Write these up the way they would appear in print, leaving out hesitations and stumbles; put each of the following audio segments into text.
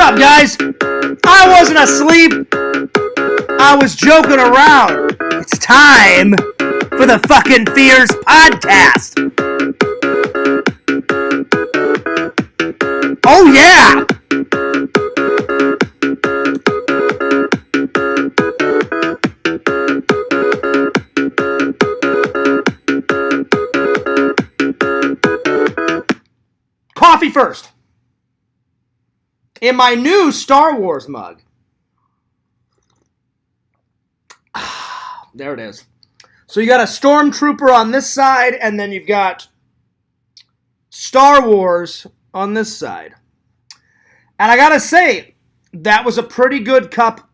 up, guys? I wasn't asleep. I was joking around. It's time for the fucking Fears podcast. Oh, yeah. Coffee first. In my new Star Wars mug. There it is. So you got a Stormtrooper on this side, and then you've got Star Wars on this side. And I gotta say, that was a pretty good cup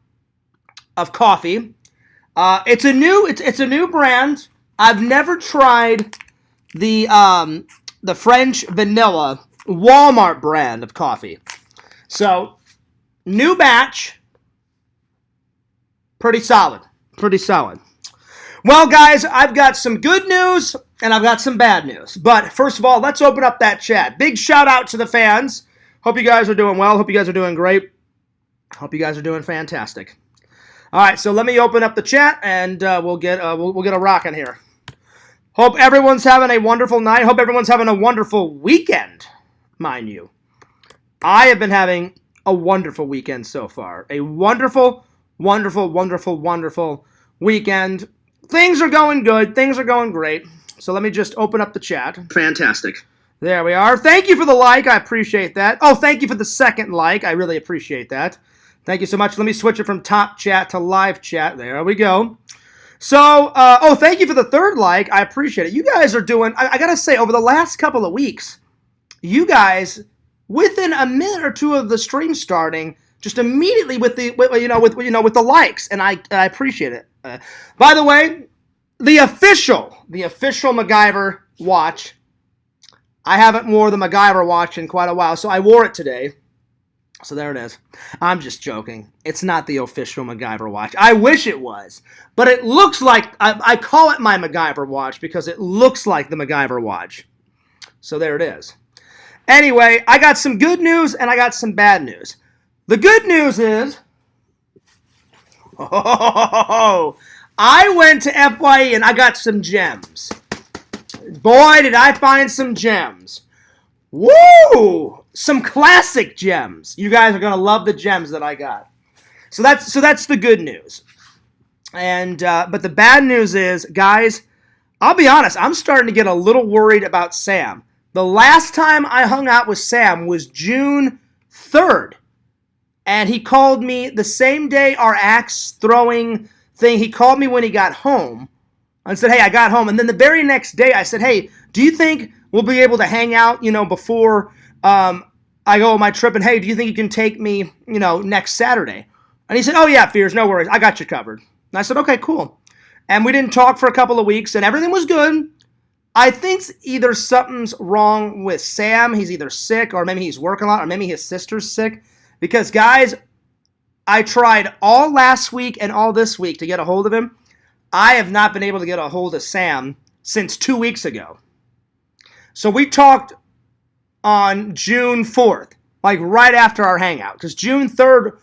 of coffee. It's a new brand. I've never tried the French vanilla Walmart brand of coffee. So, new batch, pretty solid. Well, guys, I've got some good news and I've got some bad news. But first of all, let's open up that chat. Big shout out to the fans. Hope you guys are doing well. Hope you guys are doing great. Hope you guys are doing fantastic. All right, so let me open up the chat and we'll get a rockin' here. Hope everyone's having a wonderful night. Hope everyone's having a wonderful weekend, mind you. I have been having a wonderful weekend so far. A wonderful, wonderful, wonderful, wonderful weekend. Things are going good. Things are going great. So let me just open up the chat. Fantastic. There we are. Thank you for the like. I appreciate that. Oh, thank you for the second like. I really appreciate that. Thank you so much. Let me switch it from top chat to live chat. There we go. So, thank you for the third like. I appreciate it. You guys are doing, I got to say, over the last couple of weeks, you guys, within a minute or two of the stream starting, just immediately with the likes, and I appreciate it. By the way, the official MacGyver watch. I haven't wore the MacGyver watch in quite a while, so I wore it today. So there it is. I'm just joking. It's not the official MacGyver watch. I wish it was, but it looks like I call it my MacGyver watch because it looks like the MacGyver watch. So there it is. Anyway, I got some good news and I got some bad news. The good news is, I went to FYE and I got some gems. Boy, did I find some gems. Woo! Some classic gems. You guys are going to love the gems that I got. So that's the good news. And but the bad news is, guys, I'll be honest, I'm starting to get a little worried about Sam. The last time I hung out with Sam was June 3rd. And he called me the same day our axe throwing thing. He called me when he got home and said, hey, I got home. And then the very next day I said, hey, do you think we'll be able to hang out, before I go on my trip? And hey, do you think you can take me, next Saturday? And he said, oh yeah, Fears, no worries. I got you covered. And I said, okay, cool. And we didn't talk for a couple of weeks and everything was good. I think either something's wrong with Sam. He's either sick or maybe he's working a lot or maybe his sister's sick. Because, guys, I tried all last week and all this week to get a hold of him. I have not been able to get a hold of Sam since 2 weeks ago. So we talked on June 4th, like right after our hangout. Because June 3rd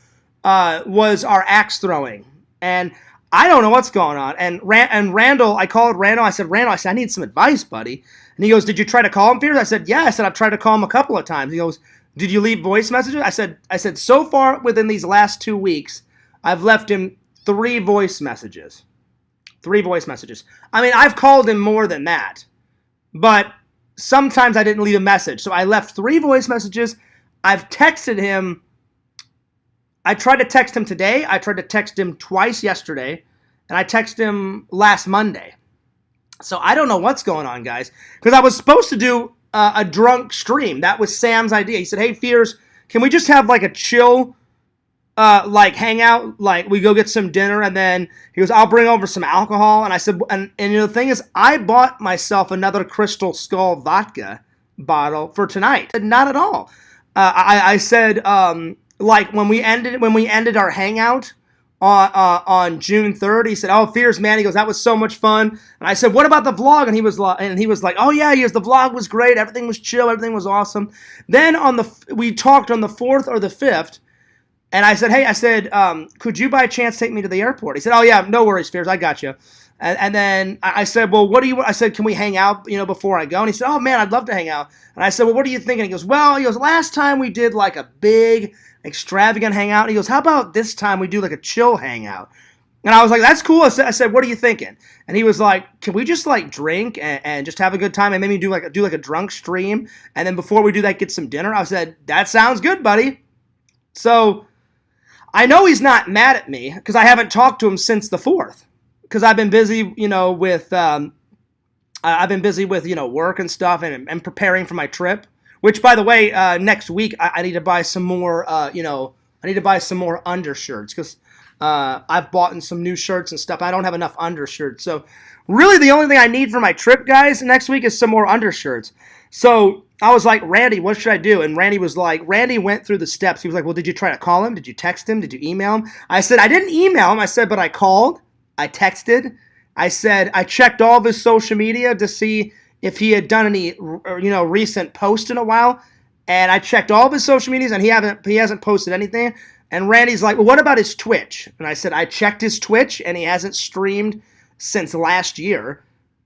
was our axe throwing. And I don't know what's going on. And Randall, I called Randall. I said, I need some advice, buddy. And he goes, did you try to call him, Fears? I said, yeah. I said, I've tried to call him a couple of times. He goes, did you leave voice messages? I said, so far within these last 2 weeks, I've left him 3 voice messages. 3 voice messages. I mean, I've called him more than that. But sometimes I didn't leave a message. So I left 3 voice messages. I've texted him. I tried to text him today. I tried to text him twice yesterday. And I texted him last Monday. So I don't know what's going on, guys. Because I was supposed to do a drunk stream. That was Sam's idea. He said, hey, Fears, can we just have like a chill hangout? Like we go get some dinner and then he goes, I'll bring over some alcohol. And I said, and the thing is, I bought myself another Crystal Skull vodka bottle for tonight. Not at all. I said, when we ended our hangout on June 3rd, he said, oh, Fears, man. He goes, that was so much fun. And I said, what about the vlog? And he was like, oh yeah, the vlog was great. Everything was chill. Everything was awesome. Then we talked on the 4th or the 5th, And I said, hey, could you by chance take me to the airport? He said, oh, yeah, no worries, Fears. I got you. And then I said, well, what do you want? I said, can we hang out, before I go? And he said, oh, man, I'd love to hang out. And I said, well, what are you thinking? He goes, last time we did like a big extravagant hangout. And he goes, how about this time we do like a chill hangout? And I was like, that's cool. I said, what are you thinking? And he was like, can we just like drink and just have a good time and maybe do like a drunk stream? And then before we do that, get some dinner? I said, that sounds good, buddy. So I know he's not mad at me because I haven't talked to him since the 4th because I've been busy, with work and stuff and preparing for my trip. Which, by the way, next week I need to buy some more, undershirts because I've bought some new shirts and stuff. I don't have enough undershirts. So really the only thing I need for my trip, guys, next week is some more undershirts. So I was like, Randy, what should I do? And Randy went through the steps. He was like, well, did you try to call him? Did you text him? Did you email him? I said, I didn't email him. I said, but I called. I texted. I said, I checked all of his social media to see if he had done any, recent posts in a while. And I checked all of his social medias and he hasn't posted anything. And Randy's like, well, what about his Twitch? And I said, I checked his Twitch and he hasn't streamed since last year.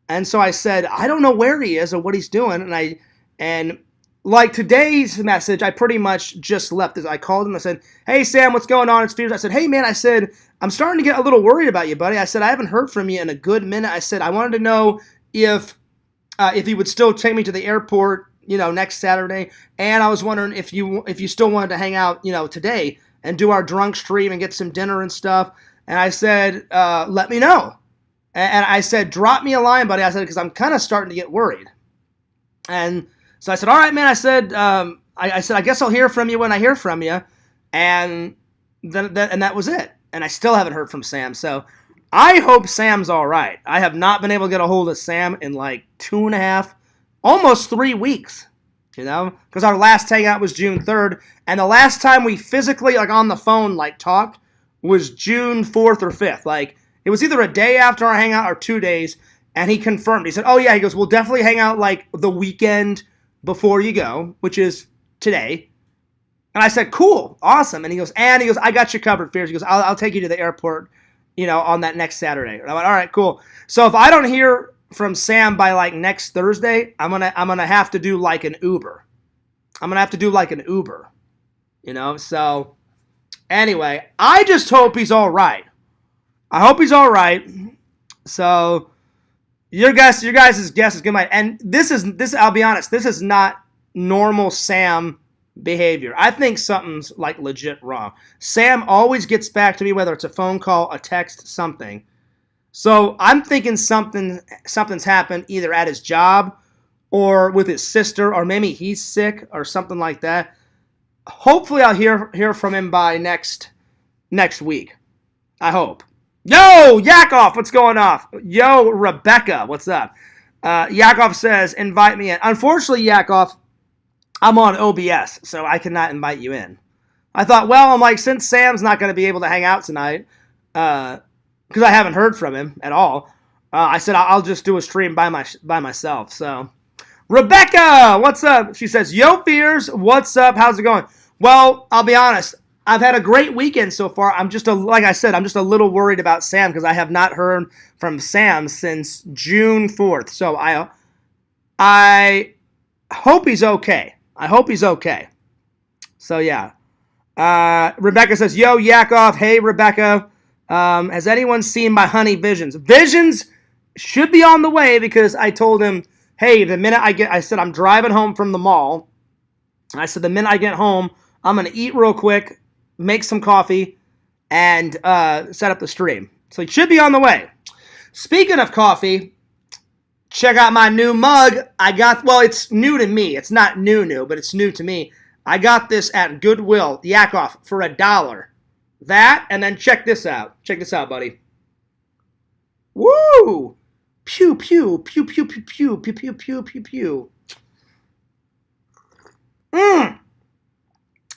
And so I said, I don't know where he is or what he's doing. And like today's message, I pretty much just left this. I called him. I said, hey, Sam, what's going on? It's Fears. I said, hey, man, I'm starting to get a little worried about you, buddy. I said, I haven't heard from you in a good minute. I said, I wanted to know if he would still take me to the airport, next Saturday. And I was wondering if you still wanted to hang out, today and do our drunk stream and get some dinner and stuff. And I said, let me know. And I said, drop me a line, buddy. I said, because I'm kind of starting to get worried. And so I said, all right, man. I said, I guess I'll hear from you when I hear from you. And then that was it. And I still haven't heard from Sam. So I hope Sam's all right. I have not been able to get a hold of Sam in like 2.5, almost 3 weeks, because our last hangout was June 3rd. And the last time we physically, like on the phone, like talked was June 4th or 5th. Like it was either a day after our hangout or 2 days. And he confirmed. He said, oh, yeah. He goes, we'll definitely hang out like the weekend before you go, which is today. And I said, cool, awesome. And he goes, I got you covered, Fears. He goes, I'll take you to the airport, on that next Saturday. And I went, all right, cool. So if I don't hear from Sam by like next Thursday, I'm gonna have to do like an Uber. So anyway, I just hope he's all right. So your guys' guess is good. And this I'll be honest, this is not normal Sam behavior. I think something's like legit wrong. Sam always gets back to me, whether it's a phone call, a text, something. So I'm thinking something's happened either at his job or with his sister, or maybe he's sick or something like that. Hopefully I'll hear from him by next week. I hope. Yo, Yakov, what's going on? Yo, Rebecca, what's up? Yakov says, invite me in. Unfortunately, Yakov, I'm on OBS, so I cannot invite you in. I thought, I'm like, since Sam's not going to be able to hang out tonight, because I haven't heard from him at all, I said I'll just do a stream by myself. So, Rebecca, what's up? She says, yo, Fears, what's up? How's it going? Well, I'll be honest. I've had a great weekend so far. I'm just a little worried about Sam because I have not heard from Sam since June 4th. So I hope he's okay. So yeah. Rebecca says, yo, Yakov. Hey, Rebecca. Has anyone seen my honey Visions? Visions should be on the way because I told him, hey, I said I'm driving home from the mall. I said the minute I get home, I'm going to eat real quick, make some coffee, and set up the stream. So it should be on the way. Speaking of coffee, check out my new mug. It's new to me. It's not new, but it's new to me. I got this at Goodwill, Yakov, for $1. That, and then check this out. Check this out, buddy. Woo! Pew, pew, pew, pew, pew, pew, pew, pew, pew, pew, pew.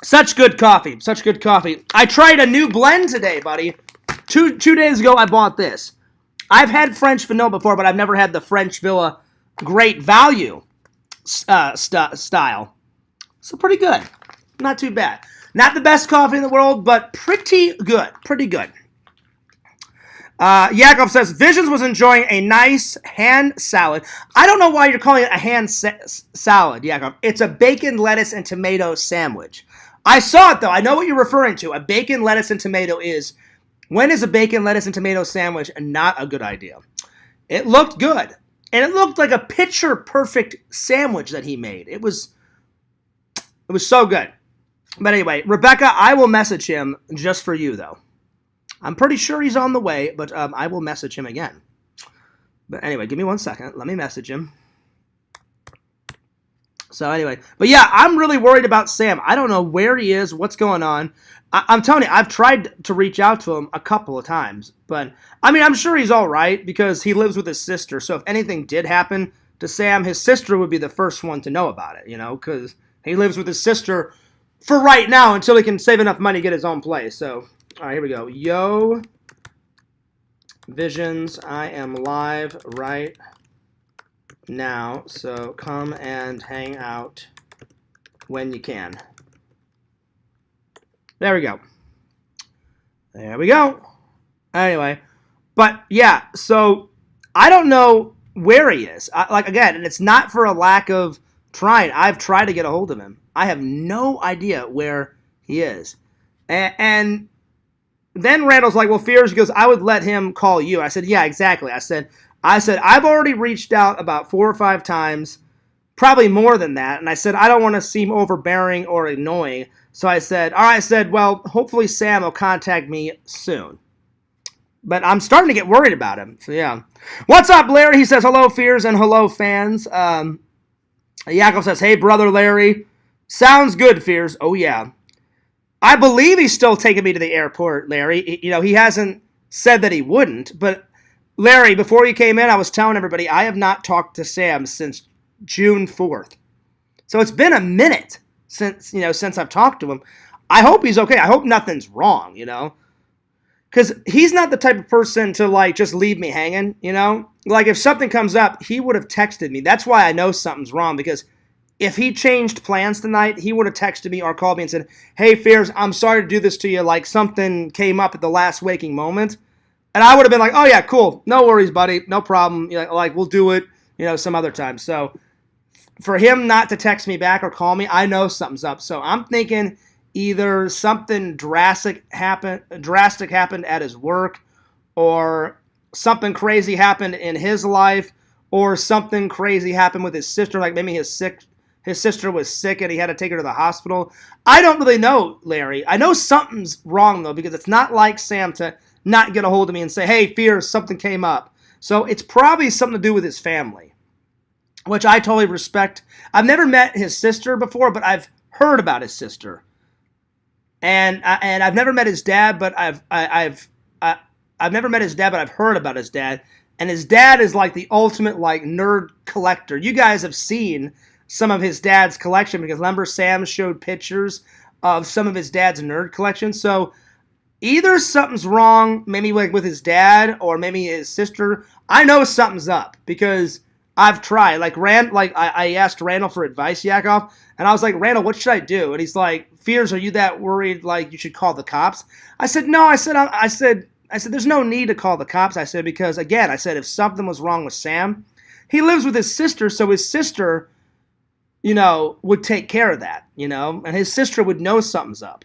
Such good coffee. I tried a new blend today, buddy. Two days ago, I bought this. I've had French vanilla before, but I've never had the French vanilla great value style. So pretty good. Not too bad. Not the best coffee in the world, but pretty good. Pretty good. Yakov says, Visions was enjoying a nice hand salad. I don't know why you're calling it a hand salad, Yakov. It's a bacon, lettuce, and tomato sandwich. I saw it, though. I know what you're referring to. A bacon, lettuce, and tomato is... When is a bacon, lettuce, and tomato sandwich not a good idea? It looked good. And it looked like a picture-perfect sandwich that he made. It was so good. But anyway, Rebecca, I will message him just for you, though. I'm pretty sure he's on the way, but I will message him again. But anyway, give me 1 second. Let me message him. So anyway, but yeah, I'm really worried about Sam. I don't know where he is, what's going on. I'm telling you, I've tried to reach out to him a couple of times. But, I mean, I'm sure he's all right because he lives with his sister. So if anything did happen to Sam, his sister would be the first one to know about it, because he lives with his sister for right now until he can save enough money to get his own place. So... All right, here we go. Yo, Visions, I am live right now, so come and hang out when you can. There we go. There we go. Anyway, but yeah, so I don't know where he is. Again, and it's not for a lack of trying. I've tried to get a hold of him. I have no idea where he is. And then Randall's like, well, Fears, he goes, I would let him call you. I said, yeah, exactly. I said, I've already reached out about 4 or 5 times, probably more than that. And I said, I don't want to seem overbearing or annoying. So I said, all right, well, hopefully Sam will contact me soon. But I'm starting to get worried about him. So yeah. What's up, Larry? He says, hello, Fears, and hello, fans. Yakov says, hey, brother Larry. Sounds good, Fears. Oh, yeah. I believe he's still taking me to the airport, Larry. He hasn't said that he wouldn't. But, Larry, before you came in, I was telling everybody I have not talked to Sam since June 4th. So it's been a minute since I've talked to him. I hope he's okay. I hope nothing's wrong, Because he's not the type of person to, just leave me hanging, If something comes up, he would have texted me. That's why I know something's wrong, because... If he changed plans tonight, he would have texted me or called me and said, hey, Fears, I'm sorry to do this to you. Something came up at the last waking moment. And I would have been like, oh, yeah, cool. No worries, buddy. No problem. We'll do it, some other time. So for him not to text me back or call me, I know something's up. So I'm thinking either something drastic happened at his work, or something crazy happened in his life, or something crazy happened with his sister, like maybe his sister was sick and he had to take her to the hospital. I don't really know, Larry. I know something's wrong, though, because it's not like Sam to not get a hold of me and say, hey, Fears, something came up. So it's probably something to do with his family, which I totally respect. I've never met his sister before, but I've heard about his sister. And I've never met his dad, but I've never met his dad, but I've heard about his dad. And his dad is like the ultimate nerd collector. You guys have seen some of his dad's collection, because remember Sam showed pictures of some of his dad's nerd collection. So either something's wrong, maybe with his dad or maybe his sister. I know something's up because I've tried. I asked Randall for advice, Yakov, and I was like, Randall, what should I do? And he's like, Fears, are you that worried you should call the cops? I said, no. I said, there's no need to call the cops. I said, because again, if something was wrong with Sam, he lives with his sister, so his sister, would take care of that, and his sister would know something's up,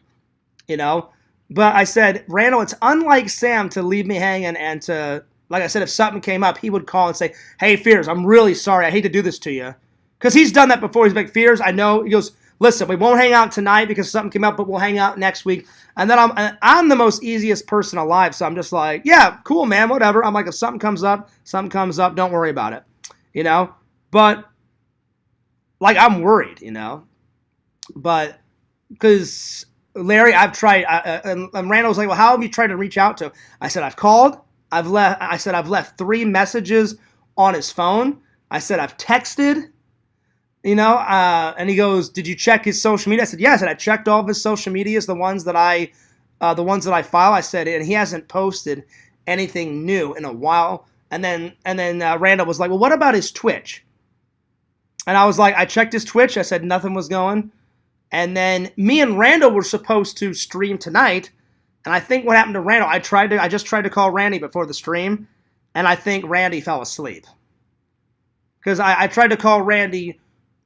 But I said, Randall, it's unlike Sam to leave me hanging and to, like I said, if something came up, he would call and say, hey, Fears, I'm really sorry. I hate to do this to you. Because he's done that before. He's like, Fears, I know. He goes, listen, we won't hang out tonight because something came up, but we'll hang out next week. And then I'm the most easiest person alive, so I'm just like, yeah, cool, man, whatever. I'm like, if something comes up, don't worry about it, But, I'm worried, But, because, Larry, I've tried, and Randall was like, well, how have you tried to reach out to him? I said, I've called. I've left 3 messages on his phone. I said, I've texted. And he goes, did you check his social media? I said, yes. And I checked all of his social medias, the ones that I file. I said, and he hasn't posted anything new in a while. And then Randall was like, well, what about his Twitch? And I was like, I checked his Twitch. I said nothing was going. And then me and Randall were supposed to stream tonight. And I think what happened to Randall, I just tried to call Randy before the stream, and I think Randy fell asleep. Because I tried to call Randy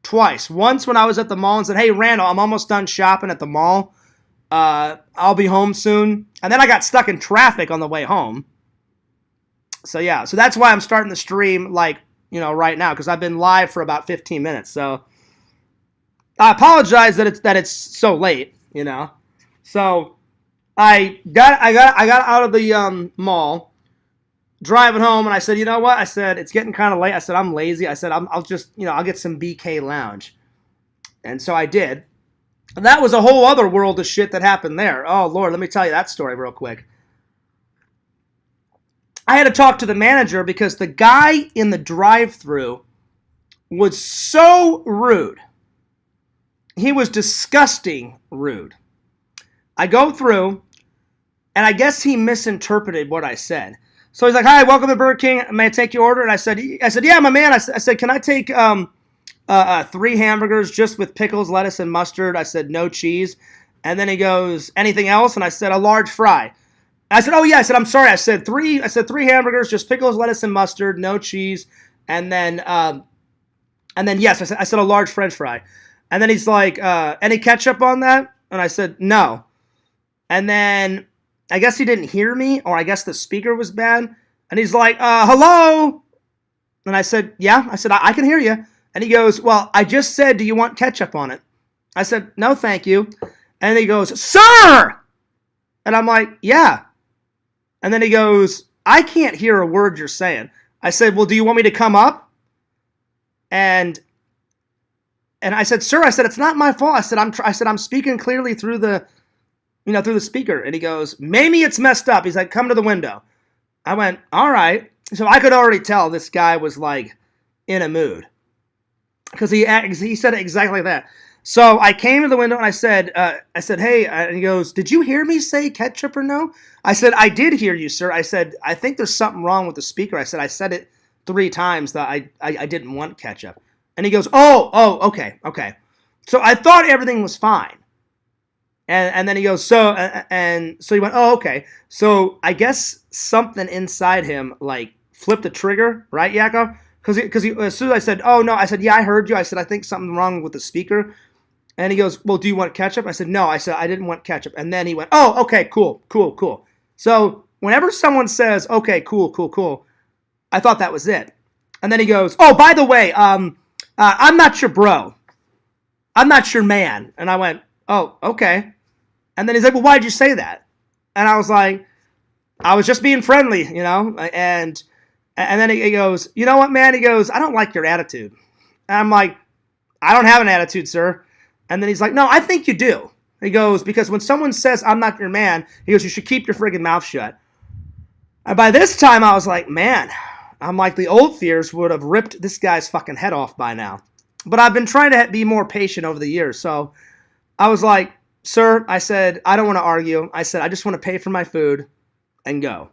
twice. Once when I was at the mall and said, hey, Randall, I'm almost done shopping at the mall. I'll be home soon. And then I got stuck in traffic on the way home. So yeah, so that's why I'm starting the stream right now, because I've been live for about 15 minutes. So I apologize that it's so late, So I got out of the mall, driving home, and I said, you know what? I said, it's getting kind of late. I said, I'm lazy. I said, I'll just, I'll get some BK Lounge. And so I did. And that was a whole other world of shit that happened there. Oh, Lord, let me tell you that story real quick. I had to talk to the manager because the guy in the drive-thru was so rude. He was disgusting rude. I go through, and I guess he misinterpreted what I said. So he's like, hi, welcome to Burger King. May I take your order? And I said, yeah, my man. I said, can I take 3 hamburgers just with pickles, lettuce, and mustard? I said, no cheese. And then he goes, anything else? And I said, a large fry. I said, oh, yeah. I said, I'm sorry. I said 3 hamburgers, just pickles, lettuce, and mustard, no cheese. And then yes, I said a large French fry. And then he's like, any ketchup on that? And I said, no. And then I guess he didn't hear me, or I guess the speaker was bad. And he's like, hello? And I said, yeah. I said, I can hear you. And he goes, well, I just said, do you want ketchup on it? I said, no, thank you. And he goes, sir! And I'm like, yeah. And then he goes, I can't hear a word you're saying. I said, well, do you want me to come up? And I said, sir, I said, it's not my fault. I said, I'm speaking clearly through the speaker. And he goes, maybe it's messed up. He's like, come to the window. I went, all right. So I could already tell this guy was like in a mood, because he said it exactly like that. So I came to the window and I said, hey, and he goes, did you hear me say ketchup or no? I said, I did hear you, sir. I said, I think there's something wrong with the speaker. I said it 3 times that I didn't want ketchup. And he goes, oh, okay. So I thought everything was fine. And then he goes, so he went, oh, okay. So I guess something inside him like flipped the trigger, right, Yakov? Because as soon as I said, oh, no, I said, yeah, I heard you. I said, I think something wrong with the speaker. And he goes, well, do you want ketchup? I said, no. I said, I didn't want ketchup. And then he went, oh, okay, cool. So whenever someone says, okay, cool, I thought that was it. And then he goes, oh, by the way, I'm not your bro. I'm not your man. And I went, oh, okay. And then he's like, well, why'd you say that? And I was like, I was just being friendly, And then he goes, you know what, man? He goes, I don't like your attitude. And I'm like, I don't have an attitude, sir. And then he's like, no, I think you do. He goes, because when someone says I'm not your man, he goes, you should keep your friggin' mouth shut. And by this time, I was like, man, I'm like, the old fears would have ripped this guy's fucking head off by now. But I've been trying to be more patient over the years. So I was like, sir, I said, I don't want to argue. I said, I just want to pay for my food and go.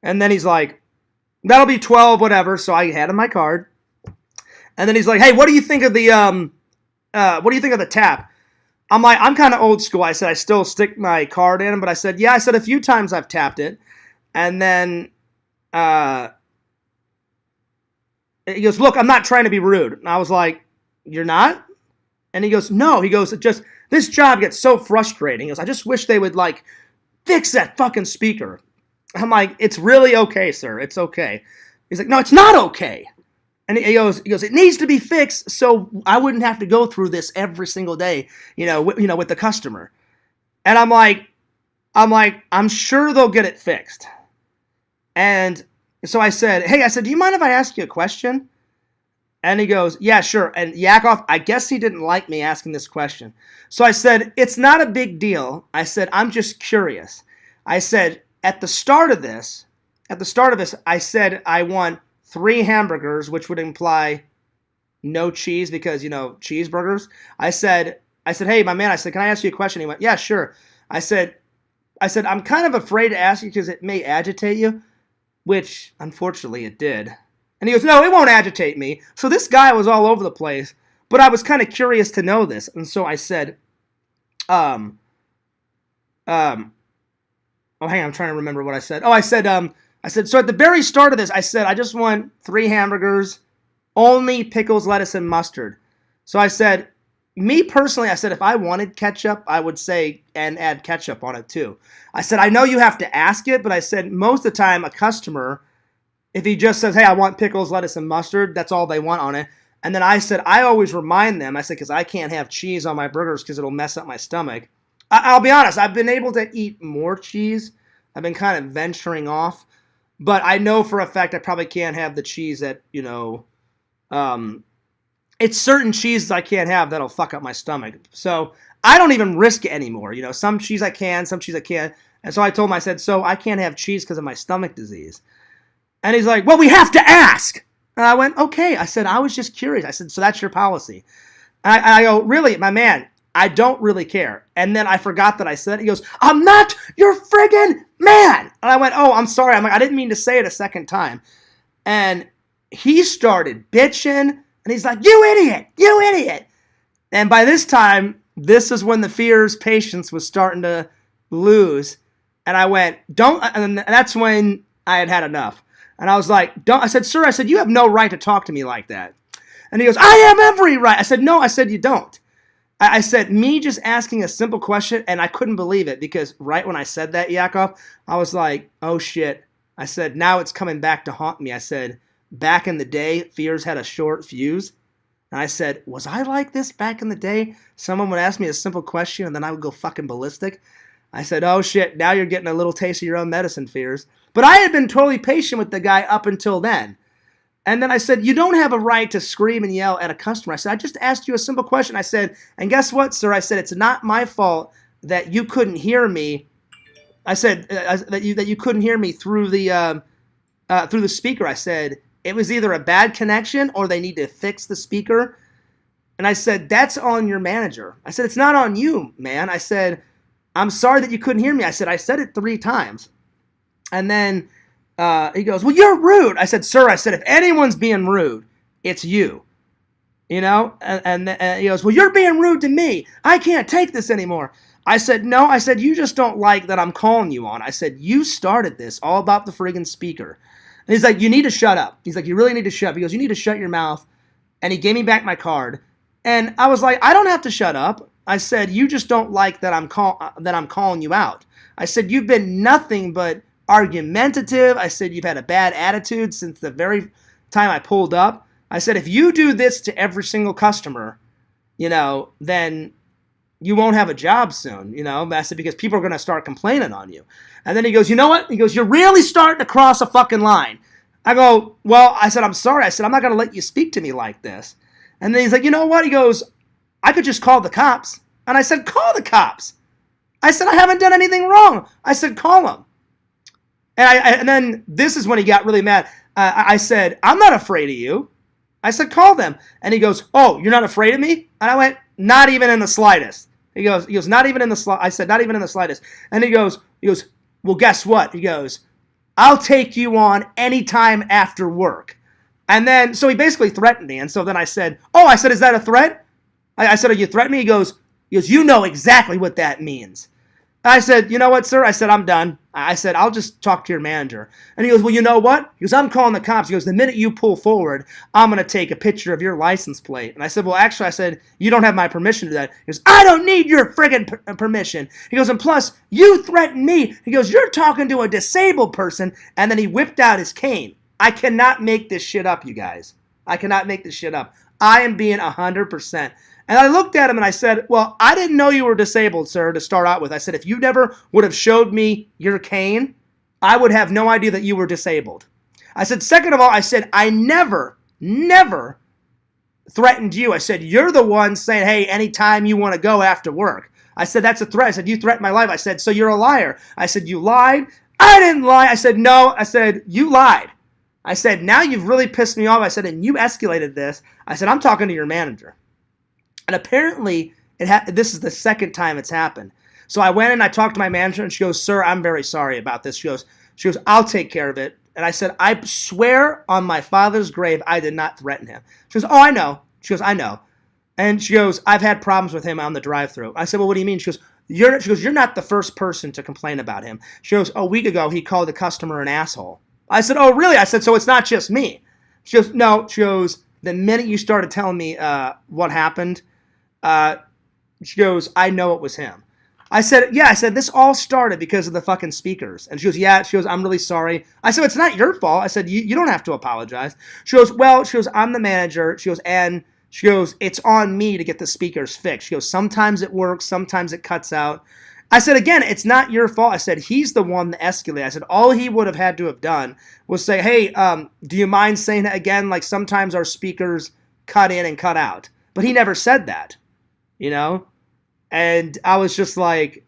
And then he's like, that'll be 12, whatever. So I had him my card. And then he's like, hey, what do you think of the tap? I'm like, I'm kind of old school. I said, I still stick my card in, but I said, yeah, I said a few times I've tapped it. And then he goes, look, I'm not trying to be rude. And I was like, you're not? And he goes, no. He goes, this job gets so frustrating. He goes, I just wish they would like fix that fucking speaker. I'm like, it's really okay, sir. It's okay. He's like, no, it's not okay. And he goes, it needs to be fixed so I wouldn't have to go through this every single day, with the customer. And I'm like, I'm sure they'll get it fixed. And so I said, hey, do you mind if I ask you a question? And he goes, yeah, sure. And Yakov, I guess he didn't like me asking this question. So I said, it's not a big deal. I said, I'm just curious. I said, at the start of this, I said I want 3 hamburgers, which would imply no cheese because, cheeseburgers. I said, hey, my man, can I ask you a question? He went, yeah, sure. I said, I'm kind of afraid to ask you because it may agitate you, which unfortunately it did. And he goes, no, it won't agitate me. So this guy was all over the place. But I was kind of curious to know this. And so I said, oh, hang on, I'm trying to remember what I said. Oh, I said, so at the very start of this, I said, I just want 3 hamburgers, only pickles, lettuce, and mustard. So I said, me personally, I said, if I wanted ketchup, I would say, and add ketchup on it too. I said, I know you have to ask it, but I said, most of the time, a customer, if he just says, hey, I want pickles, lettuce, and mustard, that's all they want on it. And then I said, I always remind them, I said, because I can't have cheese on my burgers because it'll mess up my stomach. I'll be honest, I've been able to eat more cheese. I've been kind of venturing off. But I know for a fact I probably can't have the cheese that, it's certain cheeses I can't have that'll fuck up my stomach. So I don't even risk it anymore. Some cheese I can, some cheese I can't. And so I told him, I said, so I can't have cheese because of my stomach disease. And he's like, well, we have to ask. And I went, okay. I said, I was just curious. I said, so that's your policy. And I go, really, my man, I don't really care. And then I forgot that I said it. He goes, I'm not your friggin' man. And I went, oh, I'm sorry. I'm like, I didn't mean to say it a second time. And he started bitching. And he's like, you idiot, you idiot. And by this time, this is when the fear's patience was starting to lose. And I went, don't, and that's when I had enough. And I was like, don't, I said, sir, I said, you have no right to talk to me like that. And he goes, I have every right. I said, no, I said, you don't. I said, me just asking a simple question, and I couldn't believe it because right when I said that, Yakov, I was like, oh shit. I said, now it's coming back to haunt me. I said, back in the day, fears had a short fuse. And I said, was I like this back in the day? Someone would ask me a simple question and then I would go fucking ballistic. I said, oh shit, now you're getting a little taste of your own medicine, fears. But I had been totally patient with the guy up until then. And then I said, you don't have a right to scream and yell at a customer. I said, I just asked you a simple question. I said, and guess what, sir? I said, it's not my fault that you couldn't hear me. I said that you couldn't hear me through the speaker. I said, it was either a bad connection or they need to fix the speaker. And I said, that's on your manager. I said, it's not on you, man. I said, I'm sorry that you couldn't hear me. I said it 3 times. And then he goes, well, you're rude. I said, sir, I said, if anyone's being rude, it's you. And he goes, well, you're being rude to me. I can't take this anymore. I said, no. I said, you just don't like that I'm calling you on. I said, you started this all about the friggin' speaker. And he's like, you need to shut up. He's like, you really need to shut up. He goes, you need to shut your mouth. And he gave me back my card. And I was like, I don't have to shut up. I said, you just don't like that I'm calling you out. I said, you've been nothing but argumentative. I said, you've had a bad attitude since the very time I pulled up. I said, if you do this to every single customer, then you won't have a job soon, I said, because people are going to start complaining on you. And then he goes, you know what? He goes, you're really starting to cross a fucking line. I go, well, I said, I'm sorry. I said, I'm not going to let you speak to me like this. And then he's like, you know what? He goes, I could just call the cops. And I said, call the cops. I said, I haven't done anything wrong. I said, call them. And then this is when he got really mad. I said, I'm not afraid of you. I said, call them. And he goes, oh, you're not afraid of me? And I went, not even in the slightest. He goes, not even in the slightest. I said, not even in the slightest. And he goes, well, guess what? He goes, I'll take you on anytime after work. And then, so he basically threatened me. And so then I said, is that a threat? I said, are you threatening me? He goes, you know exactly what that means. I said, you know what, sir? I said, I'm done. I said, I'll just talk to your manager. And he goes, well, you know what? He goes, I'm calling the cops. He goes, the minute you pull forward, I'm going to take a picture of your license plate. And I said, well, actually, I said, you don't have my permission to do that. He goes, I don't need your friggin' permission. He goes, and plus, you threatened me. He goes, you're talking to a disabled person. And then he whipped out his cane. I cannot make this shit up, you guys. I cannot make this shit up. I am being 100%. And I looked at him and I said, well, I didn't know you were disabled, sir, to start out with. I said, if you never would have showed me your cane, I would have no idea that you were disabled. I said, second of all, I said, I never threatened you. I said, you're the one saying, hey, anytime you want to go after work. I said, that's a threat. I said, you threatened my life. I said, so you're a liar. I said, you lied. I didn't lie. I said, no. I said, you lied. I said, now you've really pissed me off. I said, and you escalated this. I said, I'm talking to your manager. And apparently, this is the second time it's happened. So I went and I talked to my manager, and she goes, sir, I'm very sorry about this. She goes, I'll take care of it. And I said, I swear on my father's grave I did not threaten him. She goes, oh, I know. She goes, I know. And she goes, I've had problems with him on the drive-thru. I said, well, what do you mean? She goes, you're not the first person to complain about him. She goes, a week ago, he called the customer an asshole. I said, oh, really? I said, so it's not just me. She goes, no. She goes, the minute you started telling me what happened, she goes, I know it was him. I said, yeah. I said, this all started because of the fucking speakers. And she goes, yeah. She goes, I'm really sorry. I said, it's not your fault. I said, you don't have to apologize. She goes, well, she goes, I'm the manager. She goes, and she goes, it's on me to get the speakers fixed. She goes, sometimes it works, sometimes it cuts out. I said, again, it's not your fault. I said, he's the one that escalated. I said, all he would have had to have done was say, hey, do you mind saying it again? Like, sometimes our speakers cut in and cut out. But he never said that, you know? And I was just like,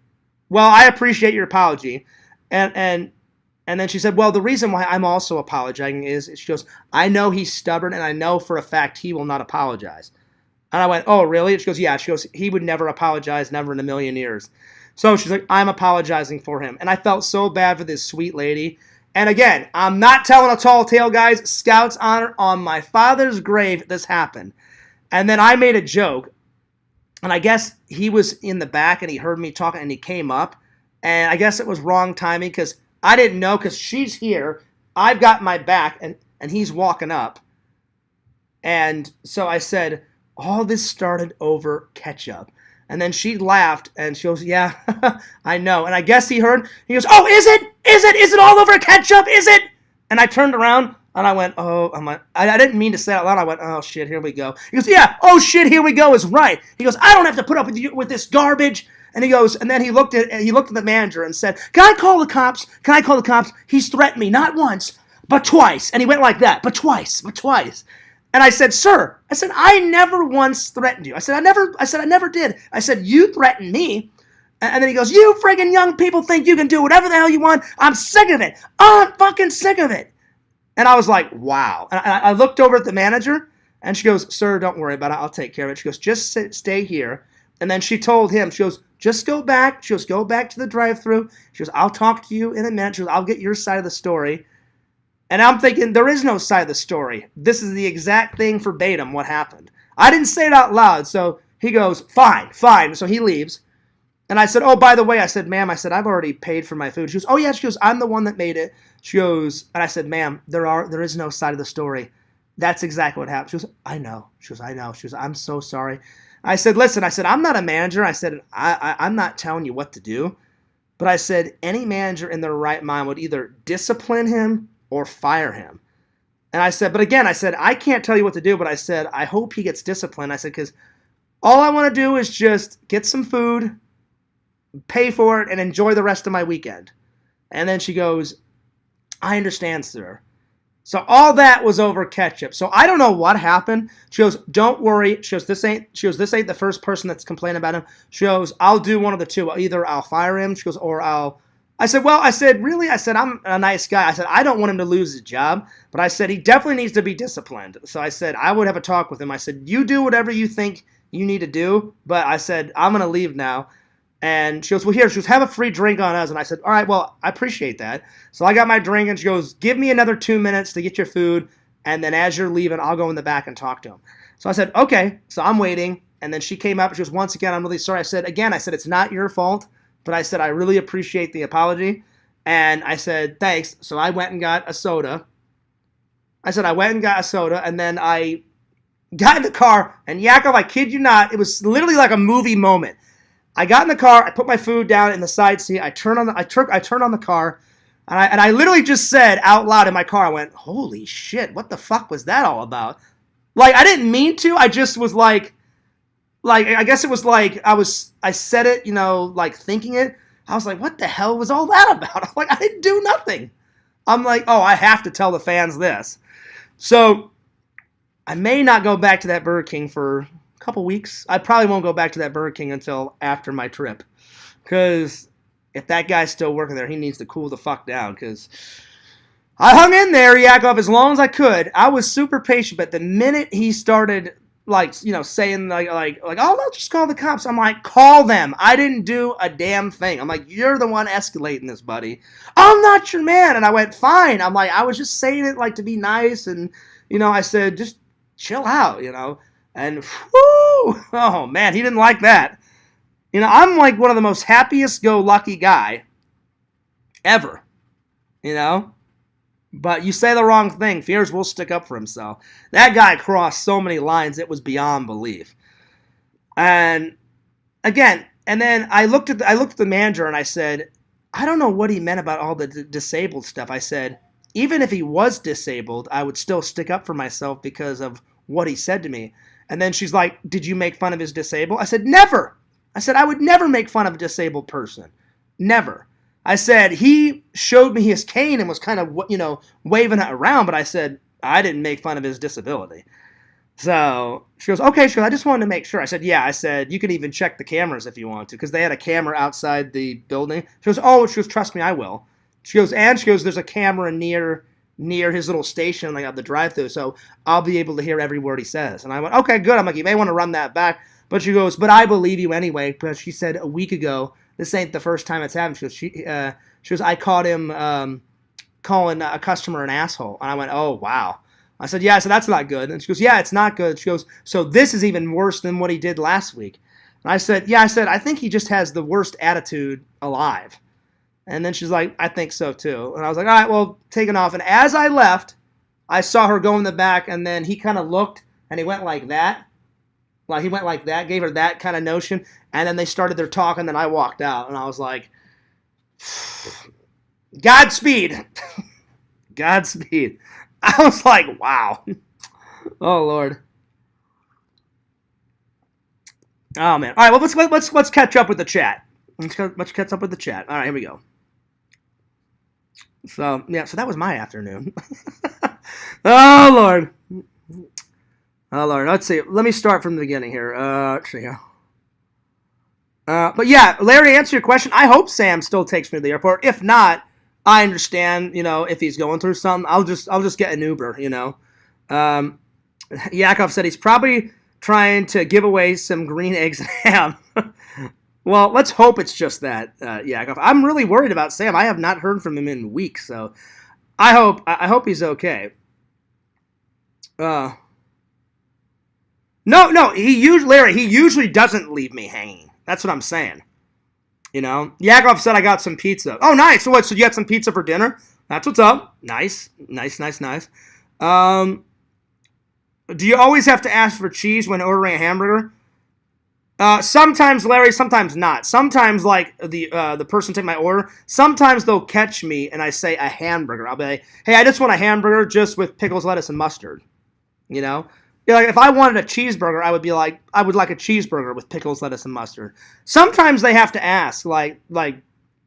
well, I appreciate your apology. And then she said, well, the reason why I'm also apologizing is, she goes, I know he's stubborn, and I know for a fact he will not apologize. And I went, oh, really? And she goes, yeah. She goes, he would never apologize, never in a million years. So she's like, I'm apologizing for him. And I felt so bad for this sweet lady. And again, I'm not telling a tall tale, guys. Scout's honor, on my father's grave, this happened. And then I made a joke. And I guess he was in the back, and he heard me talking, and he came up. And I guess it was wrong timing, because I didn't know, because she's here. I've got my back, and he's walking up. And so I said, all this started over ketchup. And then she laughed, and she goes, yeah, I know. And I guess he heard. He goes, oh, is it? Is it? Is it all over ketchup? Is it? And I turned around, and I went, oh, I didn't mean to say it out loud. I went, oh, shit, here we go. He goes, yeah, oh, shit, here we go is right. He goes, I don't have to put up with this garbage. And he goes, and then he looked at the manager and said, can I call the cops? Can I call the cops? He's threatened me, not once, but twice. And he went like that, but twice. And I said, sir, I said, I never once threatened you. I said, I never did. I said, you threatened me. And then he goes, you friggin' young people think you can do whatever the hell you want. I'm sick of it. I'm fucking sick of it. And I was like, wow. And I looked over at the manager, and she goes, sir, don't worry about it. I'll take care of it. She goes, just stay here. And then she told him, she goes, just go back. She goes, go back to the drive-thru. She goes, I'll talk to you in a minute. She goes, I'll get your side of the story. And I'm thinking, there is no side of the story. This is the exact thing verbatim what happened. I didn't say it out loud, so he goes, fine. So he leaves. And I said, oh, by the way, I said, ma'am, I said, I've already paid for my food. She goes, oh, yeah. She goes, I'm the one that made it. She goes, and I said, ma'am, there is no side of the story. That's exactly what happened. She goes, I know. She goes, I know. She goes, I'm so sorry. I said, listen, I said, I'm not a manager. I said, I'm not telling you what to do. But I said, any manager in their right mind would either discipline him or fire him. And I said, but again, I said, I can't tell you what to do, but I said, I hope he gets disciplined. I said, because all I want to do is just get some food, pay for it, and enjoy the rest of my weekend. And then she goes, I understand, sir. So all that was over ketchup. So I don't know what happened. She goes, don't worry. She goes, this ain't the first person that's complaining about him. She goes, I'll do one of the two. Either I'll fire him, she goes, or I said, well, I said, really? I said, I'm a nice guy. I said, I don't want him to lose his job, but I said, he definitely needs to be disciplined. So I said, I would have a talk with him. I said, you do whatever you think you need to do, but I said, I'm going to leave now. And she goes, well, here, she goes, have a free drink on us. And I said, all right, well, I appreciate that. So I got my drink, and she goes, give me another 2 minutes to get your food, and then as you're leaving, I'll go in the back and talk to him. So I said, okay. So I'm waiting, and then she came up, and she goes, once again, I'm really sorry. I said, it's not your fault. But I said, I really appreciate the apology. And I said, thanks. So I went and got a soda. And then I got in the car. And Yakov, I kid you not, it was literally like a movie moment. I got in the car. I put my food down in the side seat. I turned on the car. And I literally just said out loud in my car, I went, holy shit, what the fuck was that all about? Like, I didn't mean to. I just was like, I guess it was like I said it, like thinking it. I was like, what the hell was all that about? I'm like, I didn't do nothing. I'm like, oh, I have to tell the fans this. So I may not go back to that Burger King for a couple weeks. I probably won't go back to that Burger King until after my trip. Because if that guy's still working there, he needs to cool the fuck down. Because I hung in there, Yakov, as long as I could. I was super patient, but the minute he started saying like, oh, I'll just call the cops. I'm like, call them. I didn't do a damn thing. I'm like, you're the one escalating this, buddy. I'm not your man. And I went, fine. I'm like, I was just saying it like to be nice. And, I said, just chill out, And whoo, oh man, he didn't like that. I'm like one of the most happiest go lucky guy ever. But you say the wrong thing, Fears will stick up for himself. That guy crossed so many lines, it was beyond belief. And again, and then I looked at the manager and I said, I don't know what he meant about all the disabled stuff. I said, even if he was disabled, I would still stick up for myself because of what he said to me. And then she's like, did you make fun of his disabled? I said, never. I said, I would never make fun of a disabled person. Never. I said, he showed me his cane and was kind of, waving it around, but I said, I didn't make fun of his disability. So she goes, okay, I just wanted to make sure. I said, yeah. I said, you can even check the cameras if you want to, because they had a camera outside the building. She goes, trust me, I will. She goes, there's a camera near his little station, like at the drive-thru, so I'll be able to hear every word he says. And I went, okay, good. I'm like, you may want to run that back. But she goes, but I believe you anyway, because she said a week ago, this ain't the first time it's happened. She goes, I caught him calling a customer an asshole. And I went, oh, wow. I said, yeah, so that's not good. And she goes, yeah, it's not good. She goes, so this is even worse than what he did last week. And I said, yeah, I think he just has the worst attitude alive. And then she's like, I think so too. And I was like, all right, well, taking off. And as I left, I saw her go in the back, and then he kind of looked, and he went like that. Like, he went like that, gave her that kind of notion. And then they started their talk, and then I walked out. And I was like, Godspeed. Godspeed. I was like, wow. Oh, Lord. Oh, man. All right, well, let's catch up with the chat. Let's catch up with the chat. All right, here we go. So that was my afternoon. Oh, Lord. Oh, Lord. Let's see. Let me start from the beginning here. Let's see here. But yeah, Larry, to answer your question, I hope Sam still takes me to the airport. If not, I understand, if he's going through something, I'll just get an Uber, Yakov said he's probably trying to give away some green eggs and ham. Well, let's hope it's just that, Yakov. I'm really worried about Sam. I have not heard from him in weeks, so I hope he's okay. No, he usually doesn't leave me hanging. That's what I'm saying. Yakov said I got some pizza. Oh, nice. So you got some pizza for dinner? That's what's up. Nice. Do you always have to ask for cheese when ordering a hamburger? Sometimes, Larry, sometimes not. Sometimes, like, the person taking my order, sometimes they'll catch me and I say a hamburger. I'll be like, hey, I just want a hamburger just with pickles, lettuce, and mustard. Like, if I wanted a cheeseburger, I would be like, I would like a cheeseburger with pickles, lettuce, and mustard. Sometimes they have to ask, like,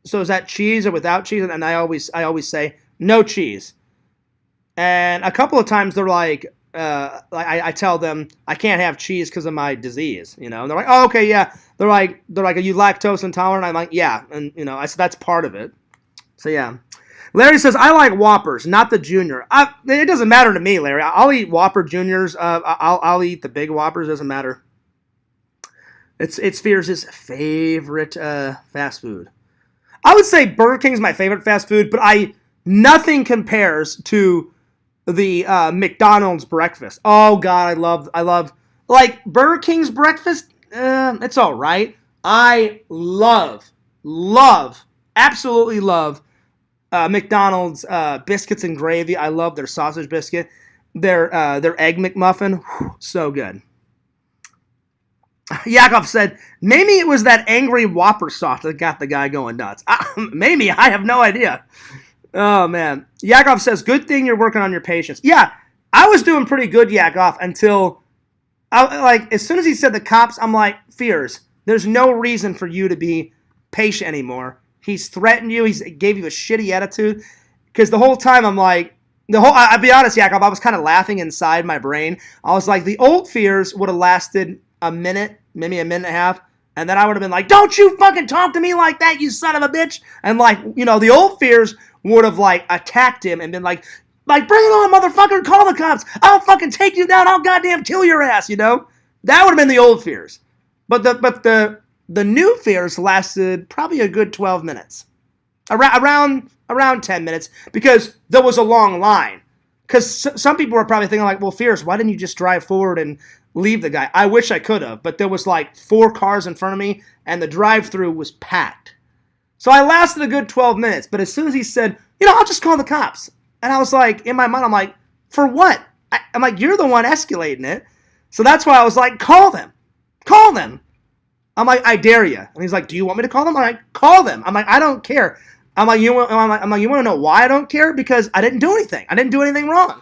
so is that cheese or without cheese? And I always say no cheese. And a couple of times they're like, I tell them I can't have cheese because of my disease. And they're like, oh, okay, yeah. They're like, are you lactose intolerant? I'm like, yeah. And I said that's part of it. So yeah. Larry says, I like Whoppers, not the Junior. It doesn't matter to me, Larry. I'll eat Whopper Juniors. I'll eat the big Whoppers. Doesn't matter. It's Fears' favorite fast food. I would say Burger King's my favorite fast food, but nothing compares to the McDonald's breakfast. Oh, God, I love like, Burger King's breakfast, it's all right. I absolutely love McDonald's biscuits and gravy. I love their sausage biscuit. Their egg McMuffin, so good. Yakov said, maybe it was that angry Whopper sauce that got the guy going nuts. Maybe, I have no idea. Oh, man. Yakov says, good thing you're working on your patience. Yeah, I was doing pretty good, Yakov, until, as soon as he said the cops, I'm like, Fears, there's no reason for you to be patient anymore. He's threatened you. He gave you a shitty attitude. Because the whole time I'm like, I'll be honest, Yakov, I was kind of laughing inside my brain. I was like, the old Fears would have lasted a minute, maybe a minute and a half. And then I would have been like, don't you fucking talk to me like that, you son of a bitch. And the old Fears would have attacked him and been like, bring it on, motherfucker, call the cops. I'll fucking take you down. I'll goddamn kill your ass, That would have been the old Fears. But the new Fears lasted probably a good 12 minutes. Around 10 minutes, because there was a long line. Because some people were probably thinking well, Fears, why didn't you just drive forward and leave the guy. I wish I could have, but there was like 4 cars in front of me, and the drive-thru was packed. So I lasted a good 12 minutes, but as soon as he said, I'll just call the cops. And I was like, in my mind, I'm like, for what? I'm like, you're the one escalating it. So that's why I was like, call them. Call them. I'm like, I dare you. And he's like, do you want me to call them? I'm like, call them. I'm like, I don't care. I'm like, you want to know why I don't care? Because I didn't do anything. I didn't do anything wrong. And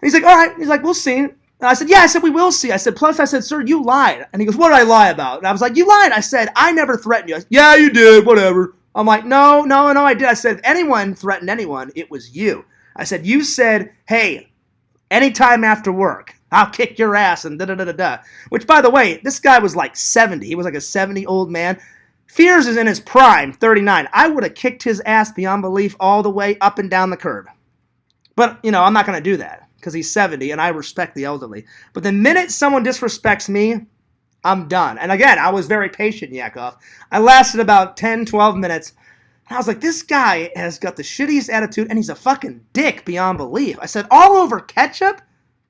he's like, all right. He's like, we'll see. And I said, yeah. I said, we will see. I said, plus, I said, sir, you lied. And he goes, what did I lie about? And I was like, you lied. I said, I never threatened you. I said, yeah, you did. Whatever. I'm like, no, I did. I said, if anyone threatened anyone, it was you. I said, you said, hey, anytime after work, I'll kick your ass and da-da-da-da-da. Which, by the way, this guy was like 70. He was like a 70-old man. Fears is in his prime, 39. I would have kicked his ass beyond belief all the way up and down the curb. But, I'm not going to do that because he's 70 and I respect the elderly. But the minute someone disrespects me, I'm done. And again, I was very patient, Yakov. I lasted about 10, 12 minutes. And I was like, this guy has got the shittiest attitude, and he's a fucking dick beyond belief. I said, all over ketchup?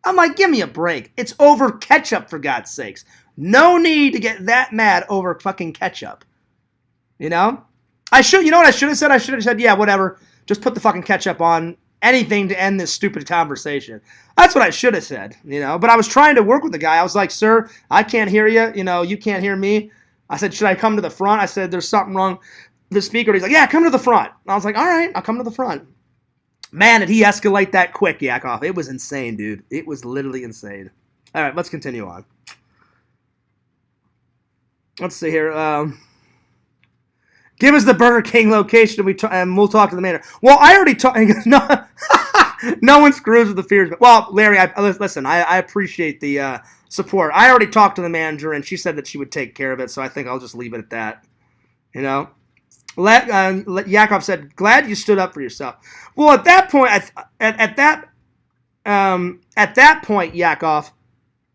I'm like, give me a break. It's over ketchup, for God's sakes. No need to get that mad over fucking ketchup. You know what I should have said? I should have said, yeah, whatever. Just put the fucking ketchup on. Anything to end this stupid conversation. That's what I should have said, But I was trying to work with the guy. I was like, sir, I can't hear you. You can't hear me. I said, should I come to the front? I said, there's something wrong with the speaker. He's like, yeah, come to the front. And I was like, all right, I'll come to the front. Man, did he escalate that quick, Yakov. It was insane, dude. It was literally insane. All right, let's continue on. Let's see here. Give us the Burger King location and we'll talk to the manager. Well, I already talked. No, no one screws with the fears. Well, Larry, listen, I appreciate the support. I already talked to the manager, and she said that she would take care of it, so I think I'll just leave it at that. Yakov said, glad you stood up for yourself. Well, at that point, at that point, Yakov,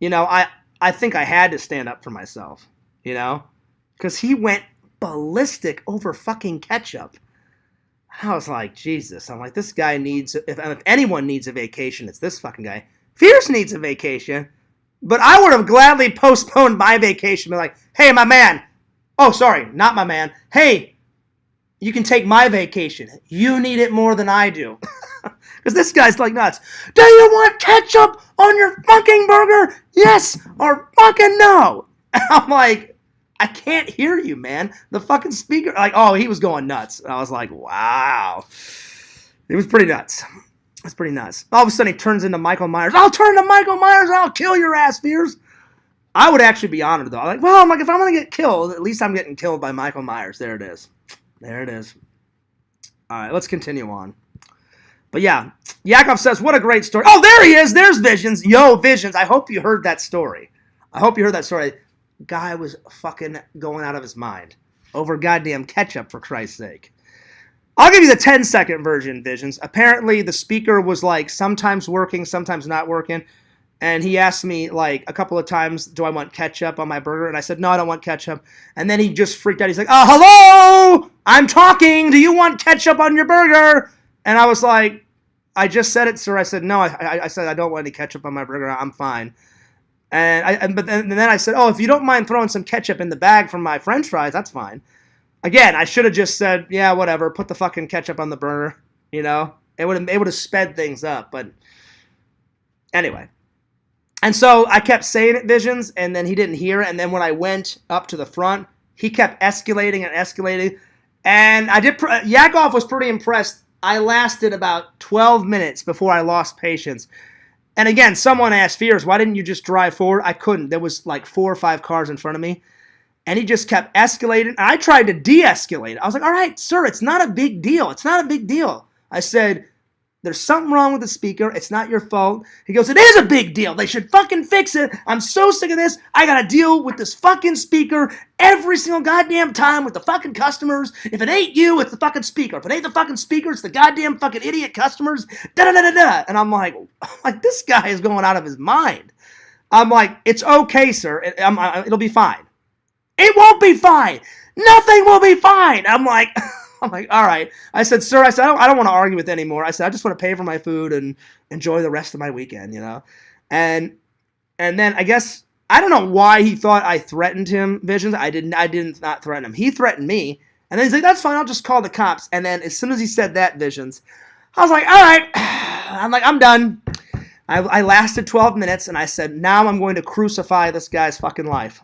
I think I had to stand up for myself, because he went ballistic over fucking ketchup. I was like, Jesus. I'm like, this guy needs, if anyone needs a vacation, it's this fucking guy. Fierce needs a vacation, but I would have gladly postponed my vacation. Be like, hey, my man. Oh, sorry, not my man. Hey, you can take my vacation. You need it more than I do. Because this guy's like nuts. Do you want ketchup on your fucking burger? Yes or fucking no. And I'm like, I can't hear you, man. The fucking speaker, he was going nuts. I was like, wow. It was pretty nuts. It's pretty nuts. All of a sudden, he turns into Michael Myers. I'll turn to Michael Myers and I'll kill your ass, Fears. I would actually be honored, though. I'm like, if I'm going to get killed, at least I'm getting killed by Michael Myers. There it is. There it is. All right, let's continue on. But yeah, Yakov says, what a great story. Oh, there he is. There's Visions. Yo, Visions. I hope you heard that story. Guy was fucking going out of his mind over goddamn ketchup, for Christ's sake. I'll give you the 10-second version, Visions. Apparently, the speaker was sometimes working, sometimes not working. And he asked me a couple of times, do I want ketchup on my burger? And I said, no, I don't want ketchup. And then he just freaked out. He's like, hello, I'm talking. Do you want ketchup on your burger? And I was like, I just said it, sir. I said, no, I said I don't want any ketchup on my burger. I'm fine. But then I said, oh, if you don't mind throwing some ketchup in the bag from my French fries, that's fine. Again, I should have just said, yeah, whatever, put the fucking ketchup on the burger, It would have sped things up, but anyway. And so I kept saying it, Visions, and then he didn't hear it, and then when I went up to the front, he kept escalating and escalating, and Yakov was pretty impressed. I lasted about 12 minutes before I lost patience. And again, someone asked Fears, why didn't you just drive forward? I couldn't. There was 4 or 5 cars in front of me. And he just kept escalating. And I tried to de-escalate. I was like, all right, sir, it's not a big deal. It's not a big deal. I said, there's something wrong with the speaker. It's not your fault. He goes, it is a big deal. They should fucking fix it. I'm so sick of this. I got to deal with this fucking speaker every single goddamn time with the fucking customers. If it ain't you, it's the fucking speaker. If it ain't the fucking speaker, it's the goddamn fucking idiot customers. Da-da-da-da-da. And I'm like, this guy is going out of his mind. I'm like, it's okay, sir. It'll be fine. It won't be fine. Nothing will be fine. I'm like, all right. I said, sir, I don't want to argue with anymore. I said, I just want to pay for my food and enjoy the rest of my weekend, And And then I guess I don't know why he thought I threatened him, Visions. I did not threaten him. He threatened me. And then he's like, that's fine, I'll just call the cops. And then as soon as he said that, Visions, I was like, all right. I'm like, I'm done. I lasted 12 minutes, and I said, now I'm going to crucify this guy's fucking life.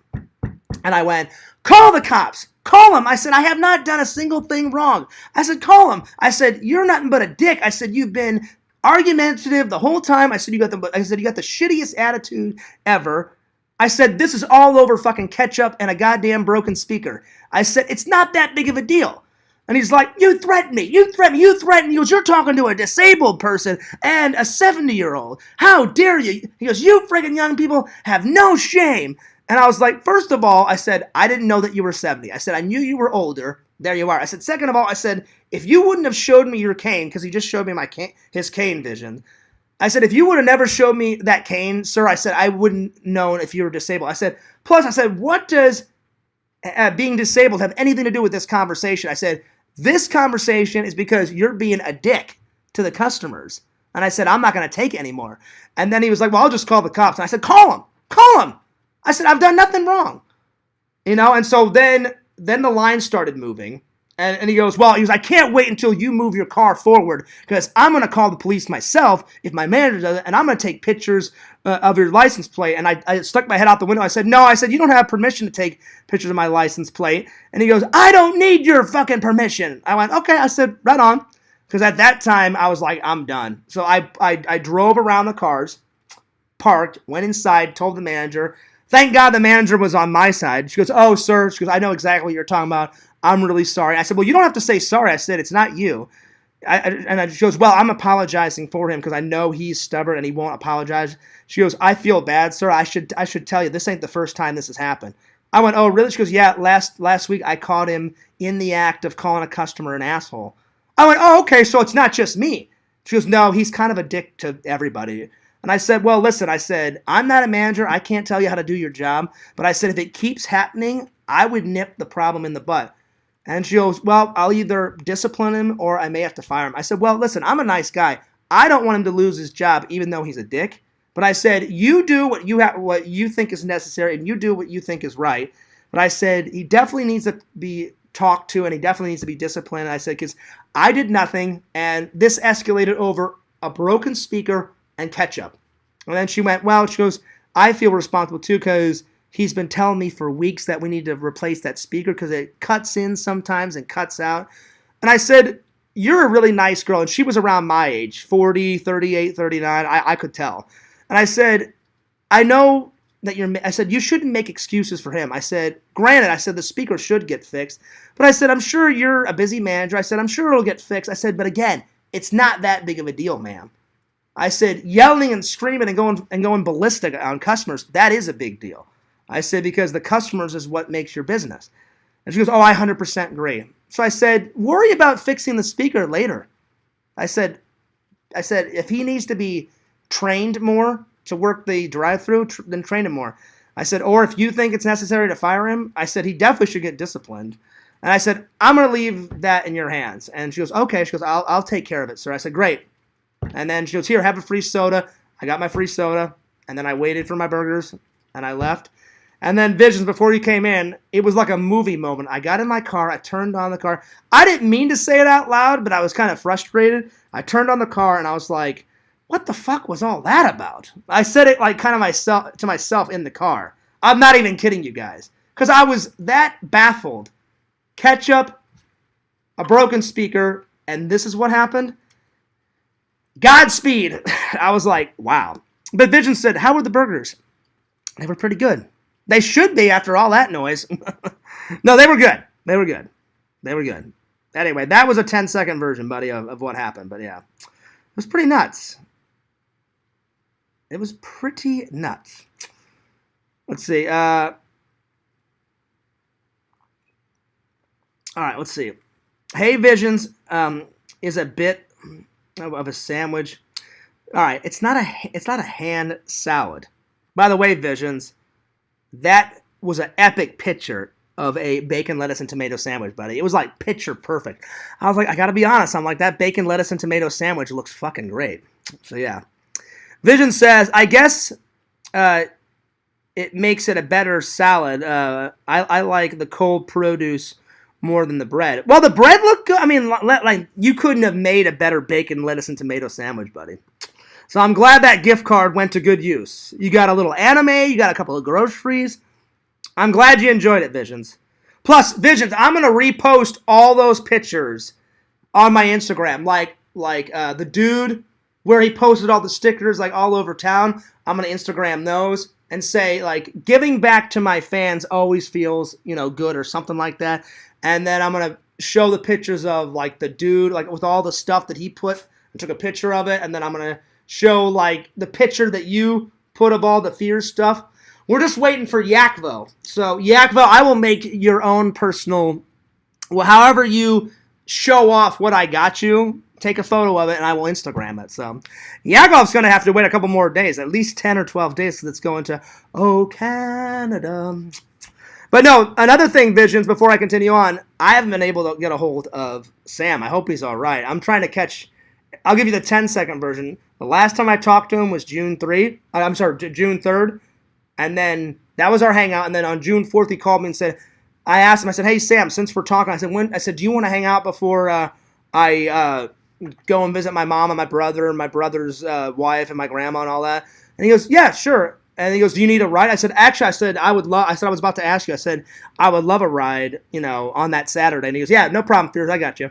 And I went, call the cops. Call him. I said, I have not done a single thing wrong. I said, call him. I said, you're nothing but a dick. I said, you've been argumentative the whole time. I said, you got the shittiest attitude ever. I said, this is all over fucking ketchup and a goddamn broken speaker. I said, it's not that big of a deal. And he's like, you threatened me. You threatened me. You threatened me. He goes, you're talking to a disabled person and a 70-year-old. How dare you? He goes, you friggin' young people have no shame. And I was like, first of all, I said, I didn't know that you were 70. I said, I knew you were older. There you are. I said, second of all, I said, if you wouldn't have showed me your cane, because he just showed me his cane vision. I said, if you would have never showed me that cane, sir, I said, I wouldn't known if you were disabled. I said, plus, I said, what does being disabled have anything to do with this conversation? I said, this conversation is because you're being a dick to the customers. And I said, I'm not going to take it anymore. And then he was like, well, I'll just call the cops. And I said, call him. Call him. I said, I've done nothing wrong. And so then the line started moving. And he goes, I can't wait until you move your car forward because I'm going to call the police myself if my manager does it, and I'm going to take pictures of your license plate. And I stuck my head out the window. I said, no, I said, you don't have permission to take pictures of my license plate. And he goes, I don't need your fucking permission. I went, okay. I said, right on. Because at that time, I was like, I'm done. So I drove around the cars, parked, went inside, told the manager. Thank God the manager was on my side. She goes, oh, sir. She goes, I know exactly what you're talking about. I'm really sorry. I said, well, you don't have to say sorry. I said, it's not you. She goes, well, I'm apologizing for him because I know he's stubborn and he won't apologize. She goes, I feel bad, sir. I should tell you, this ain't the first time this has happened. I went, oh, really? She goes, yeah, last week I caught him in the act of calling a customer an asshole. I went, oh, okay, so it's not just me. She goes, no, he's kind of a dick to everybody. And I said, well, listen, I said, I'm not a manager. I can't tell you how to do your job. But I said, if it keeps happening, I would nip the problem in the butt. And she goes, well, I'll either discipline him or I may have to fire him. I said, well, listen, I'm a nice guy. I don't want him to lose his job, even though he's a dick. But I said, you do what you think is necessary, and you do what you think is right. But I said, he definitely needs to be talked to, and he definitely needs to be disciplined. And I said, because I did nothing, and this escalated over a broken speaker and ketchup. And then she went, well, she goes, I feel responsible too, because he's been telling me for weeks that we need to replace that speaker because it cuts in sometimes and cuts out. And I said, you're a really nice girl. And she was around my age, 40, 38, 39. I could tell. And I said, I know that I said, you shouldn't make excuses for him. I said, granted, I said, the speaker should get fixed. But I said, I'm sure you're a busy manager. I said, I'm sure it'll get fixed. I said, but again, it's not that big of a deal, ma'am. I said, yelling and screaming and going ballistic on customers, that is a big deal. I said, because the customers is what makes your business. And she goes, oh, I 100% agree. So I said, worry about fixing the speaker later. I said, if he needs to be trained more to work the drive-thru, then train him more. I said, or if you think it's necessary to fire him, I said, he definitely should get disciplined. And I said, I'm going to leave that in your hands. And she goes, okay. She goes, I'll take care of it, sir. I said, great. And then she goes, here, have a free soda. I got my free soda. And then I waited for my burgers, and I left. And then Visions, before you came in, it was like a movie moment. I got in my car. I turned on the car. I didn't mean to say it out loud, but I was kind of frustrated. I turned on the car, and I was like, what the fuck was all that about? I said it like kind of to myself in the car. I'm not even kidding you guys. Because I was that baffled. Ketchup, a broken speaker, and this is what happened? Godspeed. I was like, wow. But Vision said, how were the burgers? They were pretty good. They should be after all that noise. No, they were good. They were good. They were good. Anyway, that was a 10-second version, buddy, of what happened. But yeah, it was pretty nuts. It was pretty nuts. Let's see. All right, let's see. Hey, Visions is a bit of a sandwich. All right, it's not a hand salad. By the way, Visions, that was an epic picture of a bacon, lettuce, and tomato sandwich, buddy. It was like picture perfect. I was like, I gotta be honest. I'm like, that bacon, lettuce, and tomato sandwich looks fucking great. So yeah. Vision says, I guess it makes it a better salad. I like the cold produce more than the bread. Well, the bread looked good. I mean, like you couldn't have made a better bacon, lettuce, and tomato sandwich, buddy. So I'm glad that gift card went to good use. You got a little anime, you got a couple of groceries. I'm glad you enjoyed it, Visions. Plus, Visions, I'm gonna repost all those pictures on my Instagram, like the dude where he posted all the stickers like all over town. I'm gonna Instagram those and say like giving back to my fans always feels good or something like that. And then I'm gonna show the pictures of like the dude like with all the stuff that he put and took a picture of it, and then I'm gonna show like the picture that you put of all the Fears stuff. We're just waiting for Yakvo. So Yakvo, I will make your own personal, well, however you show off what I got you, take a photo of it, and I will Instagram it. So Yakov's going to have to wait a couple more days, at least 10 or 12 days, because it's going to, oh, Canada. But no, another thing, Visions, before I continue on, I haven't been able to get a hold of Sam. I hope he's all right. I'm trying to catch, I'll give you the 10-second version. The last time I talked to him was June 3rd. And then that was our hangout. And then on June 4th, he called me and said, I asked him, I said, hey, Sam, since we're talking, I said, do you want to hang out before I go and visit my mom and my brother and my brother's wife and my grandma and all that? And he goes, yeah, sure. And he goes, do you need a ride? I said, actually, I was about to ask you. I said, I would love a ride, on that Saturday. And he goes, yeah, no problem, Fears, I got you.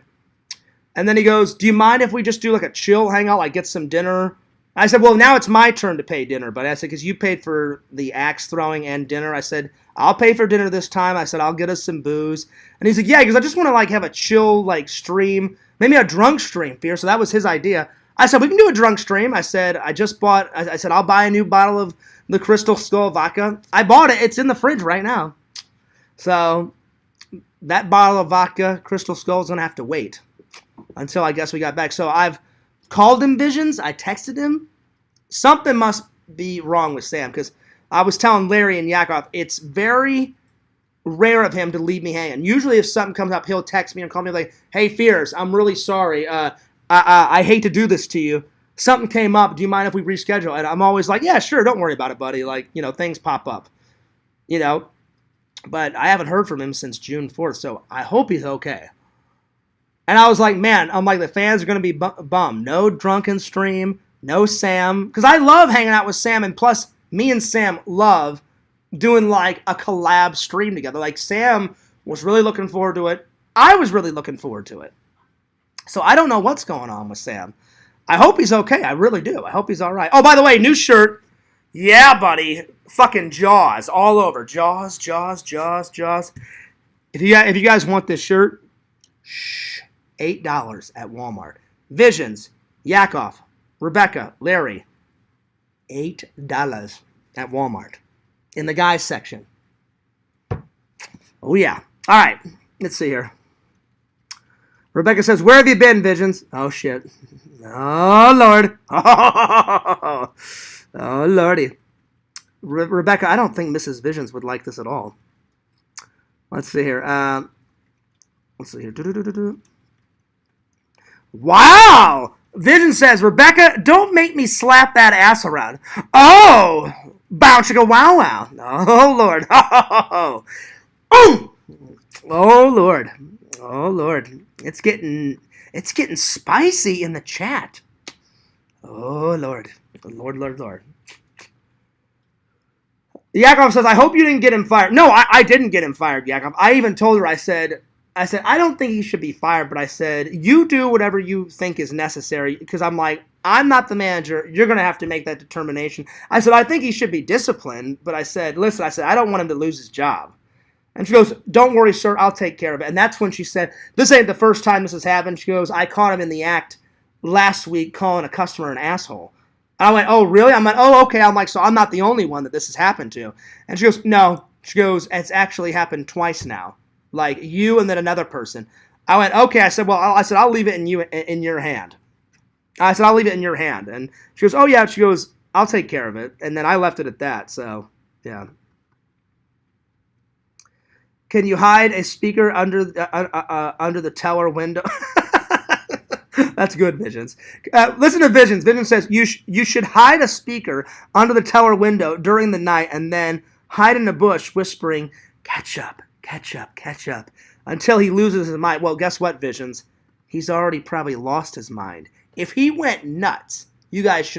And then he goes, do you mind if we just do like a chill hangout, like get some dinner? I said, well, now it's my turn to pay dinner. But I said, because you paid for the axe throwing and dinner. I said, I'll pay for dinner this time. I said, I'll get us some booze. And he's like, yeah, because I just want to like have a chill like stream, maybe a drunk stream, Fear. So that was his idea. I said, we can do a drunk stream. I said, I said, I'll buy a new bottle of the Crystal Skull vodka. I bought it. It's in the fridge right now. So that bottle of vodka, Crystal Skull, is going to have to wait until I guess we got back. So I've called him, Visions. I texted him. Something must be wrong with Sam, because I was telling Larry and Yakov, it's very rare of him to leave me hanging. Usually if something comes up, he'll text me and call me like, hey, Fears, I'm really sorry. I hate to do this to you. Something came up. Do you mind if we reschedule? And I'm always like, yeah, sure. Don't worry about it, buddy. Like, things pop up. But I haven't heard from him since June 4th, so I hope he's okay. And I was like, man, the fans are going to be bummed. No drunken stream, no Sam. Because I love hanging out with Sam, and plus, me and Sam love doing like a collab stream together. Like, Sam was really looking forward to it. I was really looking forward to it. So I don't know what's going on with Sam. I hope he's okay. I really do. I hope he's all right. Oh, by the way, new shirt. Yeah, buddy. Fucking Jaws all over. Jaws. If you guys want this shirt, shh. $8 at Walmart. Visions, Yakov, Rebecca, Larry, $8 at Walmart in the guys section. Oh, yeah. All right. Let's see here. Rebecca says, where have you been, Visions? Oh, shit. Oh, Lord. Oh, Lordy. Rebecca, I don't think Mrs. Visions would like this at all. Let's see here. Wow! Vision says, Rebecca, don't make me slap that ass around. Oh! Bow chicka wow wow. Oh, Lord. Oh, Lord. Oh, Lord. It's getting spicy in the chat. Oh, Lord. Lord. Yakov says, I hope you didn't get him fired. No, I didn't get him fired, Yakov. I even told her, I said, I don't think he should be fired, but I said, you do whatever you think is necessary, because I'm like, I'm not the manager. You're going to have to make that determination. I said, I think he should be disciplined, but I said, listen, I don't want him to lose his job. And she goes, don't worry, sir, I'll take care of it. And that's when she said, this ain't the first time this has happened. She goes, I caught him in the act last week calling a customer an asshole. And I went, oh, really? I'm like, oh, okay. I'm like, so I'm not the only one that this has happened to. And she goes, no. She goes, it's actually happened twice now. Like you and then another person. I went, okay. I said, well, I'll leave it in your hand. I said, I'll leave it in your hand. And she goes, oh, yeah. She goes, I'll take care of it. And then I left it at that. So, yeah. Can you hide a speaker under the teller window? That's good, Visions. Listen to Visions. Visions says, you should hide a speaker under the tower window during the night and then hide in a bush whispering, catch up, catch up, catch up, until he loses his mind. Well, guess what, Visions? He's already probably lost his mind. If he went nuts, you guys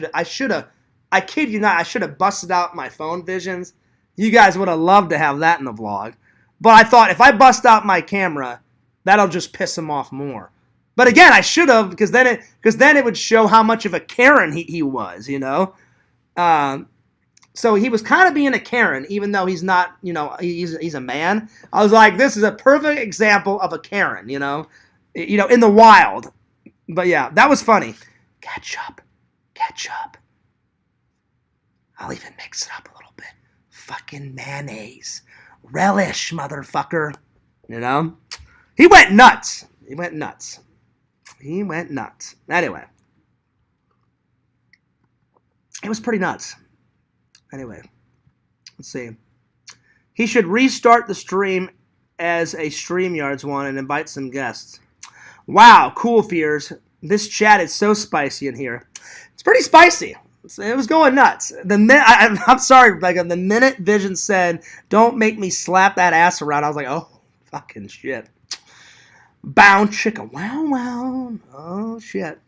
I kid you not, I should have busted out my phone, Visions. You guys would have loved to have that in the vlog. But I thought if I bust out my camera, that'll just piss him off more. But again, I should have, because then it would show how much of a Karen he was, you know. So he was kind of being a Karen, even though he's not, you know, he's a man. I was like, this is a perfect example of a Karen, you know, in the wild. But yeah, that was funny. Catch up. I'll even mix it up a little bit. Fucking mayonnaise. Relish, motherfucker. You know? He went nuts. Anyway. It was pretty nuts. Anyway. Let's see. He should restart the stream as a StreamYards one and invite some guests. Wow, cool, Fears. This chat is so spicy in here. It's pretty spicy. It was going nuts. I'm sorry, Rebecca. The minute Vision said, don't make me slap that ass around, I was like, oh, fucking shit. Bound chicka. Wow. Oh, shit.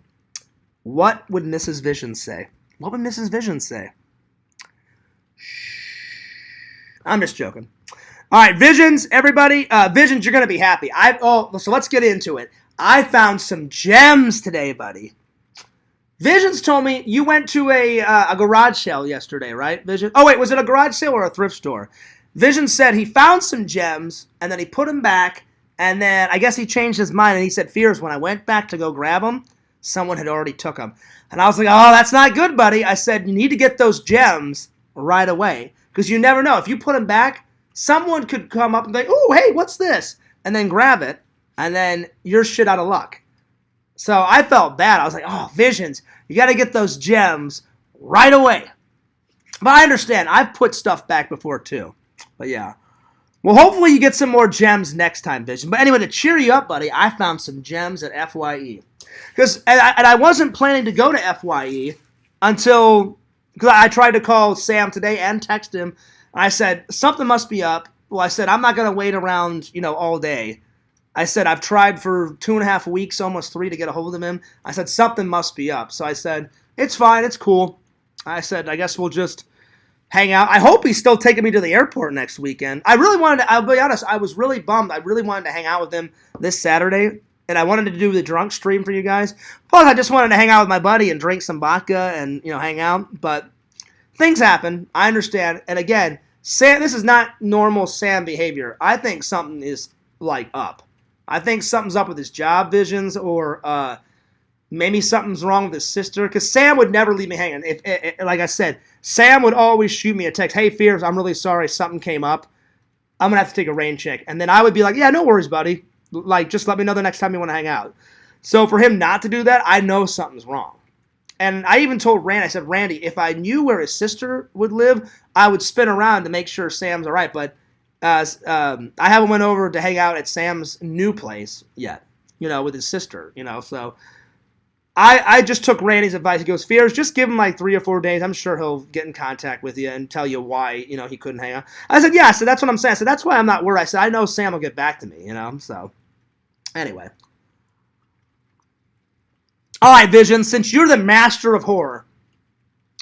What would Mrs. Vision say? Shh. I'm just joking. All right, Visions, everybody. Visions, you're going to be happy. So let's get into it. I found some gems today, buddy. Visions told me you went to a garage sale yesterday, right, Vision? Oh, wait, was it a garage sale or a thrift store? Vision said he found some gems, and then he put them back, and then I guess he changed his mind, and he said, Fears, when I went back to go grab them, someone had already took them. And I was like, oh, that's not good, buddy. I said, you need to get those gems right away, because you never know. If you put them back, someone could come up and be, oh, hey, what's this? And then grab it, and then you're shit out of luck. So I felt bad. I was like, oh, Visions, you got to get those gems right away. But I understand. I've put stuff back before, too. But yeah. Well, hopefully you get some more gems next time, Vision. But anyway, to cheer you up, buddy, I found some gems at FYE. And I wasn't planning to go to FYE because I tried to call Sam today and text him. I said, something must be up. Well, I said, I'm not going to wait around, all day. I said, I've tried for 2.5 weeks, almost 3, to get a hold of him. I said, something must be up. So I said, it's fine, it's cool. I said, I guess we'll just hang out. I hope he's still taking me to the airport next weekend. I'll be honest, I was really bummed. I really wanted to hang out with him this Saturday, and I wanted to do the drunk stream for you guys. Plus, I just wanted to hang out with my buddy and drink some vodka and, hang out. But things happen. I understand. And again, Sam, this is not normal Sam behavior. I think something is, up. I think something's up with his job, Visions, or maybe something's wrong with his sister. Because Sam would never leave me hanging. Like I said, Sam would always shoot me a text. Hey, Fears, I'm really sorry. Something came up. I'm going to have to take a rain check. And then I would be like, yeah, no worries, buddy. Just let me know the next time you want to hang out. So for him not to do that, I know something's wrong. And I even told Randy, I said, Randy, if I knew where his sister would live, I would spin around to make sure Sam's all right. But I haven't went over to hang out at Sam's new place yet, with his sister, so I just took Randy's advice. He goes, Fears, just give him 3 or 4 days. I'm sure he'll get in contact with you and tell you why, he couldn't hang out. I said, yeah, so that's what I'm saying. I said, that's why I'm not worried. I said, I know Sam will get back to me, so anyway. All right, Visions, since you're the master of horror,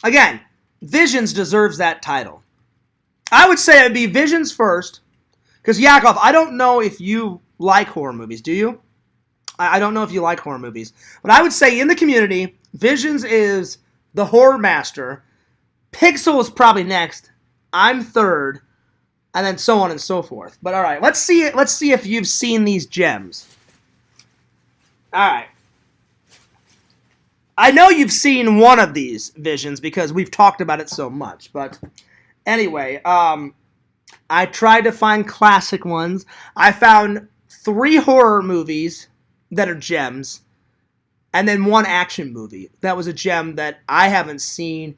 again, Visions deserves that title. I would say it would be Visions first, because Yakov, I don't know if you like horror movies. Do you? I don't know if you like horror movies. But I would say in the community, Visions is the horror master. Pixel is probably next. I'm third. And then so on and so forth. But all right, let's see if you've seen these gems. All right. I know you've seen one of these, Visions, because we've talked about it so much, but anyway, I tried to find classic ones. I found 3 horror movies that are gems, and then 1 action movie. That was a gem that I haven't seen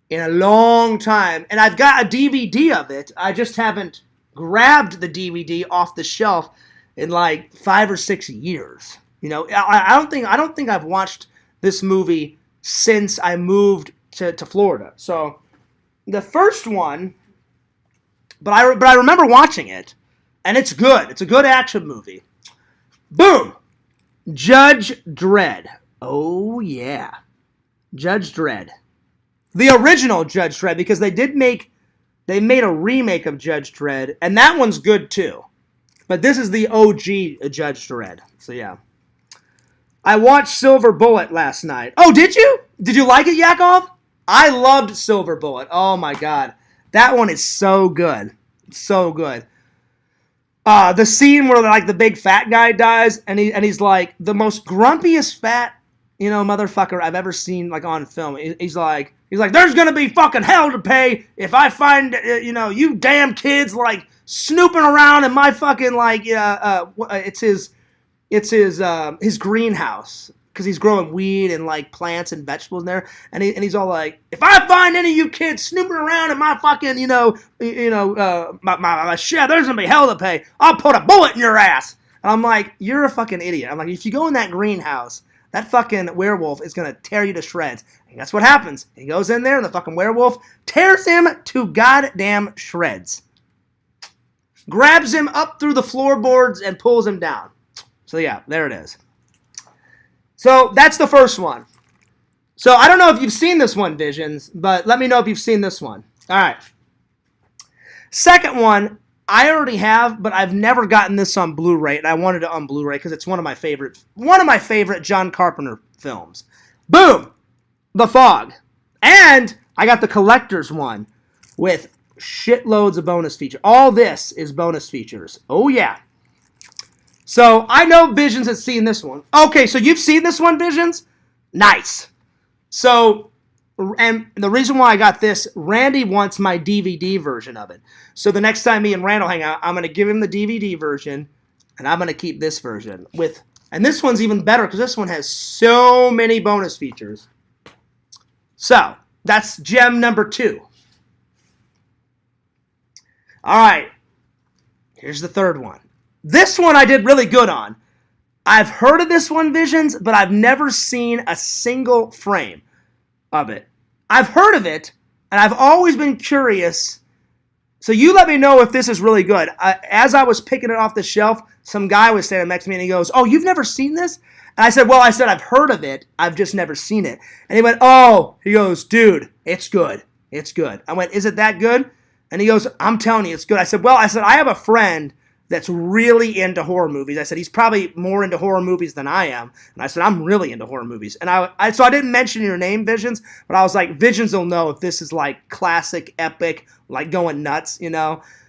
in a long time. And I've got a DVD of it. I just haven't grabbed the DVD off the shelf in 5 or 6 years. You know, I don't think I've watched this movie since I moved to Florida. So the first one, but I remember watching it, and it's good. It's a good action movie. Boom! Judge Dredd. Oh yeah, Judge Dredd, the original Judge Dredd, because they made a remake of Judge Dredd, and that one's good too. But this is the OG Judge Dredd. So yeah. I watched Silver Bullet last night. Oh, did you? Did you like it, Yakov? I loved Silver Bullet. Oh my god. That one is so good. So good. The scene where like the big fat guy dies and he's like the most grumpiest fat, motherfucker I've ever seen like on film. He's like there's going to be fucking hell to pay if I find you damn kids like snooping around in my fucking like it's his greenhouse because he's growing weed and like plants and vegetables in there, and he's all like, if I find any of you kids snooping around in my fucking my shed, there's gonna be hell to pay. I'll put a bullet in your ass. And I'm like, you're a fucking idiot. I'm like, if you go in that greenhouse, that fucking werewolf is gonna tear you to shreds. And that's what happens. He goes in there and the fucking werewolf tears him to goddamn shreds. Grabs him up through the floorboards and pulls him down. So yeah, there it is. So that's the first one. So I don't know if you've seen this one, Visions, but let me know if you've seen this one. All right. Second one, I already have, but I've never gotten this on Blu-ray, and I wanted it on Blu-ray because it's one of my favorite John Carpenter films. Boom! The Fog. And I got the collector's one with shitloads of bonus features. All this is bonus features. Oh yeah. So, I know Visions has seen this one. Okay, so you've seen this one, Visions? Nice. So, and the reason why I got this, Randy wants my DVD version of it. So, the next time me and Randall hang out, I'm going to give him the DVD version, and I'm going to keep this version. And this one's even better, because this one has so many bonus features. So, that's gem number 2. All right. Here's the third one. This one I did really good on. I've heard of this one, Visions, but I've never seen a single frame of it. I've heard of it, and I've always been curious. So you let me know if this is really good. As I was picking it off the shelf, some guy was standing next to me, and he goes, "Oh, you've never seen this?" And I said, I've heard of it. I've just never seen it. And he went, "Oh," he goes, "Dude, it's good. It's good." I went, "Is it that good?" And he goes, "I'm telling you, it's good." I said, I have a friend that's really into horror movies. I said, he's probably more into horror movies than I am. And I said, I'm really into horror movies. And so I didn't mention your name, Visions, but I was like, Visions will know if this is like classic, epic, like going nuts,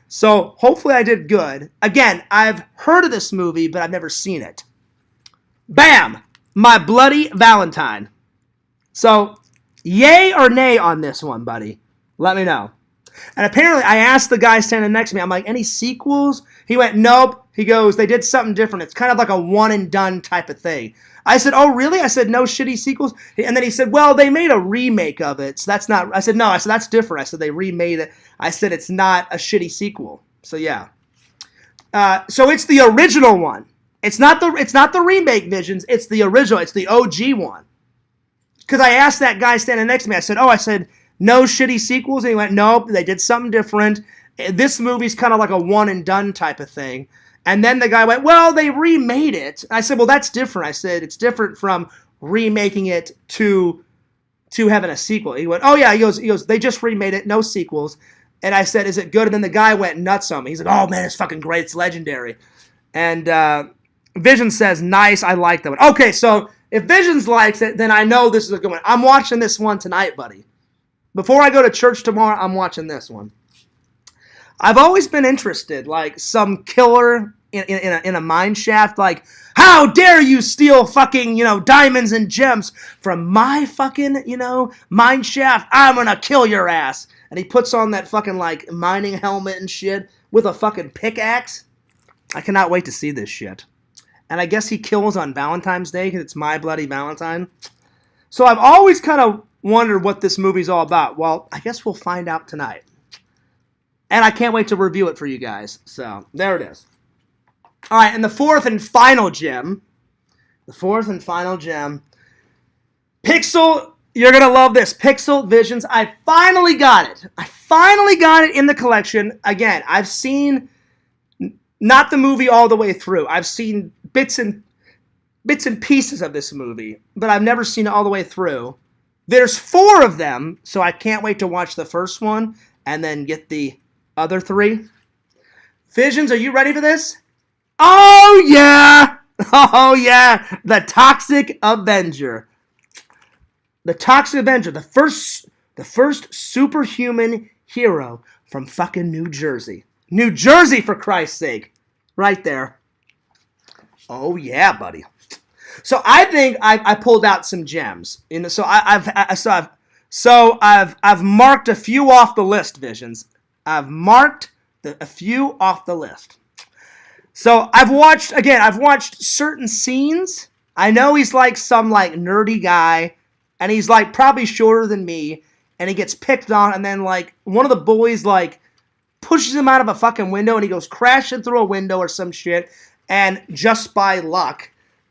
So hopefully I did good. Again, I've heard of this movie, but I've never seen it. Bam! My Bloody Valentine. So, yay or nay on this one, buddy? Let me know. And apparently, I asked the guy standing next to me, I'm like, any sequels? He went, nope. He goes, they did something different. It's kind of like a one-and-done type of thing. I said, oh, really? I said, no shitty sequels? And then he said, well, they made a remake of it, so that's not... I said, no. I said, that's different. I said, they remade it. I said, it's not a shitty sequel. So, yeah. So, it's the original one. It's not the remake, Visions. It's the original. It's the OG one. Because I asked that guy standing next to me, I said, no shitty sequels? And he went, nope, they did something different. This movie's kind of like a one-and-done type of thing. And then the guy went, well, they remade it. I said, well, that's different. I said, it's different from remaking it to having a sequel. He went, oh, yeah. He goes, they just remade it, no sequels. And I said, is it good? And then the guy went nuts on me. He's like, oh, man, it's fucking great. It's legendary. And Vision says, nice, I like that one. Okay, so if Visions likes it, then I know this is a good one. I'm watching this one tonight, buddy. Before I go to church tomorrow, I'm watching this one. I've always been interested, like some killer in a mine shaft, like, how dare you steal fucking, diamonds and gems from my fucking, mine shaft? I'm gonna kill your ass. And he puts on that fucking, like, mining helmet and shit with a fucking pickaxe. I cannot wait to see this shit. And I guess he kills on Valentine's Day because it's My Bloody Valentine. So I've always kind of wondered what this movie's all about. Well, I guess we'll find out tonight. And I can't wait to review it for you guys. So, there it is. All right, and the fourth and final gem The fourth and final gem. Pixel, you're going to love this. Pixel Visions. I finally got it. I finally got it in the collection. Again, I've seen not the movie all the way through. I've seen bits and pieces of this movie, but I've never seen it all the way through. There's 4 of them, so I can't wait to watch the first one and then get the other 3. Visions, are you ready for this? Oh, yeah! Oh, yeah! The Toxic Avenger. The Toxic Avenger, the first superhuman hero from fucking New Jersey. New Jersey, for Christ's sake. Right there. Oh, yeah, buddy. So I think I pulled out some gems. So I've marked a few off the list, Visions. I've marked a few off the list. So I've watched certain scenes. I know he's like some like nerdy guy, and he's like probably shorter than me, and he gets picked on, and then like one of the bullies like pushes him out of a fucking window, and he goes crashing through a window or some shit, and just by luck,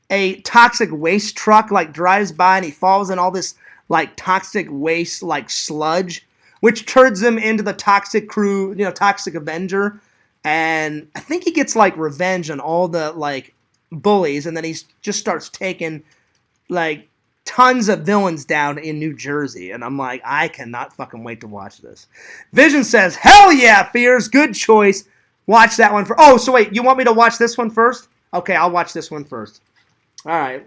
a toxic waste truck like drives by, and he falls in all this like toxic waste like sludge, which turns him into the toxic crew, Toxic Avenger. And I think he gets like revenge on all the like bullies, and then he just starts taking like tons of villains down in New Jersey. And I'm like, I cannot fucking wait to watch this. Vision says, hell yeah, Fears, good choice. Watch that one oh, so wait, you want me to watch this one first? Okay, I'll watch this one first. All right.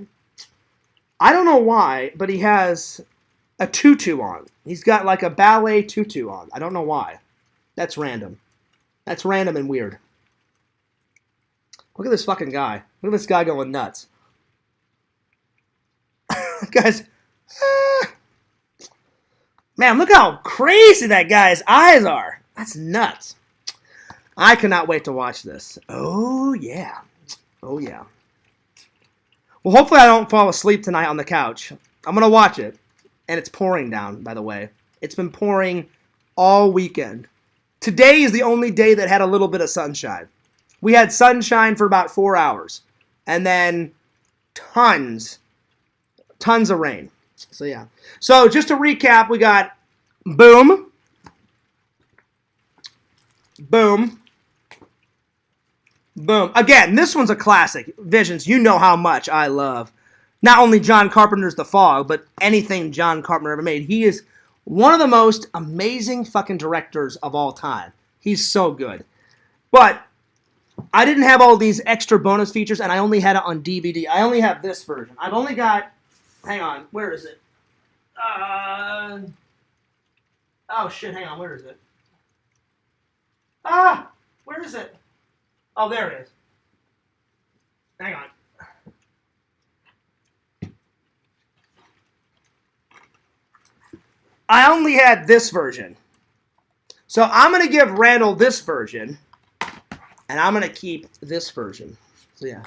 I don't know why, but he has a tutu on. He's got like a ballet tutu on. I don't know why. That's random. That's random and weird. Look at this fucking guy. Look at this guy going nuts. Guys, man, look how crazy that guy's eyes are. That's nuts. I cannot wait to watch this. Oh, yeah. Oh, yeah. Well, hopefully I don't fall asleep tonight on the couch. I'm going to watch it. And it's pouring down, by the way. It's been pouring all weekend. Today is the only day that had a little bit of sunshine. We had sunshine for about 4 hours. And then tons of rain. So, yeah. So, just to recap, we got Boom. Boom. Boom. Again, this one's a classic. Visions, you know how much I love not only John Carpenter's The Fog, but anything John Carpenter ever made. He is one of the most amazing fucking directors of all time. He's so good. But I didn't have all these extra bonus features, and I only had it on DVD. I only have this version. I've only got... Hang on. Where is it? Oh, shit. Hang on. Where is it? Where is it? Oh, there it is. Hang on. I only had this version. So I'm going to give Randall this version. And I'm going to keep this version. So, yeah.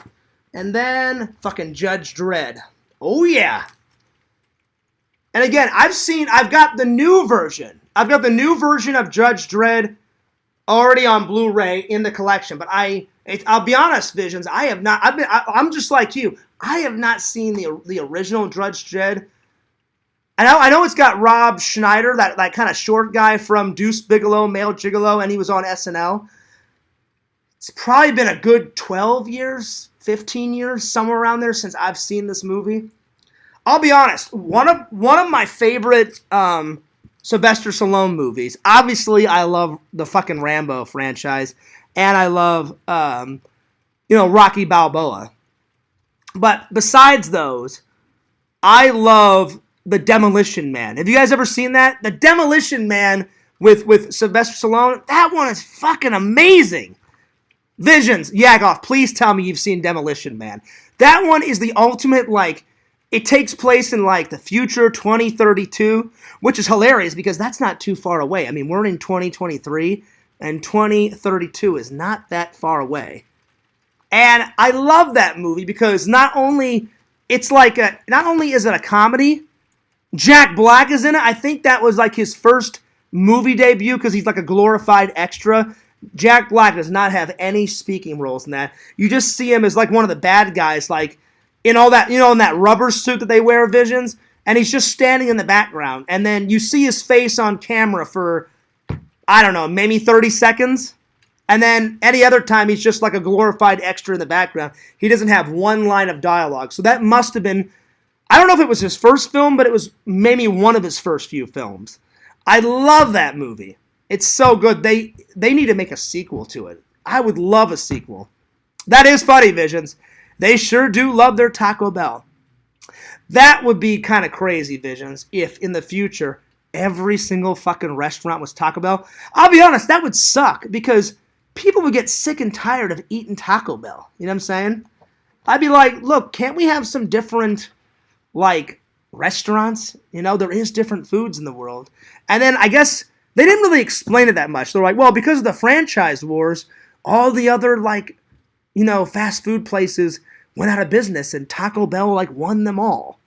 And then, fucking Judge Dredd. Oh, yeah. And again, I've got the new version. I've got the new version of Judge Dredd already on Blu-ray in the collection. But I'll be honest, Visions, I have not. I'm just like you. I have not seen the original Judge Dredd. I know it's got Rob Schneider, that kind of short guy from Deuce Bigalow, Male Gigolo, and he was on SNL. It's probably been a good 12 years, 15 years, somewhere around there since I've seen this movie. I'll be honest, one of my favorite Sylvester Stallone movies. Obviously, I love the fucking Rambo franchise, and I love Rocky Balboa. But besides those, I love The Demolition Man. Have you guys ever seen that? The Demolition Man with Sylvester Stallone. That one is fucking amazing. Visions, Yagoff, please tell me you've seen Demolition Man. That one is the ultimate, like, it takes place in, like, the future, 2032, which is hilarious because that's not too far away. I mean, we're in 2023, and 2032 is not that far away. And I love that movie because not only is it a comedy, Jack Black is in it. I think that was, like, his first movie debut because he's, like, a glorified extra. Jack Black does not have any speaking roles in that. You just see him as, like, one of the bad guys, like, in all that, in that rubber suit that they wear, Visions, and he's just standing in the background, and then you see his face on camera for, I don't know, maybe 30 seconds, and then any other time he's just like a glorified extra in the background. He doesn't have one line of dialogue, so that must have been, I don't know if it was his first film, but it was maybe one of his first few films. I love that movie. It's so good. They need to make a sequel to it. I would love a sequel. That is funny, Visions. They sure do love their Taco Bell. That would be kind of crazy, Visions, if in the future every single fucking restaurant was Taco Bell. I'll be honest, that would suck because people would get sick and tired of eating Taco Bell. You know what I'm saying? I'd be like, look, can't we have some different, like, restaurants? There is different foods in the world. And then I guess they didn't really explain it that much. They're like, well, because of the franchise wars, all the other, like, fast food places went out of business and Taco Bell, like, won them all.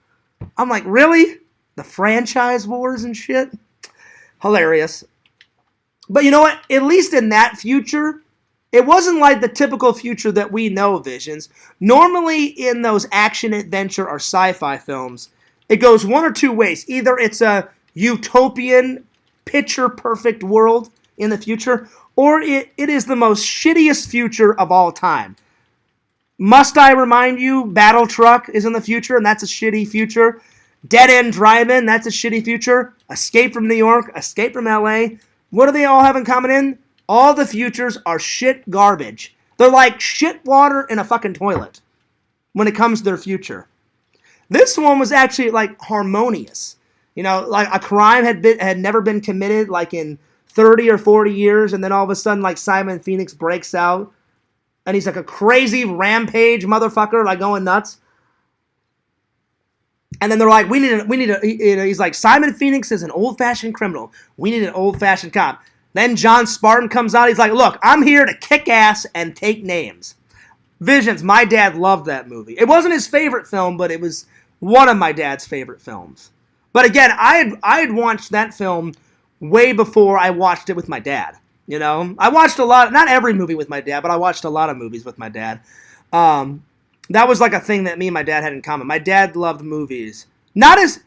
I'm like, really? The franchise wars and shit? Hilarious. But you know what? At least in that future, it wasn't like the typical future that we know, Visions. Normally in those action, adventure, or sci-fi films, it goes one or two ways. Either it's a utopian, picture-perfect world in the future, or it is the most shittiest future of all time. Must I remind you, Battle Truck is in the future, and that's a shitty future. Dead End Drive-In, that's a shitty future. Escape from New York, Escape from LA. What do they all have in common in? All the futures are shit garbage. They're like shit water in a fucking toilet when it comes to their future. This one was actually like harmonious. Like a crime had never been committed like in 30 or 40 years, and then all of a sudden like Simon Phoenix breaks out. And he's like a crazy rampage motherfucker, like going nuts. And then they're like, we need a, he's like, Simon Phoenix is an old-fashioned criminal. We need an old-fashioned cop. Then John Spartan comes out. He's like, look, I'm here to kick ass and take names. Visions, my dad loved that movie. It wasn't his favorite film, but it was one of my dad's favorite films. But again, I had watched that film way before I watched it with my dad. I watched a lot, not every movie with my dad, but I watched a lot of movies with my dad. That was like a thing that me and my dad had in common. My dad loved movies. Not as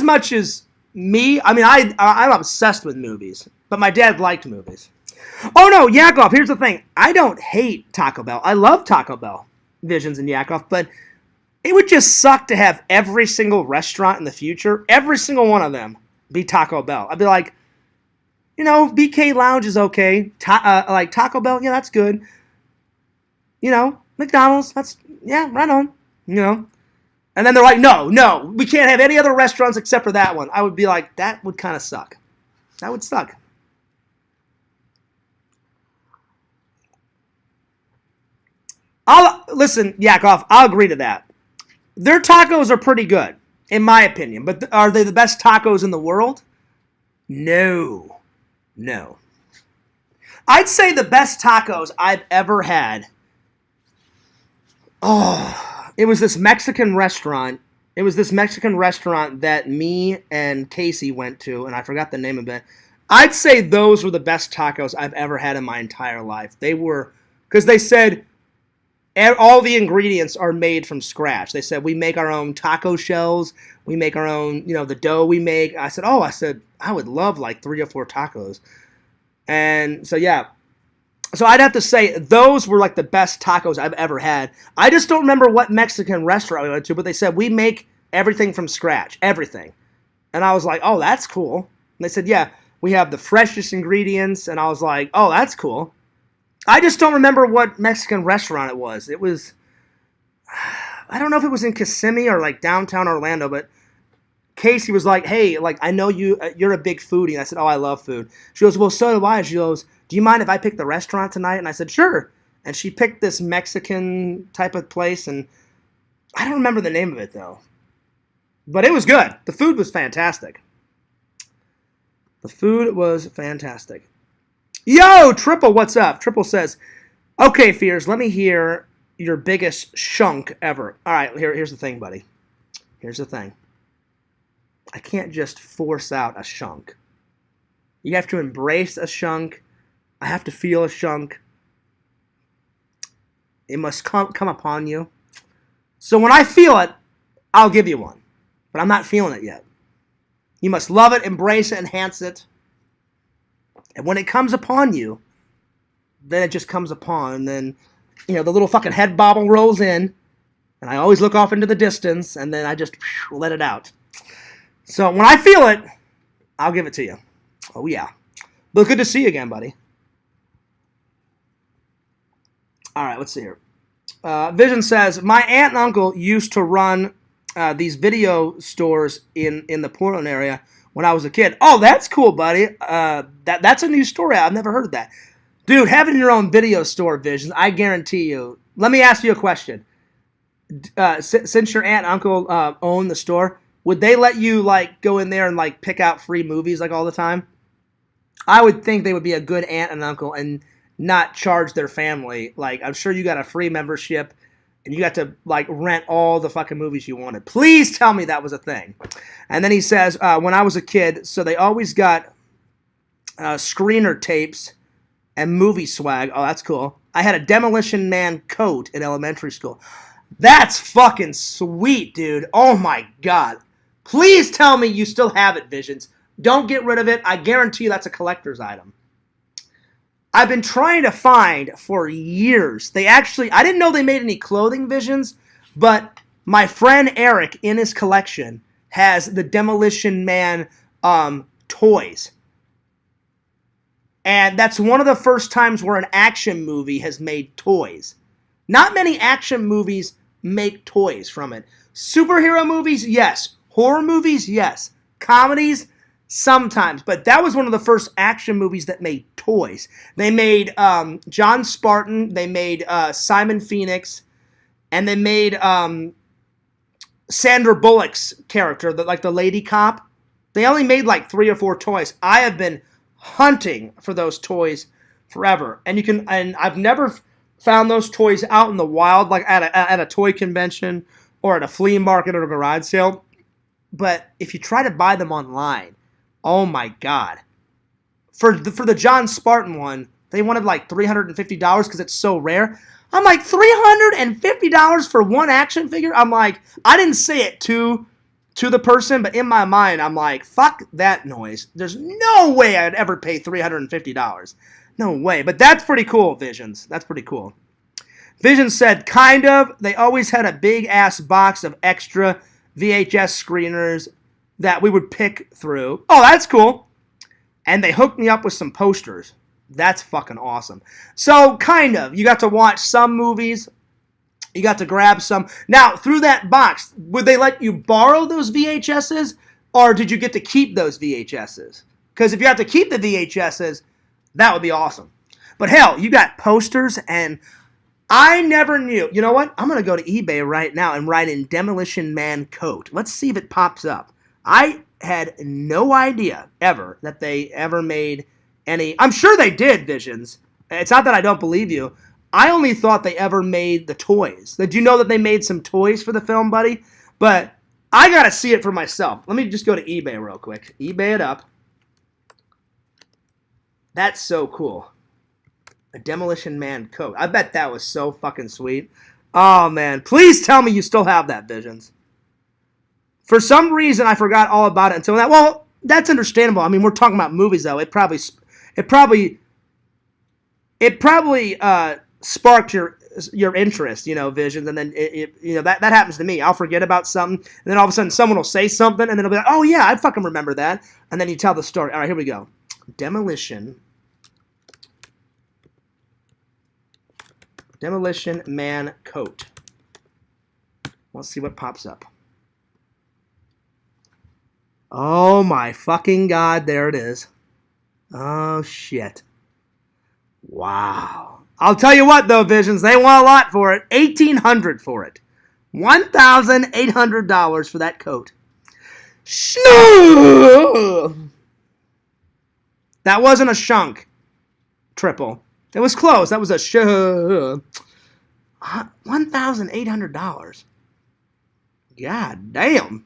much as me. I mean, I'm obsessed with movies, but my dad liked movies. Oh no, Yakov, here's the thing. I don't hate Taco Bell. I love Taco Bell, Visions and Yakov, but it would just suck to have every single restaurant in the future, every single one of them, be Taco Bell. I'd be like, BK Lounge is okay. Like Taco Bell, yeah, that's good. McDonald's, right on. And then they're like, no, we can't have any other restaurants except for that one. I would be like, that would kind of suck. That would suck. Listen, Yakov, I'll agree to that. Their tacos are pretty good, in my opinion. But are they the best tacos in the world? No. I'd say the best tacos I've ever had. Oh, it was this Mexican restaurant. It was this Mexican restaurant that me and Casey went to, and I forgot the name of it. I'd say those were the best tacos I've ever had in my entire life. They were, because they said all the ingredients are made from scratch. They said, we make our own taco shells. We make our own, the dough we make. I said, I would love like 3 or 4 tacos. And so, yeah. So I'd have to say those were like the best tacos I've ever had. I just don't remember what Mexican restaurant we went to, but they said, we make everything from scratch. Everything. And I was like, oh, that's cool. And they said, yeah, we have the freshest ingredients. And I was like, oh, that's cool. I just don't remember what Mexican restaurant it was. It was, I don't know if it was in Kissimmee or like downtown Orlando, but Casey was like, hey, like, I know you're a big foodie. And I said, oh, I love food. She goes, well, so do I. She goes, do you mind if I pick the restaurant tonight? And I said, sure. And she picked this Mexican type of place, and I don't remember the name of it, though. But it was good. The food was fantastic. The food was fantastic. Yo, Triple, what's up? Triple says, okay, Fears, let me hear your biggest shunk ever. All right, here's the thing, buddy. Here's the thing. I can't just force out a shunk. You have to embrace a shunk. I have to feel a shunk. It must come upon you. So when I feel it, I'll give you one. But I'm not feeling it yet. You must love it, embrace it, enhance it. And when it comes upon you, then it just comes upon. And then, the little fucking head bobble rolls in. And I always look off into the distance. And then I just let it out. So when I feel it, I'll give it to you. Oh, yeah. But good to see you again, buddy. All right, let's see here. Vision says, my aunt and uncle used to run these video stores in the Portland area when I was a kid. Oh, that's cool, buddy. That's a new story. I've never heard of that. Dude, having your own video store, Vision, I guarantee you. Let me ask you a question. Since your aunt and uncle own the store, would they let you go in there and pick out free movies all the time? I would think they would be a good aunt and uncle and not charge their family. I'm sure you got a free membership and you got to rent all the fucking movies you wanted. Please tell me that was a thing. And then he says, when I was a kid, so they always got screener tapes and movie swag. Oh, that's cool. I had a Demolition Man coat in elementary school. That's fucking sweet, dude. Oh my God. Please tell me you still have it, Visions. Don't get rid of it. I guarantee you that's a collector's item. I've been trying to find for years. I didn't know they made any clothing, Visions, but my friend Eric in his collection has the Demolition Man toys. And that's one of the first times where an action movie has made toys. Not many action movies make toys from it. Superhero movies, yes. Horror movies, yes. Comedies, sometimes. But that was one of the first action movies that made toys. They made John Spartan. They made Simon Phoenix. And they made Sandra Bullock's character, the lady cop. They only made 3 or 4 toys. I have been hunting for those toys forever. And I've never found those toys out in the wild, at a toy convention or at a flea market or a garage sale. But if you try to buy them online, oh my God. For the John Spartan one, they wanted $350 because it's so rare. I'm like, $350 for one action figure? I'm like, I didn't say it to the person, but in my mind, I'm like, fuck that noise. There's no way I'd ever pay $350. No way. But that's pretty cool, Visions. That's pretty cool. Visions said, kind of. They always had a big-ass box of extra VHS screeners that we would pick through. Oh, that's cool. And they hooked me up with some posters. That's fucking awesome. So, kind of. You got to watch some movies. You got to grab some. Now, through that box, would they let you borrow those VHSs? Or did you get to keep those VHSs? Because if you have to keep the VHSs, that would be awesome. But hell, you got posters, and I never knew. You know what? I'm going to go to eBay right now and write in Demolition Man coat. Let's see if it pops up. I had no idea ever that they ever made any. I'm sure they did, Visions. It's not that I don't believe you. I only thought they ever made the toys. Did you know that they made some toys for the film, buddy? But I got to see it for myself. Let me just go to eBay real quick. eBay it up. That's so cool. A Demolition Man coat. I bet that was so fucking sweet. Oh, man. Please tell me you still have that, Visions. For some reason, I forgot all about it until now. Well, that's understandable. I mean, we're talking about movies, though. It probably sparked your interest, Visions, and then that happens to me. I'll forget about something, and then all of a sudden someone will say something, and then it'll be like, oh yeah, I fucking remember that, and then you tell the story. All right, here we go. Demolition Man coat. Let's see what pops up. Oh my fucking God, there it is. Oh shit. Wow. I'll tell you what though, Visions, they want a lot for it. $1,800 for it. $1,800 for that coat. That wasn't a shunk triple. It was close. That was a $1,800. God damn.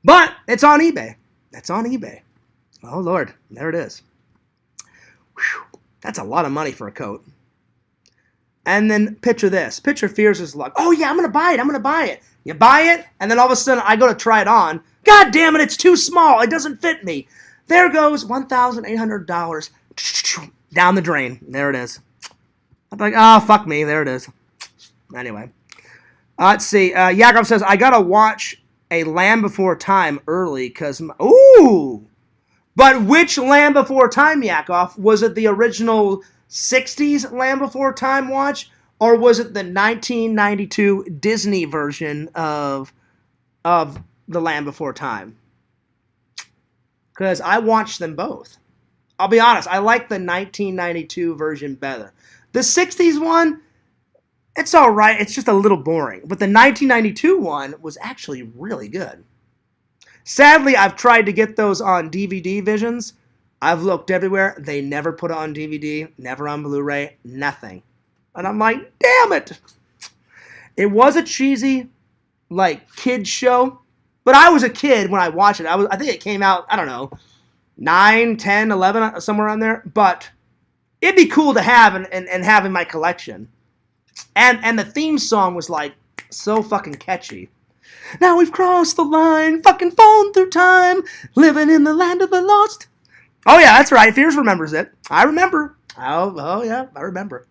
But it's on eBay. It's on eBay. Oh, Lord. There it is. Whew. That's a lot of money for a coat. And then picture this. Picture Fears' luck. Oh, yeah, I'm going to buy it. I'm going to buy it. You buy it, and then all of a sudden I go to try it on. God damn it, it's too small. It doesn't fit me. There goes $1,800 down the drain. There it is. I'm like, oh, fuck me. There it is. Anyway. Let's see. Yakov says, I got to watch A Land Before Time early because... Ooh! But which Land Before Time, Yakov? Was it the original 60s Land Before Time watch? Or was it the 1992 Disney version of The Land Before Time? Because I watched them both. I'll be honest, I like the 1992 version better. The 60s one, it's all right. It's just a little boring. But the 1992 one was actually really good. Sadly, I've tried to get those on DVD visions. I've looked everywhere. They never put it on DVD, never on Blu-ray, nothing. And I'm like, damn it. It was a cheesy, kids show. But I was a kid when I watched it. I think it came out, I don't know, 9, 10, 11, somewhere around there. But it'd be cool to have and have in my collection. And the theme song was, so fucking catchy. Now we've crossed the line, fucking fallen through time, living in the land of the lost. Oh, yeah, that's right. Fears remembers it. I remember. Oh yeah, I remember.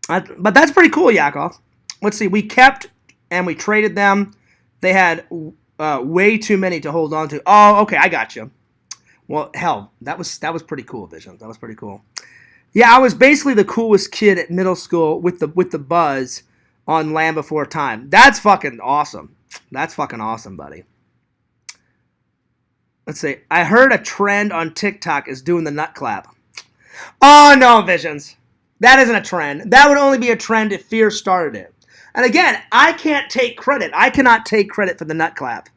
But that's pretty cool, Yakov. Let's see. We kept and we traded them. They had way too many to hold on to. Oh, okay, I got you. Well, hell, that was pretty cool, Vision. That was pretty cool. Yeah, I was basically the coolest kid at middle school with the buzz on Land Before Time. That's fucking awesome. That's fucking awesome, buddy. Let's see. I heard a trend on TikTok is doing the nut clap. Oh, no, Visions. That isn't a trend. That would only be a trend if Fear started it. And again, I can't take credit. I cannot take credit for the nut clap.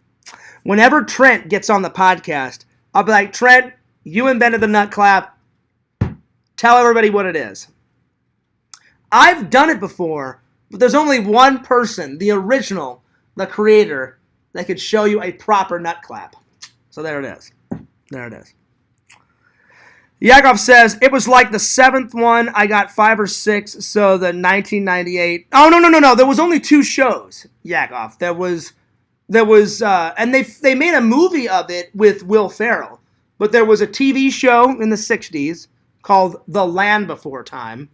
Whenever Trent gets on the podcast, I'll be like, Trent, you invented the nut clap. Tell everybody what it is. I've done it before, but there's only one person, the original, the creator, that could show you a proper nut clap. So there it is. There it is. Yakov says, it was like the 7th one. I got 5 or 6, so the 1998. Oh, no. There was only 2 shows, Yakov. There was, and they made a movie of it with Will Ferrell. But there was a TV show in the 60s called The Land Before Time.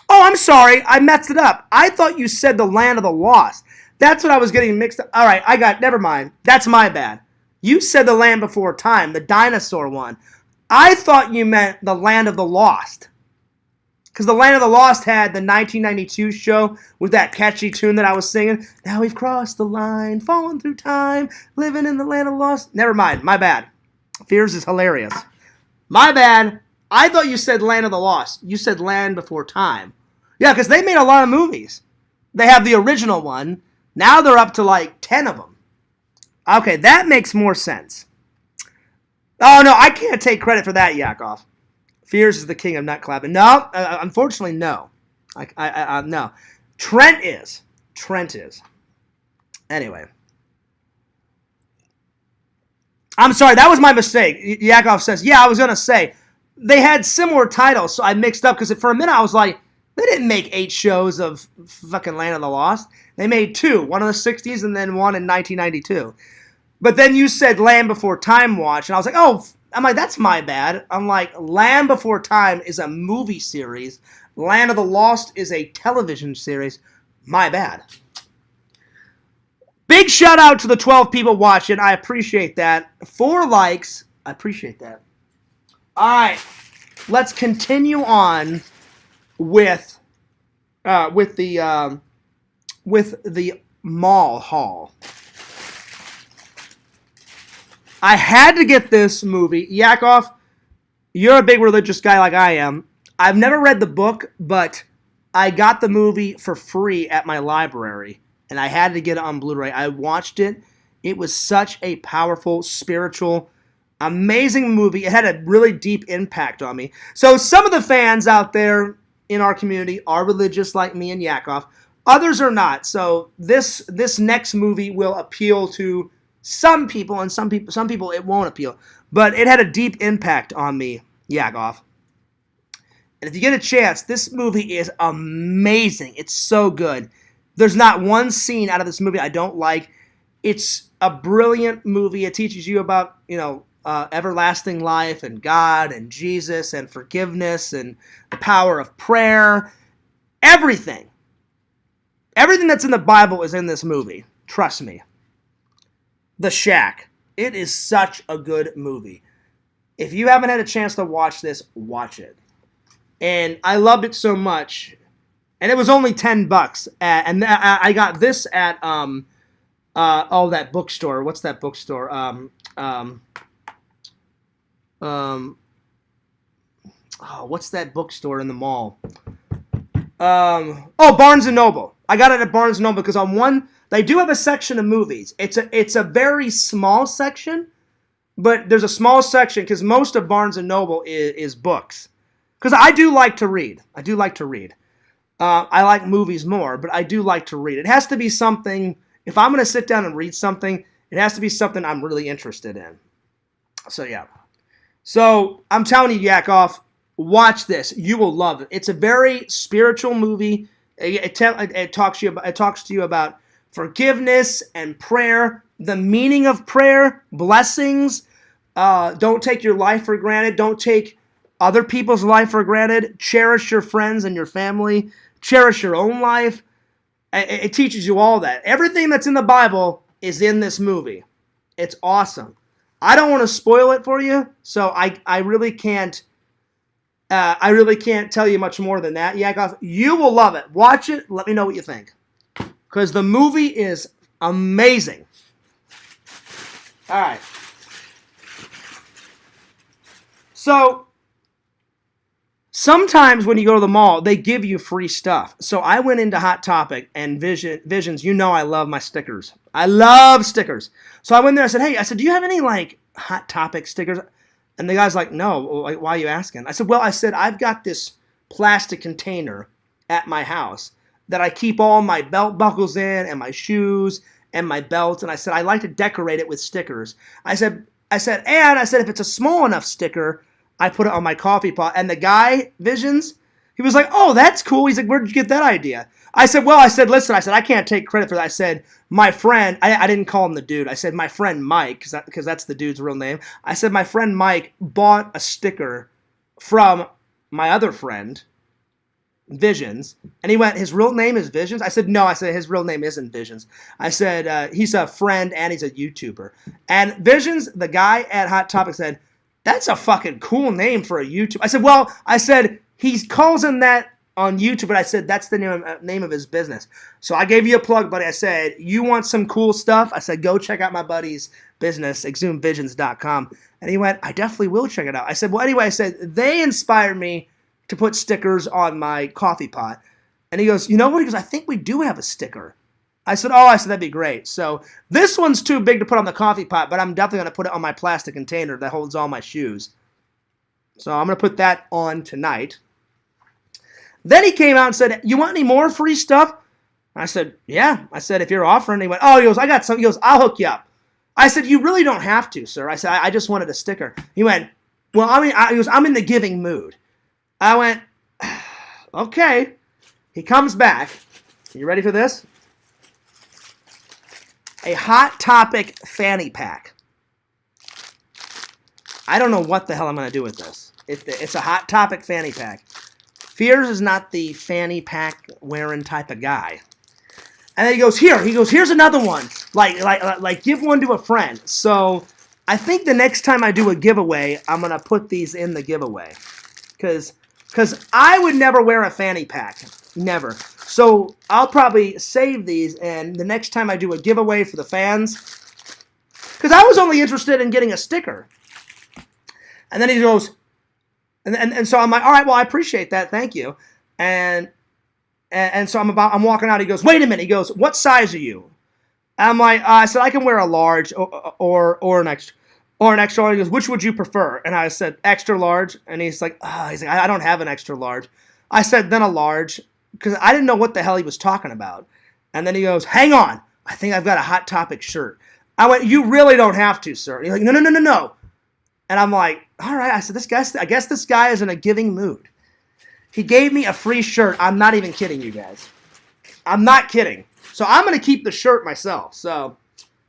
Oh, I'm sorry. I messed it up. I thought you said The Land of the Lost. That's what I was getting mixed up. All right, never mind. That's my bad. You said The Land Before Time, the dinosaur one. I thought you meant The Land of the Lost. Because The Land of the Lost had the 1992 show with that catchy tune that I was singing. Now we've crossed the line, fallen through time, living in the land of the lost. Never mind, my bad. Fears is hilarious. My bad. I thought you said Land of the Lost. You said Land Before Time. Yeah, because they made a lot of movies. They have the original one. Now they're up to 10 of them. Okay, that makes more sense. Oh, no, I can't take credit for that, Yakov. Fears is the king of nut clapping. No, unfortunately, no. No. Trent is. Anyway. I'm sorry, that was my mistake. Yakov says, yeah, I was going to say, they had similar titles, so I mixed up, because for a minute I was like, they didn't make 8 shows of fucking Land of the Lost. They made 2, one in the 60s and then one in 1992. But then you said Land Before Time watch, and I was like, oh, I'm like, that's my bad. I'm like, Land Before Time is a movie series. Land of the Lost is a television series. My bad. Big shout out to the 12 people watching. I appreciate that. 4 likes. I appreciate that. All right. Let's continue on with the mall haul. I had to get this movie. Yakov, you're a big religious guy like I am. I've never read the book, but I got the movie for free at my library, and I had to get it on Blu-ray. I watched it. It was such a powerful, spiritual, amazing movie. It had a really deep impact on me. So some of the fans out there in our community are religious like me and Yakov. Others are not. So this next movie will appeal to some people, and some people it won't appeal. But it had a deep impact on me, Yakov. And if you get a chance, this movie is amazing. It's so good. There's not one scene out of this movie I don't like. It's a brilliant movie. It teaches you about, everlasting life and God and Jesus and forgiveness and the power of prayer. Everything. Everything that's in the Bible is in this movie. Trust me. The Shack. It is such a good movie. If you haven't had a chance to watch this, watch it. And I loved it so much. And it was only $10. And I got this at that bookstore. What's that bookstore? What's that bookstore in the mall? Barnes and Noble. I got it at Barnes and Noble because they do have a section of movies. It's a very small section, but there's a small section because most of Barnes and Noble is books. Because I do like to read. I like movies more, but I do like to read. It has to be something. If I'm going to sit down and read something, it has to be something I'm really interested in. So yeah. So I'm telling you, Yak Off, watch this. You will love it. It's a very spiritual movie. It talks to you about forgiveness and prayer, the meaning of prayer, blessings. Don't take your life for granted. Don't take other people's life for granted. Cherish your friends and your family. Cherish your own life. It teaches you all that. Everything that's in the Bible is in this movie. It's awesome. I don't want to spoil it for you, so I really can't. I really can't tell you much more than that. Yakov, you will love it. Watch it. Let me know what you think, because the movie is amazing. All right. So sometimes when you go to the mall, they give you free stuff. So I went into Hot Topic and Visions. I love my stickers. I love stickers. So I went there. I said, do you have any Hot Topic stickers? And the guy's like, no. Why are you asking? I said, I've got this plastic container at my house that I keep all my belt buckles in and my shoes and my belts. And I said, I like to decorate it with stickers. I said, if it's a small enough sticker, I put it on my coffee pot. And the guy, Visions, he was like, oh, that's cool. He's like, where did you get that idea? I said, listen, I can't take credit for that. I said, my friend, I didn't call him the dude. I said, my friend Mike, because that's the dude's real name. I said, my friend Mike bought a sticker from my other friend, Visions. And he went, his real name is Visions? I said, no. I said, his real name isn't Visions. I said, he's a friend and he's a YouTuber. And Visions, the guy at Hot Topic, said, that's a fucking cool name for a YouTuber. I said, he calls him that on YouTube, but I said, that's the name of his business. So I gave you a plug, buddy. I said, you want some cool stuff? I said, go check out my buddy's business, exhumevisions.com. And he went, I definitely will check it out. I said, they inspired me to put stickers on my coffee pot. And he goes, you know what? He goes, I think we do have a sticker. I said, that'd be great. So this one's too big to put on the coffee pot, but I'm definitely going to put it on my plastic container that holds all my shoes. So I'm going to put that on tonight. Then he came out and said, you want any more free stuff? I said, yeah. I said, if you're offering. He went, he goes, I got some. He goes, I'll hook you up. I said, you really don't have to, sir. I said, I just wanted a sticker. He went, he goes, I'm in the giving mood. I went, okay. He comes back. You ready for this? A Hot Topic fanny pack. I don't know what the hell I'm going to do with this. It's a Hot Topic fanny pack. Fears is not the fanny pack wearing type of guy. And then he goes, here's another one. Like give one to a friend. So I think the next time I do a giveaway, I'm going to put these in the giveaway. Because I would never wear a fanny pack. Never. So I'll probably save these, and the next time I do a giveaway for the fans, because I was only interested in getting a sticker. And then he goes, and so I'm like, all right, well, I appreciate that, thank you. And so I'm walking out. He goes, wait a minute. He goes, what size are you? And I'm like, I said I can wear a large or an extra. Or an extra large. He goes, which would you prefer? And I said, extra large. And he's like, I don't have an extra large. I said, then a large. Because I didn't know what the hell he was talking about. And then he goes, hang on. I think I've got a Hot Topic shirt. I went, you really don't have to, sir. And he's like, no. And I'm like, all right. I said, I guess this guy is in a giving mood. He gave me a free shirt. I'm not even kidding you guys. I'm not kidding. So I'm going to keep the shirt myself. So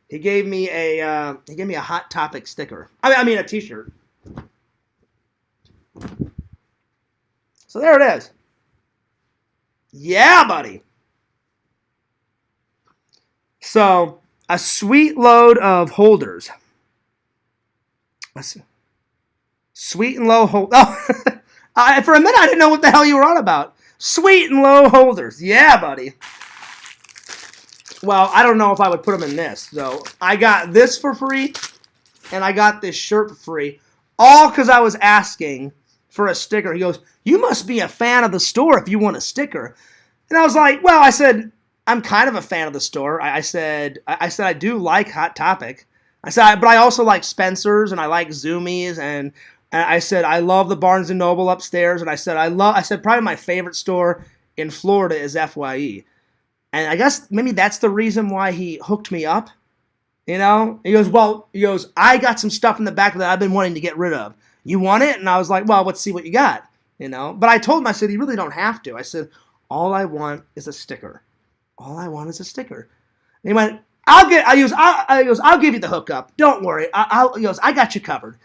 he gave me a Hot Topic sticker. I mean a t-shirt. So there it is. Yeah, buddy. So a sweet load of holders. Sweet and low hold. Oh, for a minute I didn't know what the hell you were on about. Sweet and low holders. Yeah, buddy. Well, I don't know if I would put them in this. So I got this for free, and I got this shirt for free, all because I was asking for a sticker. He goes, "You must be a fan of the store if you want a sticker." And I was like, "Well," I said, "I'm kind of a fan of the store." I said I do like Hot Topic. I said, but I also like Spencer's and I like Zoomies, and I said I love the Barnes and Noble upstairs, and I said probably my favorite store in Florida is FYE. And I guess maybe that's the reason why he hooked me up. You know? He goes, "I got some stuff in the back that I've been wanting to get rid of. You want it?" And I was like, "Well, let's see what you got." You know? But I told him, I said, "You really don't have to." I said, "All I want is a sticker. All I want is a sticker." And he went, I'll give you the hookup. Don't worry. He goes, "I got you covered."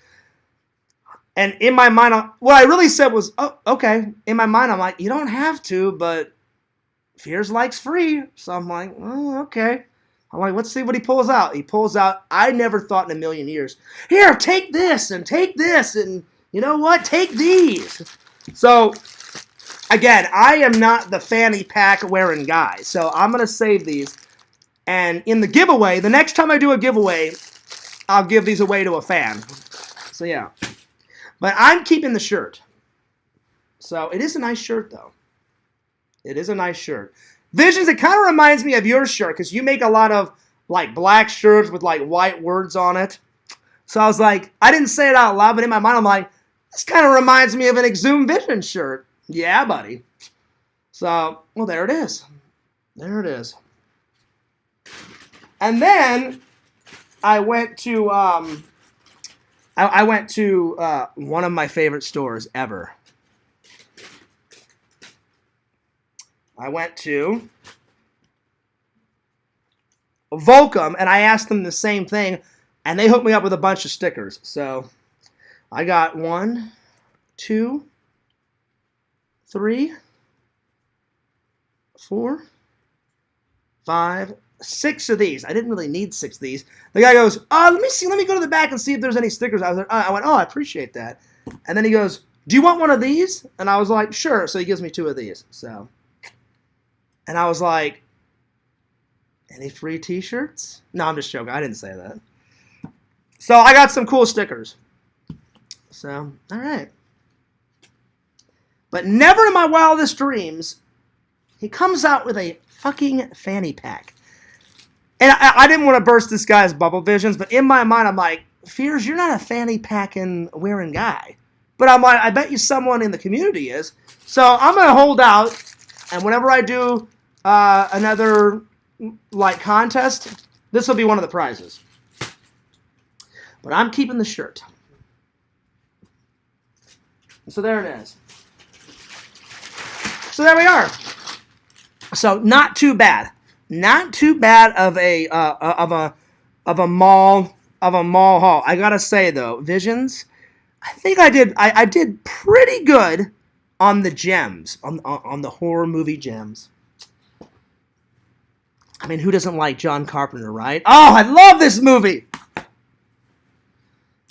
And in my mind, what I really said was, "Oh, okay." In my mind, I'm like, "You don't have to, but Fears likes free." So I'm like, "Oh, okay." I'm like, let's see what he pulls out. He pulls out, I never thought in a million years, "Here, take this, and you know what? Take these." So, again, I am not the fanny pack wearing guy. So I'm going to save these. And in the giveaway, the next time I do a giveaway, I'll give these away to a fan. So, yeah. But I'm keeping the shirt. So, it is a nice shirt, though. It is a nice shirt. Visions, it kind of reminds me of your shirt, because you make a lot of, like, black shirts with, like, white words on it. So I was like, I didn't say it out loud, but in my mind, I'm like, this kind of reminds me of an Exhumed Vision shirt. Yeah, buddy. So, well, there it is. There it is. And then I went to one of my favorite stores ever. I went to Volcom, and I asked them the same thing, and they hooked me up with a bunch of stickers. So I got 1, 2, 3, 4, 5, 6 of these. I didn't really need 6 of these. The guy goes, "Let me go to the back and see if there's any stickers." I went, "Oh, I appreciate that." And then he goes, "Do you want one of these?" And I was like, "Sure." So he gives me 2 of these. So, and I was like, "Any free t-shirts?" No, I'm just joking. I didn't say that. So I got some cool stickers. So, all right. But never in my wildest dreams, he comes out with a fucking fanny pack. And I didn't want to burst this guy's bubble visions, but in my mind, I'm like, Fears, you're not a fanny packing wearing guy. But I'm like, I bet you someone in the community is. So I'm going to hold out, and whenever I do another like contest, this will be one of the prizes. But I'm keeping the shirt. So there it is. So there we are. So not too bad. Not too bad of a mall haul. I gotta say though, Visions, I think I did pretty good on the gems, on the horror movie gems. I mean, who doesn't like John Carpenter, right? Oh, I love this movie.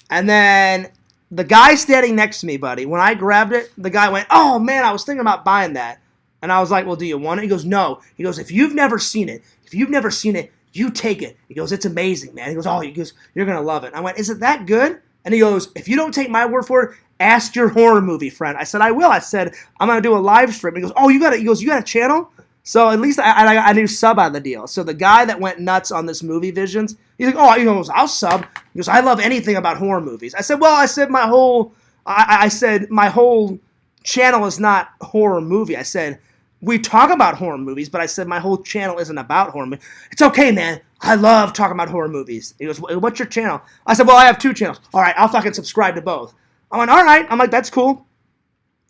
And then the guy standing next to me, buddy, when I grabbed it, the guy went, "Oh man, I was thinking about buying that." And I was like, "Well, do you want it?" He goes, "No." He goes, if you've never seen it, you take it." He goes, "It's amazing, man." He goes, "Oh," he goes, "you're going to love it." I went, "Is it that good?" And he goes, "If you don't take my word for it, ask your horror movie friend." I said, "I will." I said, "I'm going to do a live stream." He goes, "Oh, you got it." He goes, "You got a channel?" So at least I knew sub out of the deal. So the guy that went nuts on this movie Visions, he's like, "Oh," he goes, "I'll sub." He goes, "I love anything about horror movies." I said, "Well," I said my whole channel is not horror movie. I said, "We talk about horror movies," but I said my whole channel isn't about horror movies. "It's okay, man. I love talking about horror movies." He goes, "What's your channel?" I said, "Well, I have 2 channels." "All right, I'll fucking subscribe to both." I went, "All right." I'm like, "That's cool."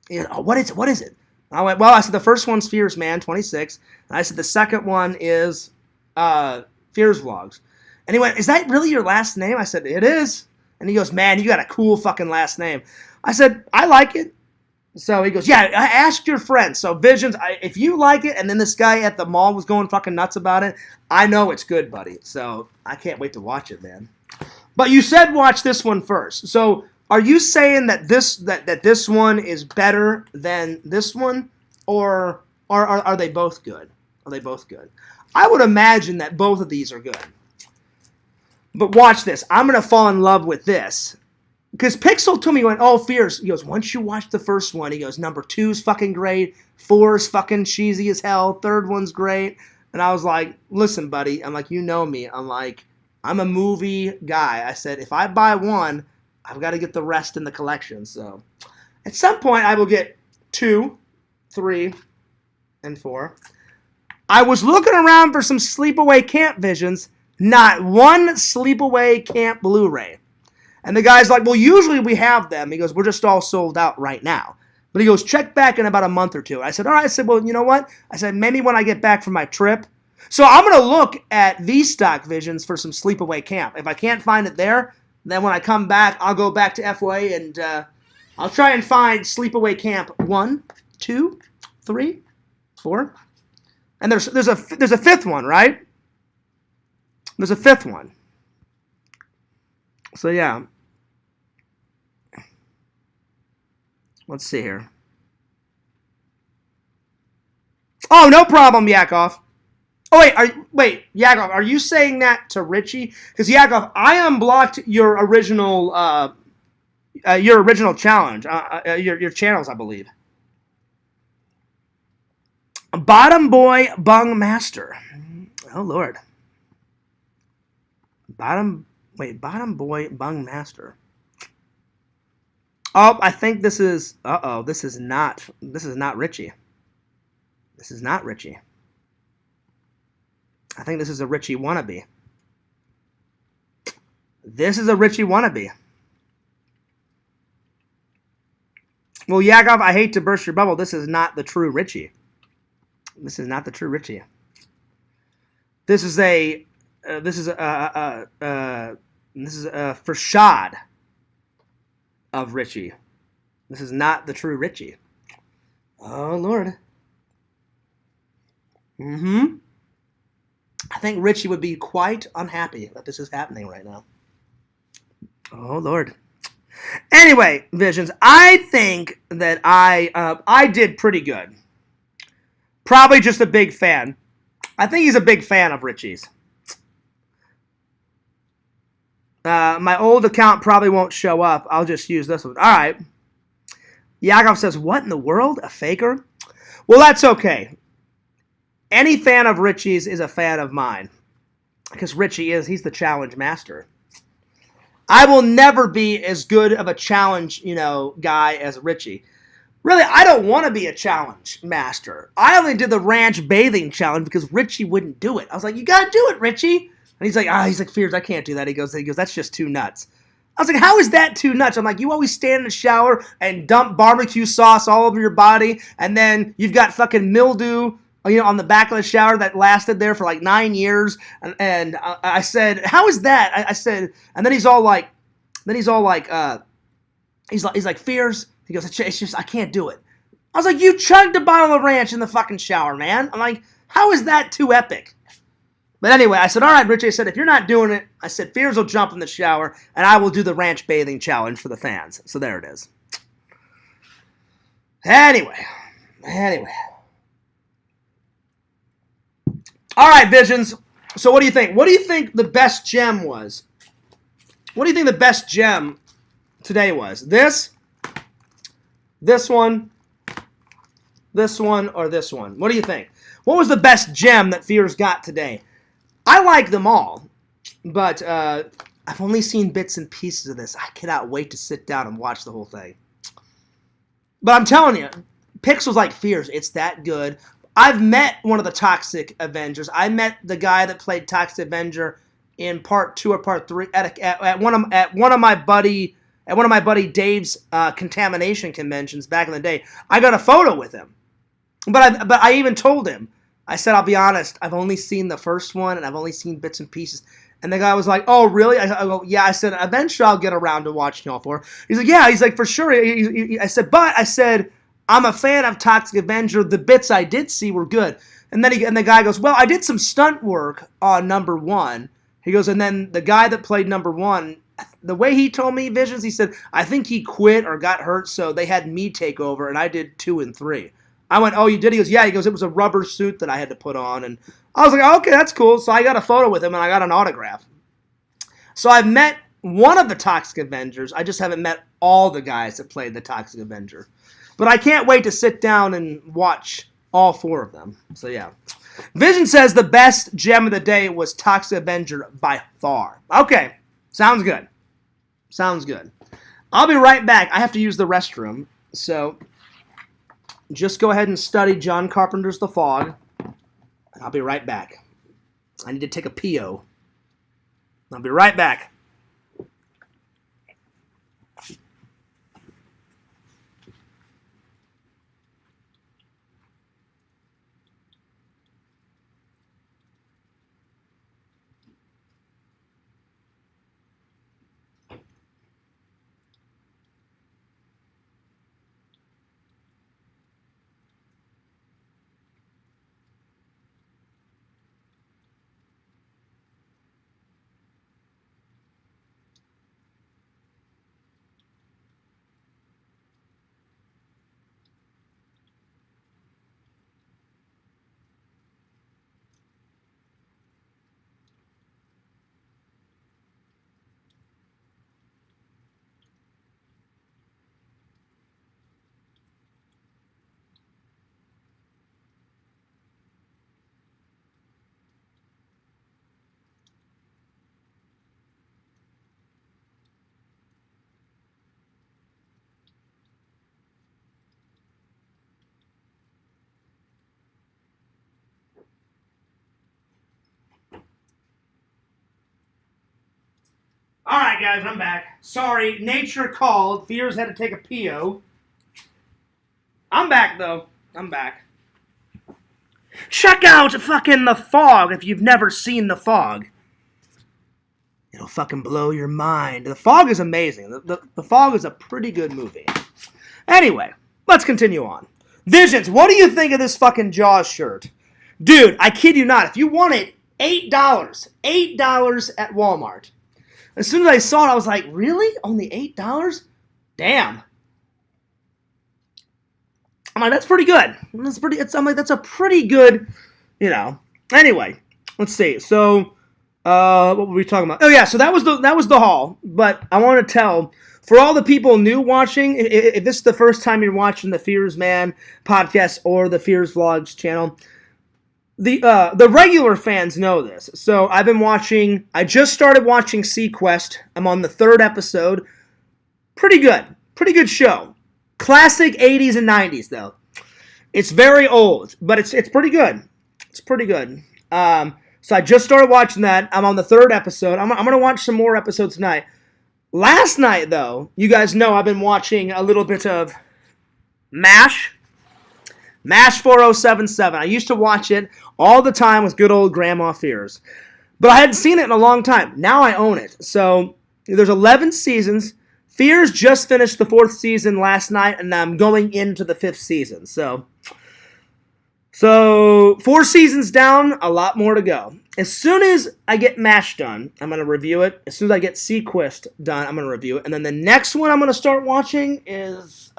He goes, "Oh, what is it?" I went, well, I said, the first one's Fears Man, 26. And I said, the second one is Fears Vlogs. And he went, is that really your last name? I said, it is. And he goes, man, you got a cool fucking last name. I said, I like it. So he goes, yeah, ask your friends. So Visions, if you like it, and then this guy at the mall was going fucking nuts about it, I know it's good, buddy. So I can't wait to watch it, man. But you said watch this one first. So are you saying that this one is better than this one, or are they both good? Are they both good? I would imagine that both of these are good. But watch this. I'm going to fall in love with this. Because Pixel told me, he went, oh, Fears. He goes, once you watch the first one, he goes, number 2's fucking great. 4's fucking cheesy as hell. 3rd one's great. And I was like, listen, buddy. I'm like, you know me. I'm like, I'm a movie guy. I said, if I buy one, I've got to get the rest in the collection. So at some point, I will get 2, 3, and 4. I was looking around for some Sleepaway Camp Visions. Not one Sleepaway Camp Blu-ray. And the guy's like, well, usually we have them. He goes, we're just all sold out right now. But he goes, check back in about a month or two. I said, all right. I said, well, you know what? I said, maybe when I get back from my trip. So I'm going to look at V-Stock Visions for some Sleepaway Camp. If I can't find it there, then when I come back, I'll go back to FYE and I'll try and find Sleepaway Camp 1, 2, 3, 4. And there's a 5th one, right? There's a 5th one. So, yeah. Let's see here. Oh, no problem, Yakov. Oh, wait, Yakov, are you saying that to Richie? Because, Yakov, I unblocked your original challenge, your channels, I believe. Bottom Boy Bung Master. Oh, Lord. Bottom Boy Bung Master. Oh, I think this is. This is not Richie. This is not Richie. I think this is a Richie wannabe. This is a Richie wannabe. Well, Yakov, I hate to burst your bubble. This is not the true Richie. This is not the true Richie. This is a facade of Richie. This is not the true Richie. Oh, Lord. I think Richie would be quite unhappy that this is happening right now. Oh, Lord. Anyway, Visions, I think that I did pretty good. Probably just a big fan. I think he's a big fan of Richie's. My old account probably won't show up. I'll just use this one. All right. Yakov says, what in the world? A faker? Well, that's okay. Any fan of Richie's is a fan of mine. Because he's the challenge master. I will never be as good of a challenge, guy as Richie. Really, I don't want to be a challenge master. I only did the ranch bathing challenge because Richie wouldn't do it. I was like, you got to do it, Richie. And he's like, Fears, I can't do that. He goes, that's just too nuts. I was like, how is that too nuts? I'm like, you always stand in the shower and dump barbecue sauce all over your body, and then you've got fucking mildew, on the back of the shower that lasted there for like 9 years. And I said, how is that? I said, and then he's like, Fears. He goes, it's just, I can't do it. I was like, you chugged a bottle of ranch in the fucking shower, man. I'm like, how is that too epic? But anyway, I said, all right, Richie, I said, if you're not doing it, I said, Fears will jump in the shower, and I will do the ranch bathing challenge for the fans. So there it is. Anyway. All right, Visions. So what do you think? What do you think the best gem was? What do you think the best gem today was? This one, or this one? What do you think? What was the best gem that Fears got today? I like them all, but I've only seen bits and pieces of this. I cannot wait to sit down and watch the whole thing. But I'm telling you, Pixel's like Fears. It's that good. I've met one of the Toxic Avengers. I met the guy that played Toxic Avenger in part 2 or part 3 at one of my buddy Dave's contamination conventions back in the day. I got a photo with him. But I even told him, I said, I'll be honest, I've only seen the first one, and I've only seen bits and pieces. And the guy was like, oh, really? I go, yeah. I said, eventually I'll get around to watching all 4. He's like, yeah. He's like, for sure. I said, I'm a fan of Toxic Avenger. The bits I did see were good. And then the guy goes, well, I did some stunt work on number 1. He goes, and then the guy that played number 1, the way he told me Visions, he said, I think he quit or got hurt, so they had me take over, and I did 2 and 3. I went, oh, you did? He goes, yeah. He goes, it was a rubber suit that I had to put on. And I was like, okay, that's cool. So I got a photo with him, and I got an autograph. So I've met one of the Toxic Avengers. I just haven't met all the guys that played the Toxic Avenger. But I can't wait to sit down and watch all 4 of them. So, yeah. Vision says the best gem of the day was Toxic Avenger by far. Okay. Sounds good. Sounds good. I'll be right back. I have to use the restroom. So just go ahead and study John Carpenter's The Fog. And I'll be right back. I need to take a pee-o. I'll be right back. All right, guys, I'm back. Sorry, nature called. Fears had to take a pee-o. I'm back, though. I'm back. Check out fucking The Fog if you've never seen The Fog. It'll fucking blow your mind. The Fog is amazing. The Fog is a pretty good movie. Anyway, let's continue on. Visions, what do you think of this fucking Jaws shirt? Dude, I kid you not. If you want it, $8. $8 at Walmart. As soon as I saw it, I was like, really? Only $8? Damn. I'm like, that's pretty good. I'm like, that's a pretty good, you know. Anyway, let's see. So, what were we talking about? Oh yeah, so that was the haul. But I want to tell, for all the people new watching, if this is the first time you're watching the Fears Man podcast or the Fears Vlogs channel, the regular fans know this. So I just started watching Sequest. I'm on the 3rd episode. Pretty good show. Classic 80s and 90s though. It's very old, but it's pretty good. It's pretty good. So I just started watching that. I'm on the 3rd episode. I'm going to watch some more episodes tonight. Last night though, you guys know I've been watching a little bit of MASH 4077. I used to watch it all the time with good old Grandma Fears. But I hadn't seen it in a long time. Now I own it. So there's 11 seasons. Fears just finished the 4th season last night, and I'm going into the 5th season. So 4 seasons down, a lot more to go. As soon as I get MASH done, I'm going to review it. As soon as I get Sequest done, I'm going to review it. And then the next one I'm going to start watching is...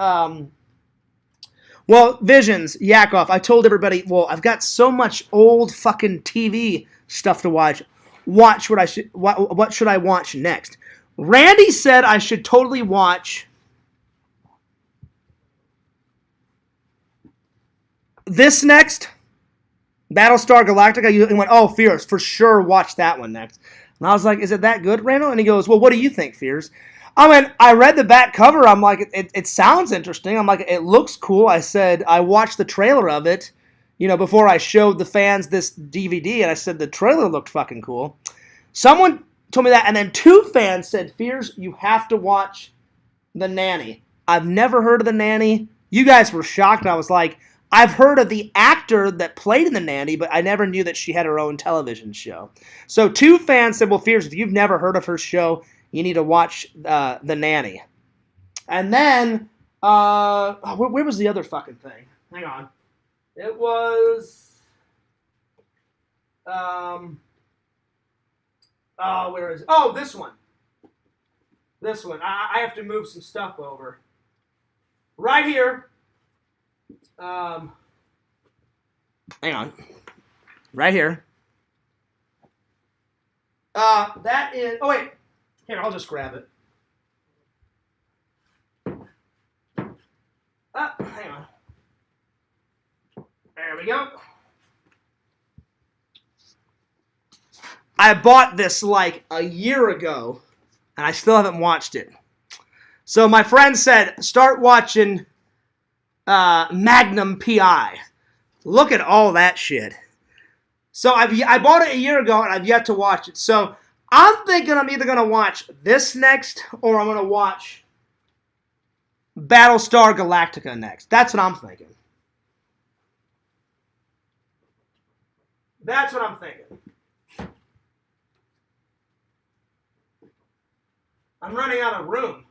Visions, Yakov. I told everybody, I've got so much old fucking TV stuff to watch. What should I watch next? Randy said I should totally watch this next, Battlestar Galactica. He went, oh, Fears, for sure watch that one next. And I was like, is it that good, Randall? And he goes, well, what do you think, Fears? I read the back cover. I'm like, it sounds interesting. I'm like, it looks cool. I said, I watched the trailer of it, before I showed the fans this DVD, and I said the trailer looked fucking cool. Someone told me that, and then 2 fans said, Fears, you have to watch The Nanny. I've never heard of The Nanny. You guys were shocked. I was like, I've heard of the actor that played in The Nanny, but I never knew that she had her own television show. So 2 fans said, well, Fears, if you've never heard of her show, you need to watch The Nanny. And then, where was the other fucking thing? Hang on. It was, where is it? Oh, this one. This one. I have to move some stuff over. Right here. Hang on. Right here. That is... Oh, wait. Here, I'll just grab it. Hang on. There we go. I bought this like a year ago, and I still haven't watched it. So my friend said, start watching Magnum P.I. Look at all that shit. So I bought it a year ago, and I've yet to watch it. So I'm thinking I'm either going to watch this next, or I'm going to watch Battlestar Galactica next. That's what I'm thinking. That's what I'm thinking. I'm running out of room.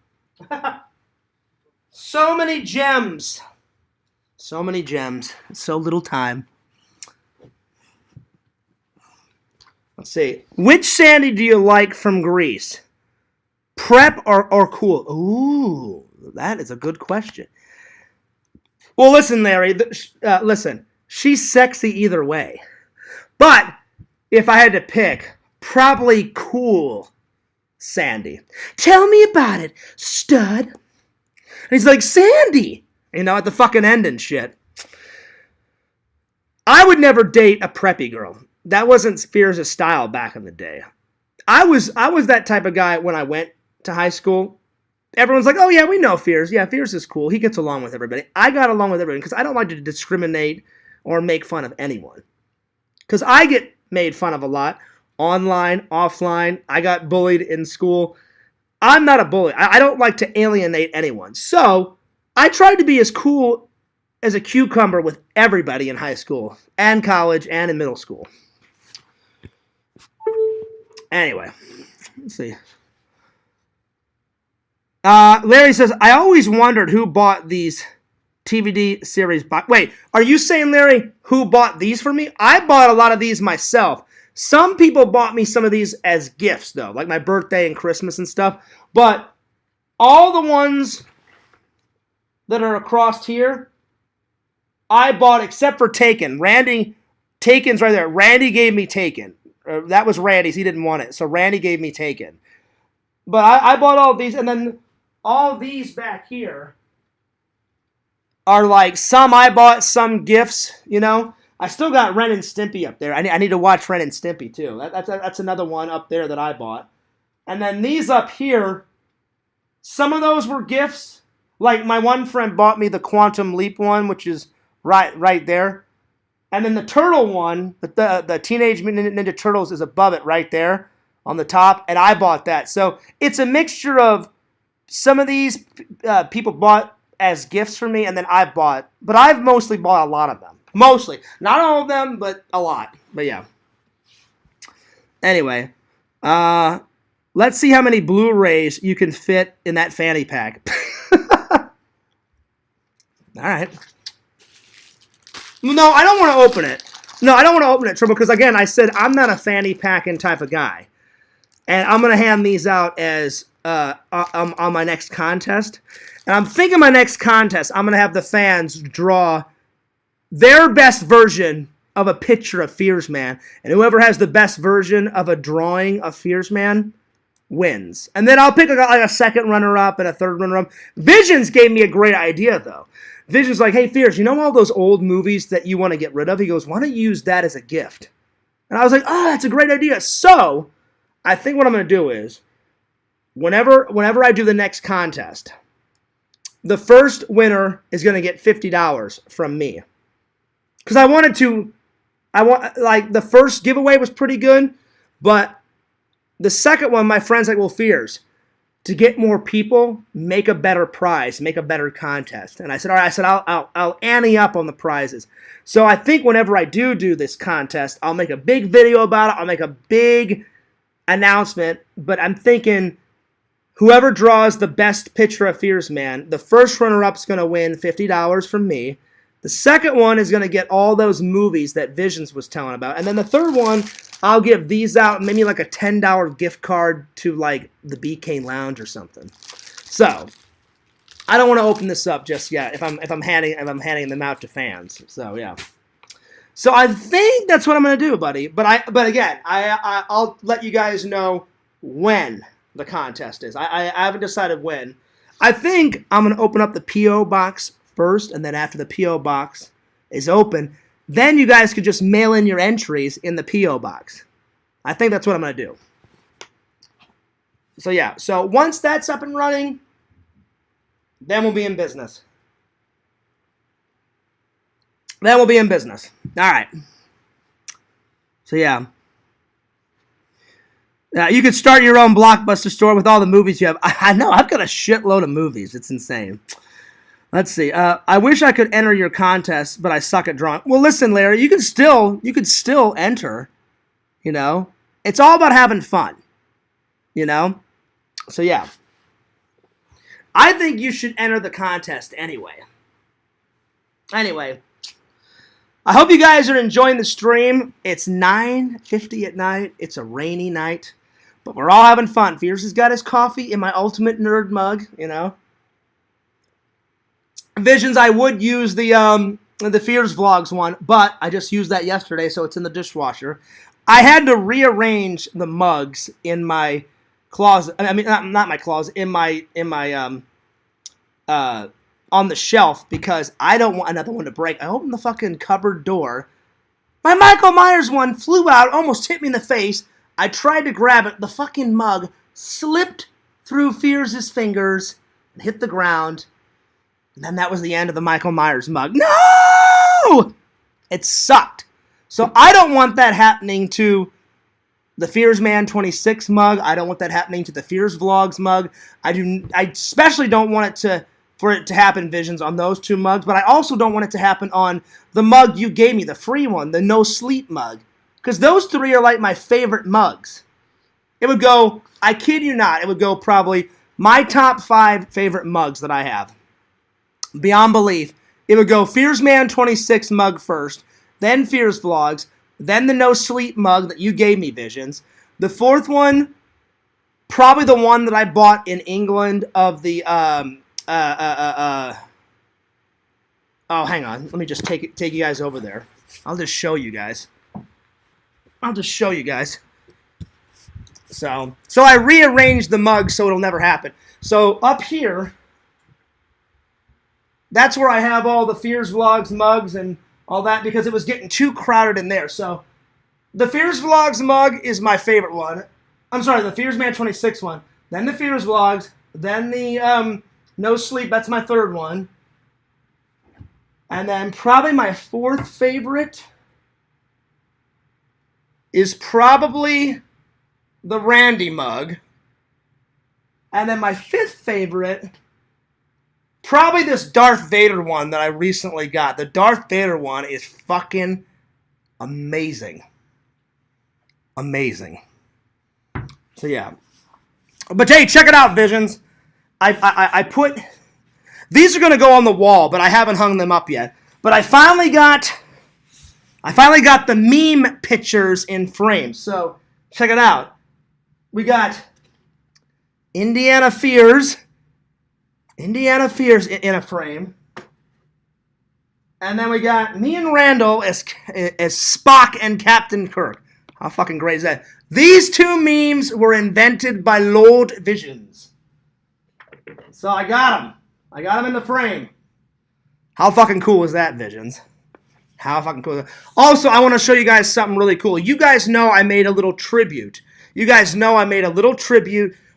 So many gems. So many gems. So little time. Let's see. Which Sandy do you like from Greece? Prep or cool? Ooh, that is a good question. Well, listen, Larry. Listen. She's sexy either way. But if I had to pick, probably cool Sandy. Tell me about it, stud. And he's like, Sandy! You know, at the fucking end and shit. I would never date a preppy girl. That wasn't Fears' style back in the day. I was that type of guy when I went to high school. Everyone's like, oh yeah, we know Fears. Yeah, Fears is cool. He gets along with everybody. I got along with everybody because I don't like to discriminate or make fun of anyone. Because I get made fun of a lot. Online, offline. I got bullied in school. I'm not a bully. I don't like to alienate anyone. So, I tried to be as cool as a cucumber with everybody in high school and college and in middle school. Anyway, let's see. Larry says, I always wondered who bought these TVD series. Wait, are you saying, Larry, who bought these for me? I bought a lot of these myself. Some people bought me some of these as gifts, though, like my birthday and Christmas and stuff. But all the ones that are across here, I bought except for Taken. Taken's right there. Randy gave me Taken. That was Randy's. He didn't want it. So Randy gave me Taken. But I bought all these, and then all these back here are like some I bought, some gifts, you know. I still got Ren and Stimpy up there. I need to watch Ren and Stimpy, too. That's another one up there that I bought. And then these up here, some of those were gifts. Like my one friend bought me the Quantum Leap one, which is right there. And then the turtle one, the Teenage Mutant Ninja Turtles is above it right there on the top. And I bought that. So it's a mixture of some of these people bought as gifts for me, and then I bought. But I've mostly bought a lot of them. Mostly. Not all of them, but a lot. But yeah. Anyway. Let's see how many Blu-rays you can fit in that fanny pack. Alright. No, I don't want to open it. No, I don't want to open it, Triple, because again, I said I'm not a fanny packing type of guy. And I'm going to hand these out as on my next contest. And I'm thinking my next contest, I'm going to have the fans draw their best version of a picture of Fears Man. And whoever has the best version of a drawing of Fears Man wins. And then I'll pick like a second runner-up and a third runner-up. Visions gave me a great idea, though. Vision's like, hey, Fears, you know all those old movies that you want to get rid of? He goes, why don't you use that as a gift? And I was like, oh, that's a great idea. So, I think what I'm going to do is, whenever I do the next contest, the first winner is going to get $50 from me. Because the first giveaway was pretty good, but the second one, my friend's like, well, Fears, to get more people, make a better prize, make a better contest. And I said, all right, I'll ante up on the prizes. So I think whenever I do this contest, I'll make a big video about it. I'll make a big announcement. But I'm thinking whoever draws the best picture of Fierce Man, the first runner-up is going to win $50 from me. The second one is going to get all those movies that Visions was telling about. And then the third one, I'll give these out, maybe like a $10 gift card to like the BK Lounge or something. So, I don't want to open this up just yet if I'm handing them out to fans. So, yeah. So, I think that's what I'm going to do, buddy. But again, I'll let you guys know when the contest is. I haven't decided when. I think I'm going to open up the P.O. box first, and then after the P.O. box is open, then you guys could just mail in your entries in the P.O. box. I think that's what I'm going to do. So yeah, so once that's up and running, then we'll be in business. Then we'll be in business. All right. So yeah. You could start your own Blockbuster store with all the movies you have. I know, I've got a shitload of movies. It's insane. Let's see. I wish I could enter your contest, but I suck at drawing. Well, listen, Larry, you could still enter. You know, it's all about having fun. You know, so yeah. I think you should enter the contest anyway. Anyway, I hope you guys are enjoying the stream. It's 9:50 at night. It's a rainy night, but we're all having fun. Fierce has got his coffee in my ultimate nerd mug. You know. Visions, I would use the Fierce Vlogs one, but I just used that yesterday, so it's in the dishwasher. I had to rearrange the mugs in my closet. I mean, not my closet, in my on the shelf, because I don't want another one to break. I opened the fucking cupboard door. My Michael Myers one flew out, almost hit me in the face. I tried to grab it. The fucking mug slipped through Fierce's fingers and hit the ground. And then that was the end of the Michael Myers mug. No! It sucked. So I don't want that happening to the Fierce Man 26 mug. I don't want that happening to the Fierce Vlogs mug. I especially don't want it for it to happen, Visions, on those two mugs. But I also don't want it to happen on the mug you gave me, the free one, the No Sleep mug. Because those three are like my favorite mugs. It would go, I kid you not, it would go probably my top 5 favorite mugs that I have. Beyond belief. It would go Fierce Man 26 mug first, then Fierce Vlogs, then the No Sleep mug that you gave me, Visions. The fourth one, probably the one that I bought in England of the, oh, hang on. Let me just take you guys over there. I'll just show you guys. So I rearranged the mug so it'll never happen. So up here, that's where I have all the Fierce Vlogs mugs and all that, because it was getting too crowded in there. So the Fierce Vlogs mug is my favorite one. I'm sorry, the Fierce Man 26 one. Then the Fierce Vlogs. Then the No Sleep. That's my third one. And then probably my fourth favorite is probably the Randy mug. And then my fifth favorite, probably this Darth Vader one that I recently got. The Darth Vader one is fucking amazing. Amazing. So yeah. But hey, check it out, Visions. I put... These are going to go on the wall, but I haven't hung them up yet. But I finally got the meme pictures in frames. So check it out. We got Indiana Fears in a frame. And then we got me and Randall as Spock and Captain Kirk. How fucking great is that? These two memes were invented by Lord Visions. So I got them. I got them in the frame. How fucking cool is that, Visions? How fucking cool is that? Also, I want to show you guys something really cool. You guys know I made a little tribute.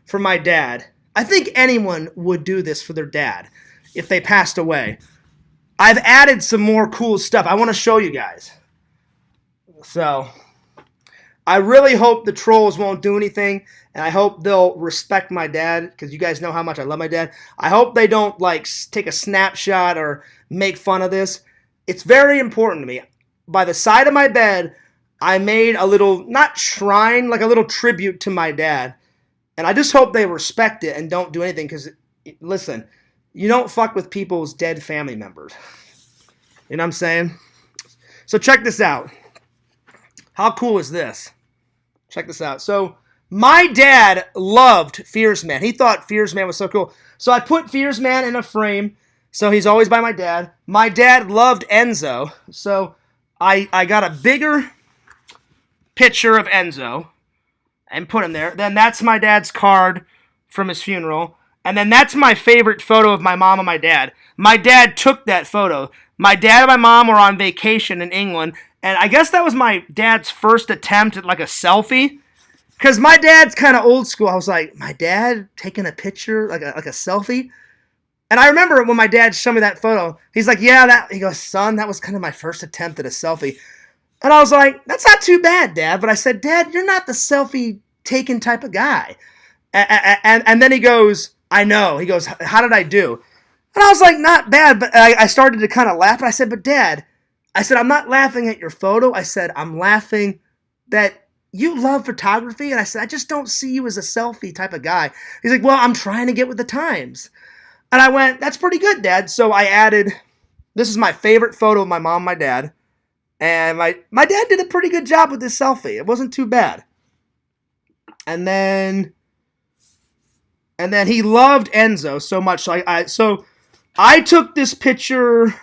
For my dad. I think anyone would do this for their dad if they passed away. I've added some more cool stuff. I want to show you guys. So, I really hope the trolls won't do anything, and I hope they'll respect my dad, because you guys know how much I love my dad. I hope they don't like take a snapshot or make fun of this. It's very important to me. By the side of my bed, I made a little, not shrine, like a little tribute to my dad. And I just hope they respect it and don't do anything, because, listen, you don't fuck with people's dead family members. You know what I'm saying? So check this out. How cool is this? Check this out. So my dad loved Fears Man. He thought Fears Man was so cool. So I put Fears Man in a frame, so he's always by my dad. My dad loved Enzo, so I got a bigger picture of Enzo and put him there. Then that's my dad's card from his funeral. And then that's my favorite photo of my mom and my dad. My dad took that photo. My dad and my mom were on vacation in England, and I guess that was my dad's first attempt at like a selfie. Because my dad's kind of old school. I was like, my dad taking a picture, like a selfie? And I remember when my dad showed me that photo, he's like, yeah, he goes, son, that was kind of my first attempt at a selfie. And I was like, that's not too bad, Dad. But I said, Dad, you're not the selfie-taking type of guy. And then he goes, I know. He goes, how did I do? And I was like, not bad. But I started to kind of laugh. And I said, but Dad, I said, I'm not laughing at your photo. I said, I'm laughing that you love photography. And I said, I just don't see you as a selfie type of guy. He's like, well, I'm trying to get with the times. And I went, that's pretty good, Dad. So I added, this is my favorite photo of my mom and my dad. And my dad did a pretty good job with this selfie. It wasn't too bad. And then he loved Enzo so much. So I took this picture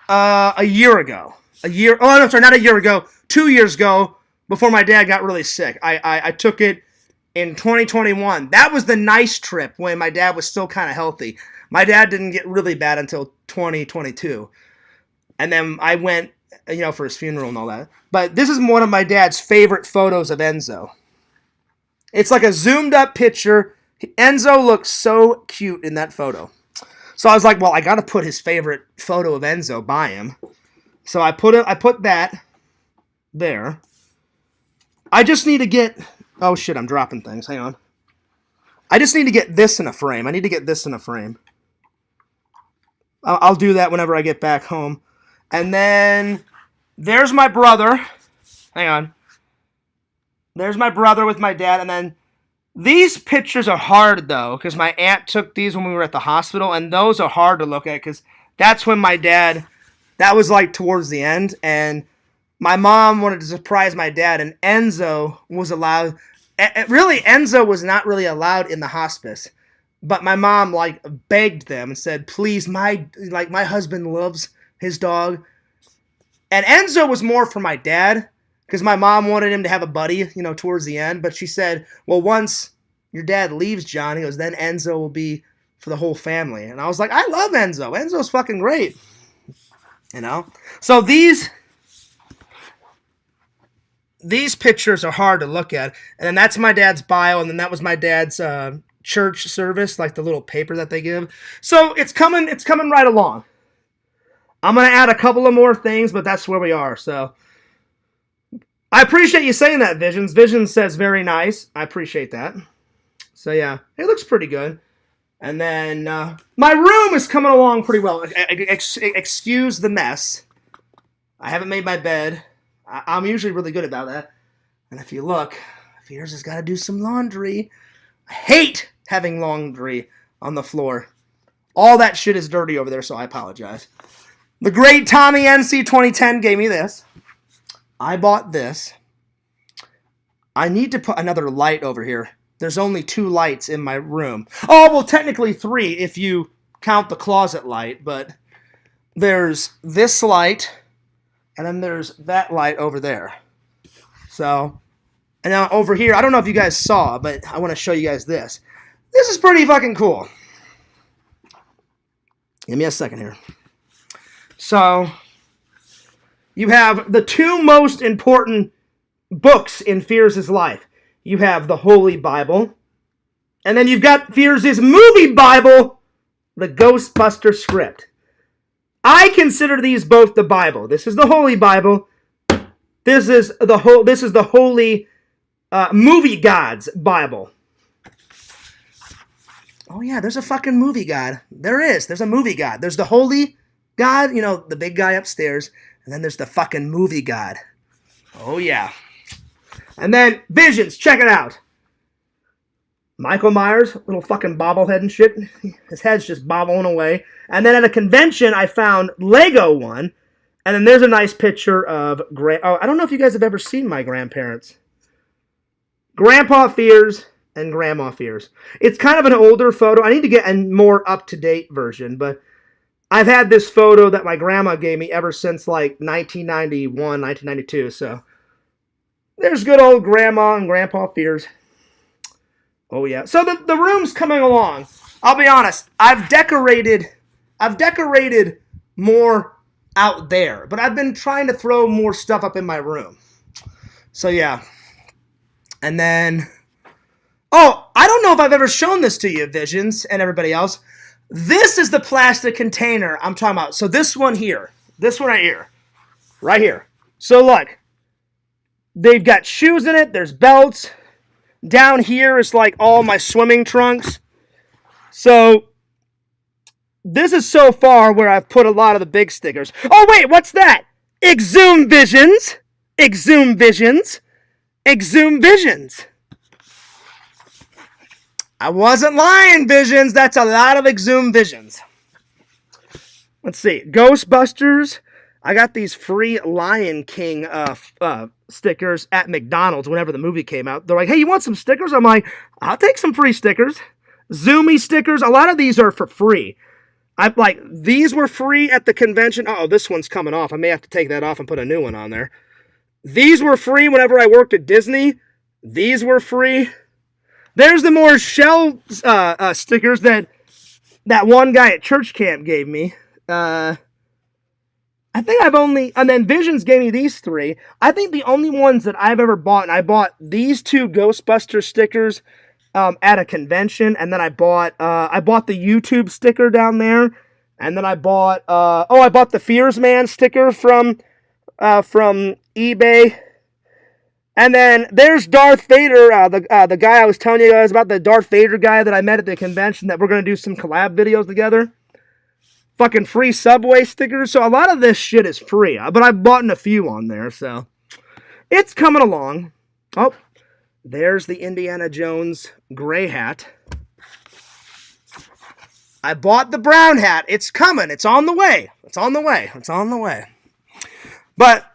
a year ago. Not a year ago. 2 years ago, before my dad got really sick. I took it in 2021. That was the nice trip when my dad was still kind of healthy. My dad didn't get really bad until 2022. And then I went, for his funeral and all that. But this is one of my dad's favorite photos of Enzo. It's like a zoomed up picture. Enzo looks so cute in that photo. So I was like, well, I got to put his favorite photo of Enzo by him. So I put that there. I just need to get... Oh, shit, I'm dropping things. Hang on. I just need to get this in a frame. I need to get this in a frame. I'll do that whenever I get back home. And then there's my brother. Hang on. There's my brother with my dad. And then these pictures are hard, though, because my aunt took these when we were at the hospital. And those are hard to look at because that's when my dad... That was like towards the end. And my mom wanted to surprise my dad. And Enzo was allowed... Really, Enzo was not really allowed in the hospice. But my mom, begged them and said, please, my husband loves his dog. And Enzo was more for my dad, because my mom wanted him to have a buddy, towards the end. But she said, well, once your dad leaves, John, he goes, then Enzo will be for the whole family. And I was like, I love Enzo. Enzo's fucking great. So these pictures are hard to look at. And then that's my dad's bio, and then that was my dad's church service, like the little paper that they give. So it's coming right along. I'm going to add a couple of more things, but that's where we are. So I appreciate you saying that, Visions. Visions says very nice. I appreciate that. So yeah, it looks pretty good. And then my room is coming along pretty well. Excuse the mess. I haven't made my bed. I'm usually really good about that. And if you look, Fears has got to do some laundry. I hate having laundry on the floor. All that shit is dirty over there, so I apologize. The great Tommy NC 2010 gave me this. I bought this. I need to put another light over here. There's only 2 lights in my room. Oh, well, technically 3 if you count the closet light, but there's this light, and then there's that light over there. So, and now over here, I don't know if you guys saw, but I want to show you guys this. This is pretty fucking cool. Give me a second here. So, you have the 2 most important books in Fears' life. You have the Holy Bible, and then you've got Fears' movie Bible, the Ghostbuster script. I consider these both the Bible. This is the Holy Bible. This is the holy movie god's Bible. Oh yeah, there's a fucking movie god. There is. There's a movie god. There's the holy god, you know, the big guy upstairs, and then there's the fucking movie god. Oh yeah. And then Visions, check it out. Michael Myers, little fucking bobblehead and shit. His head's just bobbling away. And then at a convention, I found Lego one. And then there's a nice picture of... I don't know if you guys have ever seen my grandparents. Grandpa Fears and Grandma Fears. It's kind of an older photo. I need to get a more up-to-date version. But I've had this photo that my grandma gave me ever since like 1991, 1992. So there's good old Grandma and Grandpa Fears. Oh yeah. So the room's coming along. I'll be honest. I've decorated more out there, but I've been trying to throw more stuff up in my room. So yeah. And then I don't know if I've ever shown this to you, Visions, and everybody else. This is the plastic container I'm talking about. So this one here. This one right here. Right here. So look. They've got shoes in it. There's belts. Down here is like all my swimming trunks. So this is so far where I've put a lot of the big stickers. Oh wait, what's that? Exhume Visions. Exhume Visions. Exhume Visions. I wasn't lying, Visions. That's a lot of Exhume Visions. Let's see. Ghostbusters. I got these free Lion King stickers at McDonald's whenever the movie came out. They're like, hey, you want some stickers? I'm like, I'll take some free stickers. Zoomy stickers. A lot of these are for free. These were free at the convention. Oh, this one's coming off. I may have to take that off and put a new one on there. These were free whenever I worked at Disney. These were free. There's the more shell stickers that one guy at church camp gave me. I think and then Visions gave me these three. I think the only ones that I've ever bought, and I bought these two Ghostbuster stickers at a convention, and then I bought the YouTube sticker down there, and then I bought the Fears Man sticker from eBay, and then there's Darth Vader, the guy I was telling you guys about, the Darth Vader guy that I met at the convention that we're gonna do some collab videos together. Fucking free Subway stickers. So a lot of this shit is free. But I've bought a few on there. So it's coming along. Oh, there's the Indiana Jones gray hat. I bought the brown hat. It's coming. It's on the way. It's on the way. It's on the way. But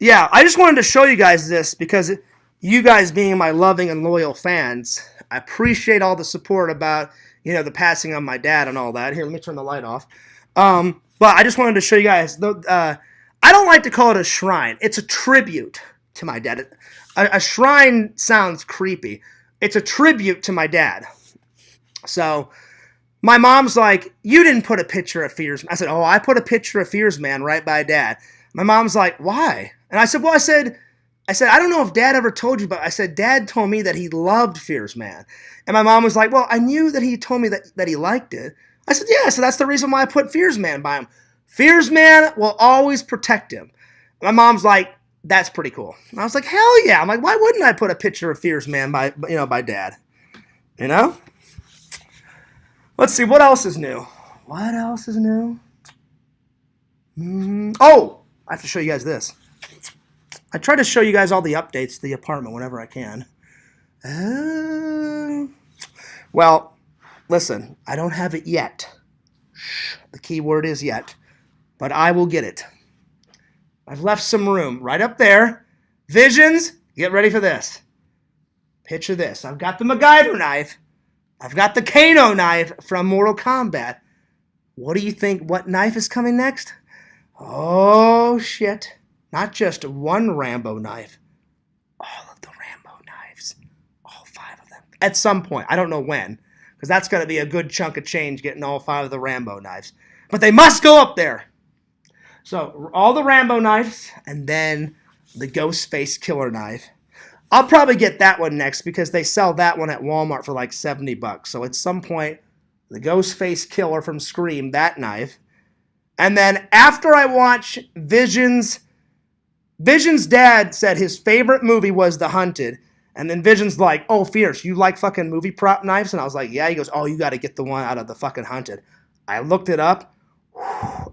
yeah, I just wanted to show you guys this because you guys being my loving and loyal fans, I appreciate all the support about, the passing of my dad and all that. Here, let me turn the light off. But I just wanted to show you guys. I don't like to call it a shrine. It's a tribute to my dad. A shrine sounds creepy. It's a tribute to my dad. So my mom's like, you didn't put a picture of Fears. I said, oh, I put a picture of Fears Man right by Dad. My mom's like, why? And I said, well, I said, I don't know if Dad ever told you, but I said, Dad told me that he loved Fears Man. And my mom was like, well, I knew that he told me that he liked it. I said, yeah, so that's the reason why I put Fears Man by him. Fears Man will always protect him. My mom's like, that's pretty cool. And I was like, hell yeah. I'm like, why wouldn't I put a picture of Fears Man by Dad? Let's see, what else is new? What else is new? Oh, I have to show you guys this. I try to show you guys all the updates to the apartment whenever I can. Well, listen, I don't have it yet. Shh, the key word is yet. But I will get it. I've left some room right up there. Visions, get ready for this. Picture this. I've got the MacGyver knife. I've got the Kano knife from Mortal Kombat. What do you think? What knife is coming next? Oh, shit. Not just one Rambo knife. All of the Rambo knives. All 5 of them. At some point. I don't know when. Because that's going to be a good chunk of change getting all 5 of the Rambo knives. But they must go up there. So, all the Rambo knives, and then the Ghostface Killer knife. I'll probably get that one next because they sell that one at Walmart for like $70. So, at some point, the Ghostface Killer from Scream, that knife. And then after I watch Visions Vision's dad said his favorite movie was The Hunted. And then Vision's like, oh, Fierce, you like fucking movie prop knives? And I was like, yeah. He goes, oh, you got to get the one out of the fucking Hunted. I looked it up.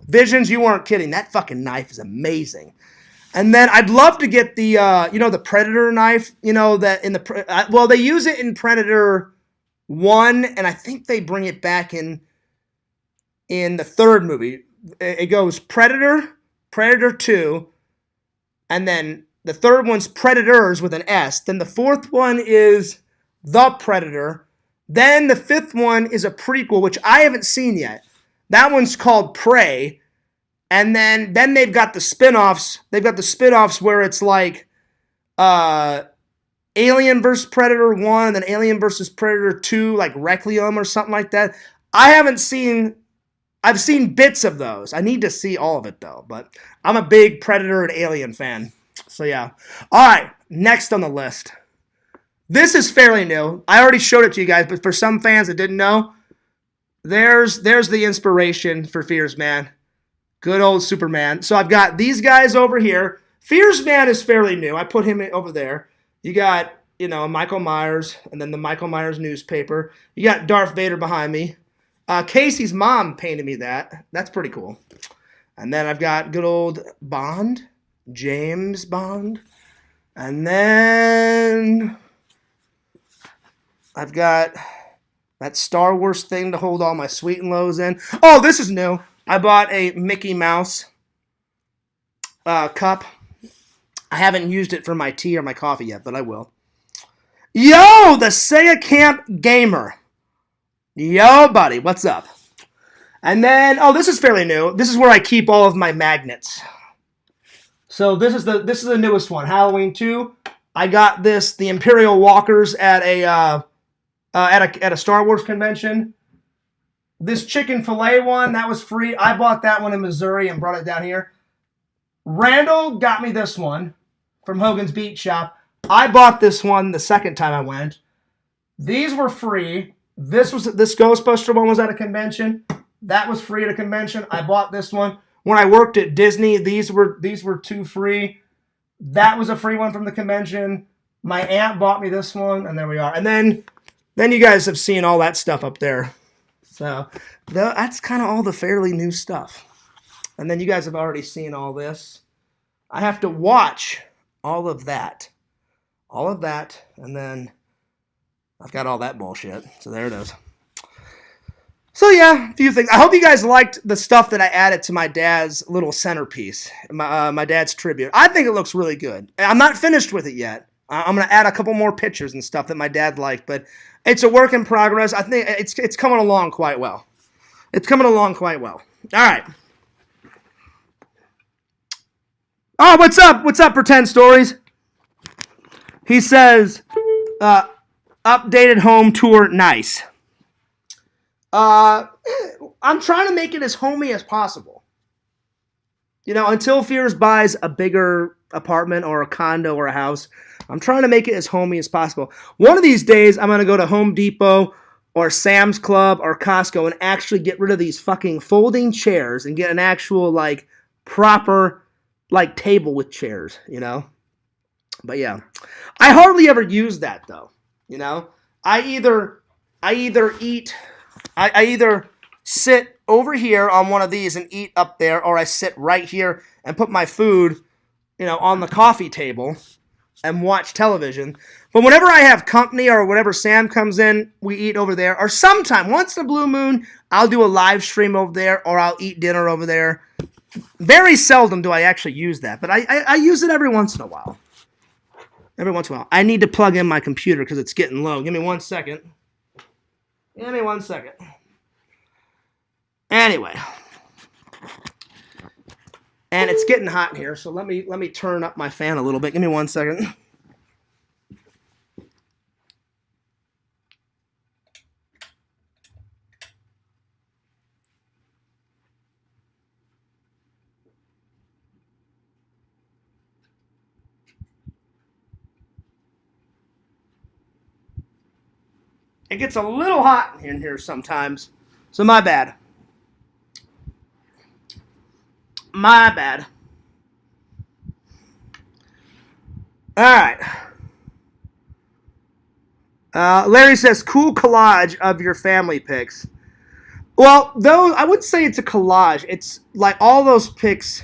Visions, you weren't kidding. That fucking knife is amazing. And then I'd love to get the, the Predator knife, that in the, they use it in Predator 1, and I think they bring it back in the third movie. It goes Predator, Predator 2, and then the third one's Predators with an S. Then the fourth one is The Predator. Then the fifth one is a prequel, which I haven't seen yet. That one's called Prey. And then they've got the spin-offs. They've got the spin-offs where it's like Alien vs. Predator 1 and then Alien vs. Predator 2, like Requiem or something like that. I've seen bits of those. I need to see all of it, though. But I'm a big Predator and Alien fan. So, yeah. All right, next on the list. This is fairly new. I already showed it to you guys, but for some fans that didn't know, there's the inspiration for Fears Man. Good old Superman. So I've got these guys over here. Fears Man is fairly new. I put him over there. You got, Michael Myers, and then the Michael Myers newspaper. You got Darth Vader behind me. Casey's mom painted me that. That's pretty cool. And then I've got good old Bond, James Bond. And then I've got that Star Wars thing to hold all my sweet and lows in. Oh, this is new. I bought a Mickey Mouse cup. I haven't used it for my tea or my coffee yet, but I will. Yo, the Sega Camp Gamer. Yo, buddy, what's up? And then, this is fairly new. This is where I keep all of my magnets. So this is the newest one, Halloween 2. I got the Imperial Walkers at a Star Wars convention. This chicken filet one, that was free. I bought that one in Missouri and brought it down here. Randall got me this one from Hogan's Beat Shop. I bought this one the second time I went. These were free. This Ghostbuster one was at a convention. That was free at a convention. I bought this one. When I worked at Disney, these were 2 free. That was a free one from the convention. My aunt bought me this one, and there we are. And then you guys have seen all that stuff up there. So that's kind of all the fairly new stuff. And then you guys have already seen all this. I have to watch all of that. And then I've got all that bullshit. So there it is. So yeah, a few things. I hope you guys liked the stuff that I added to my dad's little centerpiece, my dad's tribute. I think it looks really good. I'm not finished with it yet. I'm going to add a couple more pictures and stuff that my dad liked, but it's a work in progress. I think it's coming along quite well. All right. Oh, what's up? What's up, Pretend Stories? He says, updated home tour, nice. I'm trying to make it as homey as possible. Until Fears buys a bigger apartment or a condo or a house, I'm trying to make it as homey as possible. One of these days, I'm going to go to Home Depot or Sam's Club or Costco and actually get rid of these fucking folding chairs and get an actual, proper, table with chairs, But yeah. I hardly ever use that, though, I either sit over here on one of these and eat up there, or I sit right here and put my food, on the coffee table and watch television. But whenever I have company or whenever Sam comes in, we eat over there. Or sometime, once in a blue moon, I'll do a live stream over there, or I'll eat dinner over there. Very seldom do I actually use that, but I use it every once in a while. I need to plug in my computer because it's getting low. Give me 1 second. Anyway. And it's getting hot in here, so let me turn up my fan a little bit. Give me 1 second. It gets a little hot in here sometimes, so my bad. My bad. All right. Larry says, cool collage of your family pics. Well, those, I wouldn't say it's a collage. It's like all those pics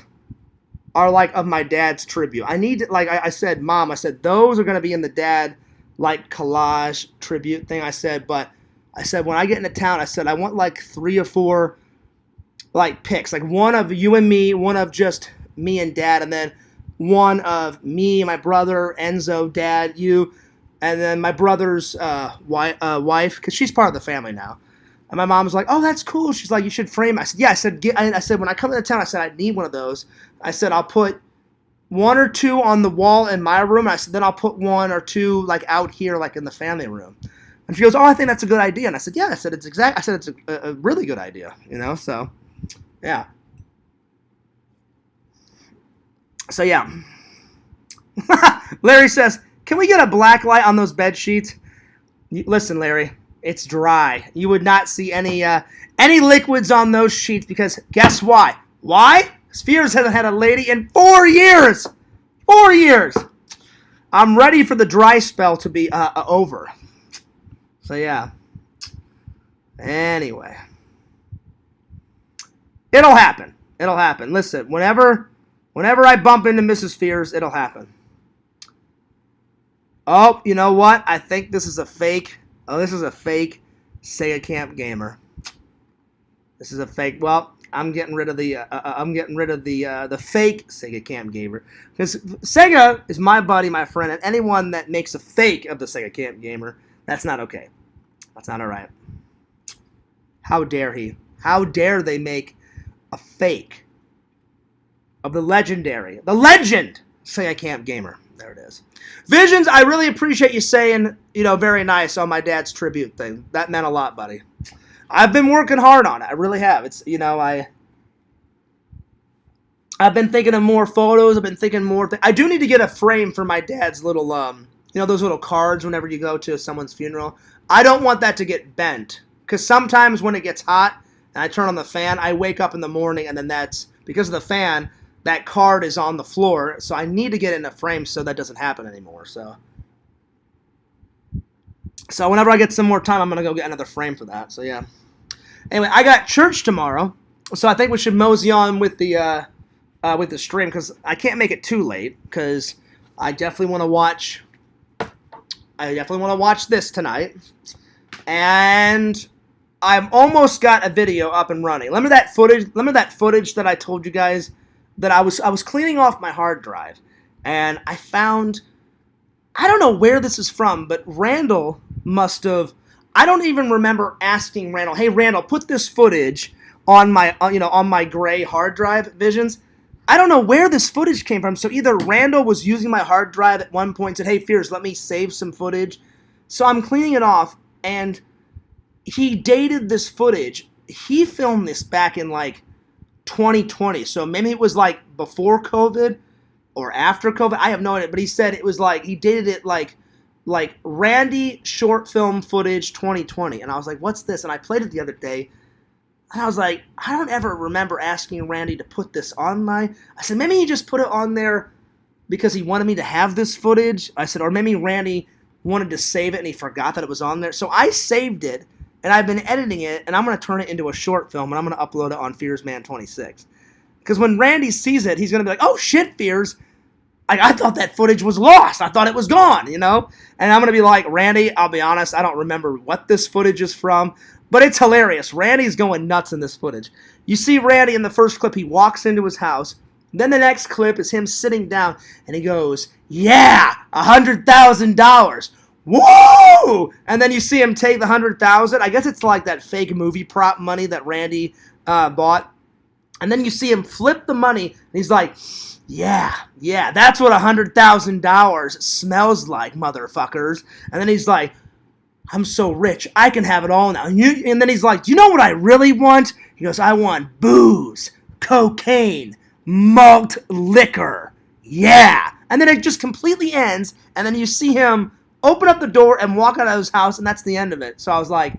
are like of my dad's tribute. I need, like I said, Mom, I said, those are going to be in the dad, like, collage tribute thing. I said, but I said, when I get into town, I said, I want like 3 or 4, like, pics. Like one of you and me, one of just me and Dad, and then one of me, my brother, Enzo, Dad, you, and then my brother's wife, because she's part of the family now. And my mom was like, oh, that's cool. She's like, you should frame it. I said, yeah. I said, when I come into town, I said, I need one of those. I said, I'll put 1 or 2 on the wall in my room. I said, then I'll put 1 or 2 like out here, like in the family room. And she goes, oh, I think that's a good idea. And I said, yeah. I said, it's a really good idea, you know? So, yeah. So, yeah. Larry says, can we get a black light on those bed sheets? Listen, Larry, it's dry. You would not see any liquids on those sheets because guess why? Why? Spheres hasn't had a lady in 4 years. 4 years. I'm ready for the dry spell to be over. So, yeah. Anyway. It'll happen. It'll happen. Listen, whenever I bump into Mrs. Fears, it'll happen. Oh, you know what? I think this is a fake. Oh, this is a fake Sega Camp Gamer. This is a fake. Well, I'm getting rid of the fake Sega Camp Gamer because Sega is my buddy, my friend, and anyone that makes a fake of the Sega Camp Gamer, that's not okay. That's not all right. How dare he? How dare they make a fake of the legend Sega Camp Gamer? There it is. Visions, I really appreciate you saying, very nice on my dad's tribute thing. That meant a lot, buddy. I've been working hard on it. I really have. It's, I've been thinking of more photos. I've been thinking more. I do need to get a frame for my dad's little, those little cards whenever you go to someone's funeral. I don't want that to get bent because sometimes when it gets hot and I turn on the fan, I wake up in the morning and then that's, because of the fan, that card is on the floor, so I need to get it in a frame so that doesn't happen anymore. So whenever I get some more time, I'm going to go get another frame for that. So, yeah. Anyway, I got church tomorrow, so I think we should mosey on with the stream because I can't make it too late because I definitely want to watch this tonight. And I've almost got a video up and running. Remember that footage that I told you guys that I was cleaning off my hard drive, and I found, I don't know where this is from, but Randall must have, I don't even remember asking Randall, hey Randall, put this footage on my, on my gray hard drive, Visions. I don't know where this footage came from, so either Randall was using my hard drive at one point and said, hey Fears, let me save some footage. So I'm cleaning it off, and he dated this footage. He filmed this back in, 2020, so maybe it was before COVID or after COVID. I have no idea, but he said it was he dated it like Randy short film footage 2020, and I was like, what's this? And I played it the other day, and I was like, I don't ever remember asking Randy to put this on I said, maybe he just put it on there because he wanted me to have this footage. I said, or maybe Randy wanted to save it and he forgot that it was on there. So I saved it, and I've been editing it, and I'm going to turn it into a short film, and I'm going to upload it on FearsMan26. Because when Randy sees it, he's going to be like, oh, shit, Fears. I thought that footage was lost. I thought it was gone, And I'm going to be like, Randy, I'll be honest, I don't remember what this footage is from, but it's hilarious. Randy's going nuts in this footage. You see Randy in the first clip, he walks into his house. Then the next clip is him sitting down, and he goes, yeah, $100,000. Woo! And then you see him take the $100,000. I guess it's like that fake movie prop money that Randy bought. And then you see him flip the money, and he's like, yeah, that's what $100,000 smells like, motherfuckers. And then he's like, I'm so rich, I can have it all now. And then he's like, do you know what I really want? He goes, I want booze, cocaine, malt liquor. Yeah. And then it just completely ends, and then you see him open up the door and walk out of his house, and that's the end of it. So I was like,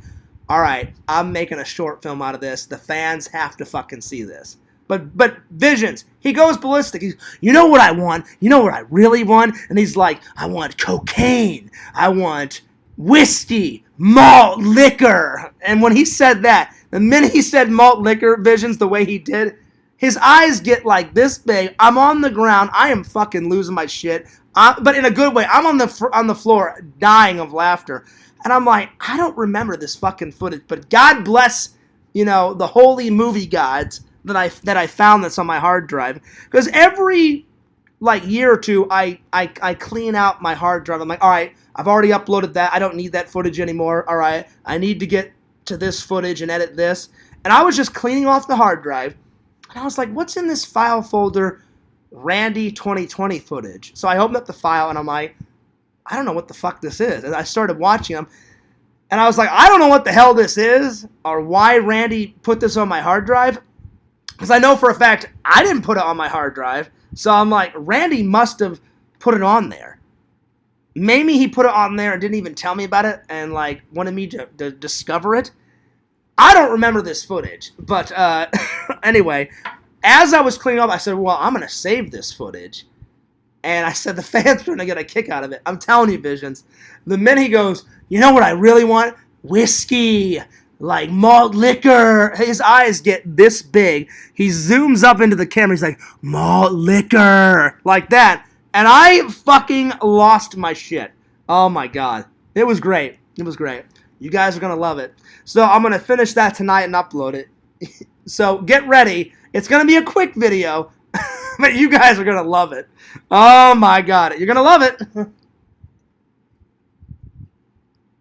all right, I'm making a short film out of this. The fans have to fucking see this. But Visions, he goes ballistic. He's, you know what I want? You know what I really want? And he's like, I want cocaine. I want whiskey, malt liquor. And when he said that, the minute he said malt liquor, Visions, the way he did, his eyes get like this big. I'm on the ground. I am fucking losing my shit. But in a good way. I'm on the floor dying of laughter. And I'm like, I don't remember this fucking footage. But God bless, the holy movie gods that I found that's on my hard drive. Because every year or two, I clean out my hard drive. I'm like, all right, I've already uploaded that. I don't need that footage anymore. All right, I need to get to this footage and edit this. And I was just cleaning off the hard drive. And I was like, what's in this file folder? Randy 2020 footage. So I opened up the file and I'm like, I don't know what the fuck this is. And I started watching them. And I was like, I don't know what the hell this is or why Randy put this on my hard drive. Because I know for a fact I didn't put it on my hard drive. So I'm like, Randy must have put it on there. Maybe he put it on there and didn't even tell me about it and wanted me to discover it. I don't remember this footage. But anyway, as I was cleaning up, I said, well, I'm going to save this footage. And I said, the fans are going to get a kick out of it. I'm telling you, Visions. The minute he goes, you know what I really want? Whiskey, malt liquor. His eyes get this big. He zooms up into the camera. He's like, malt liquor. Like that. And I fucking lost my shit. Oh, my God. It was great. It was great. You guys are going to love it. So I'm going to finish that tonight and upload it. So get ready. It's going to be a quick video. But you guys are going to love it. Oh, my God. You're going to love it.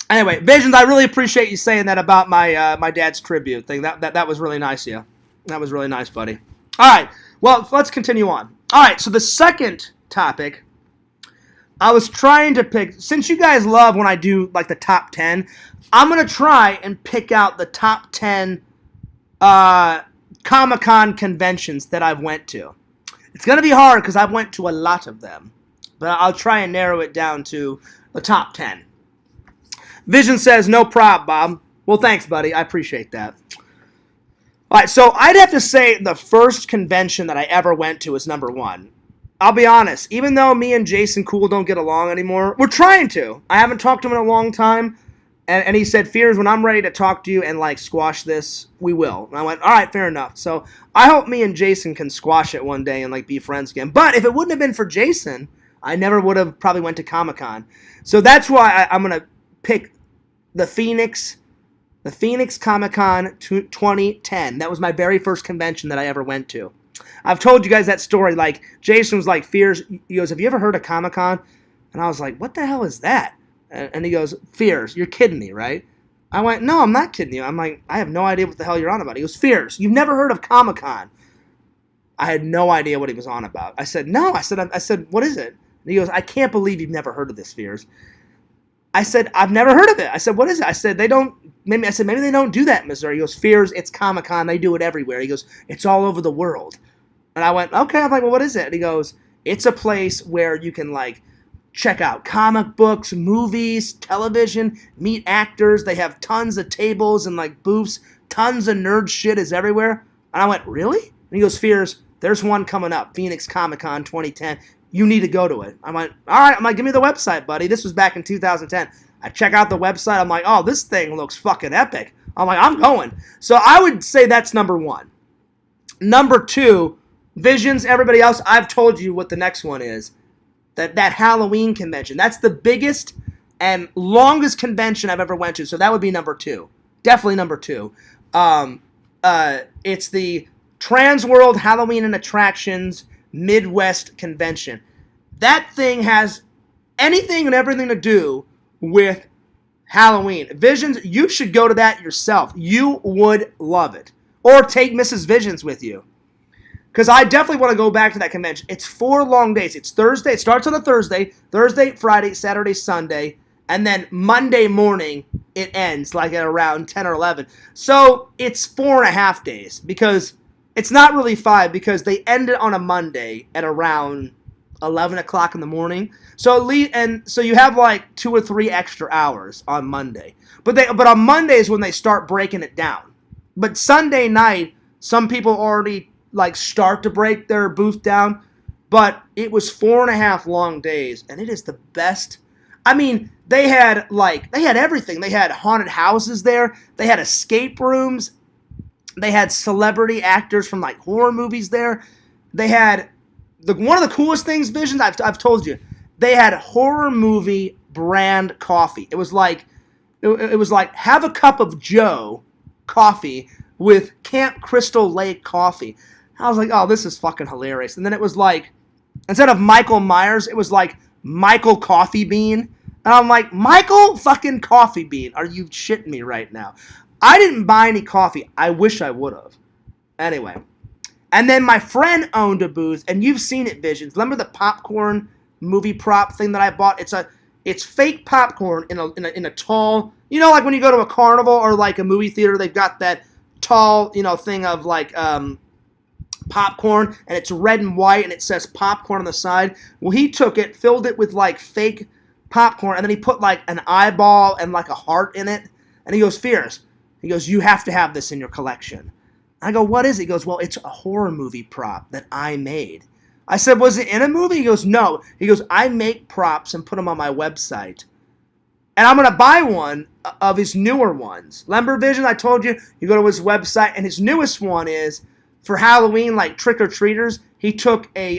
Anyway, Visions, I really appreciate you saying that about my dad's tribute thing. That was really nice of you. That was really nice, buddy. All right. Well, let's continue on. All right. So the second topic, I was trying to pick, since you guys love when I do the top 10, I'm going to try and pick out the top 10 Comic-Con conventions that I've went to. It's going to be hard because I've went to a lot of them. But I'll try and narrow it down to the top 10. Vision says, no prob, Bob. Well, thanks, buddy. I appreciate that. All right, so I'd have to say the first convention that I ever went to is number 1. I'll be honest. Even though me and Jason Cool don't get along anymore, we're trying to. I haven't talked to him in a long time. And he said, Fears, when I'm ready to talk to you and squash this, we will. And I went, all right, fair enough. So I hope me and Jason can squash it one day and be friends again. But if it wouldn't have been for Jason, I never would have probably went to Comic-Con. So that's why I'm going to pick the Phoenix Comic-Con 2010. That was my very first convention that I ever went to. I've told you guys that story. Jason was like, Fears, he goes, have you ever heard of Comic-Con? And I was like, what the hell is that? And he goes, Fears, you're kidding me, right? I went, no, I'm not kidding you. I'm like, I have no idea what the hell you're on about. He goes, Fears, you've never heard of Comic-Con. I had no idea what he was on about. I said, no. I said, what is it? And he goes, I can't believe you've never heard of this, Fears. I said, I've never heard of it. I said, what is it? I said, maybe they don't do that in Missouri. He goes, Fears, it's Comic-Con. They do it everywhere. He goes, it's all over the world. And I went, okay. I'm like, well, what is it? And he goes, it's a place where you can check out comic books, movies, television, meet actors. They have tons of tables and booths. Tons of nerd shit is everywhere. And I went, really? And he goes, Fears, there's one coming up, Phoenix Comic-Con 2010. You need to go to it. I went, all right. I'm like, give me the website, buddy. This was back in 2010. I check out the website. I'm like, oh, this thing looks fucking epic. I'm like, I'm going. So I would say that's number 1. Number 2, Visions, everybody else, I've told you what the next one is. That Halloween convention. That's the biggest and longest convention I've ever went to. So that would be number 2. Definitely number 2. It's the Trans World Halloween and Attractions Midwest Convention. That thing has anything and everything to do with Halloween. Visions, you should go to that yourself. You would love it. Or take Mrs. Visions with you. Because I definitely want to go back to that convention. It's 4 long days. It's Thursday. It starts on a Thursday, Friday, Saturday, Sunday. And then Monday morning, it ends at around 10 or 11. So it's 4.5 days. Because it's not really 5. Because they end it on a Monday at around 11 o'clock in the morning. So you have 2 or 3 extra hours on Monday. But on Monday is when they start breaking it down. But Sunday night, some people already like start to break their booth down. But it was 4.5 long days, and it is the best. I mean, they had everything. They had haunted houses there. They had escape rooms. They had celebrity actors from like horror movies there. They had one of the coolest things, Visions, I've told you. They had horror movie brand coffee. It was like have a cup of Joe coffee with Camp Crystal Lake coffee. I was like, oh, this is fucking hilarious. And then it was like, instead of Michael Myers, it was like Michael Coffee Bean. And I'm like, Michael fucking Coffee Bean, are you shitting me right now? I didn't buy any coffee. I wish I would have. Anyway. And then my friend owned a booth, and you've seen it, Visions. Remember the popcorn movie prop thing that I bought? It's fake popcorn in a tall, you know, like when you go to a carnival or like a movie theater, they've got that tall, you know, thing of like popcorn, and it's red and white, and it says popcorn on the side. Well, he took it, filled it with like fake popcorn, and then he put like an eyeball and like a heart in it, and he goes, Fierce, he goes, you have to have this in your collection. I go, what is it? He goes, well, it's a horror movie prop that I made. I said, was it in a movie? He goes, no. He goes, I make props and put them on my website. And I'm going to buy one of his newer ones. Lember Vision, I told you, you go to his website, and his newest one is, for Halloween, like trick-or-treaters, he took a,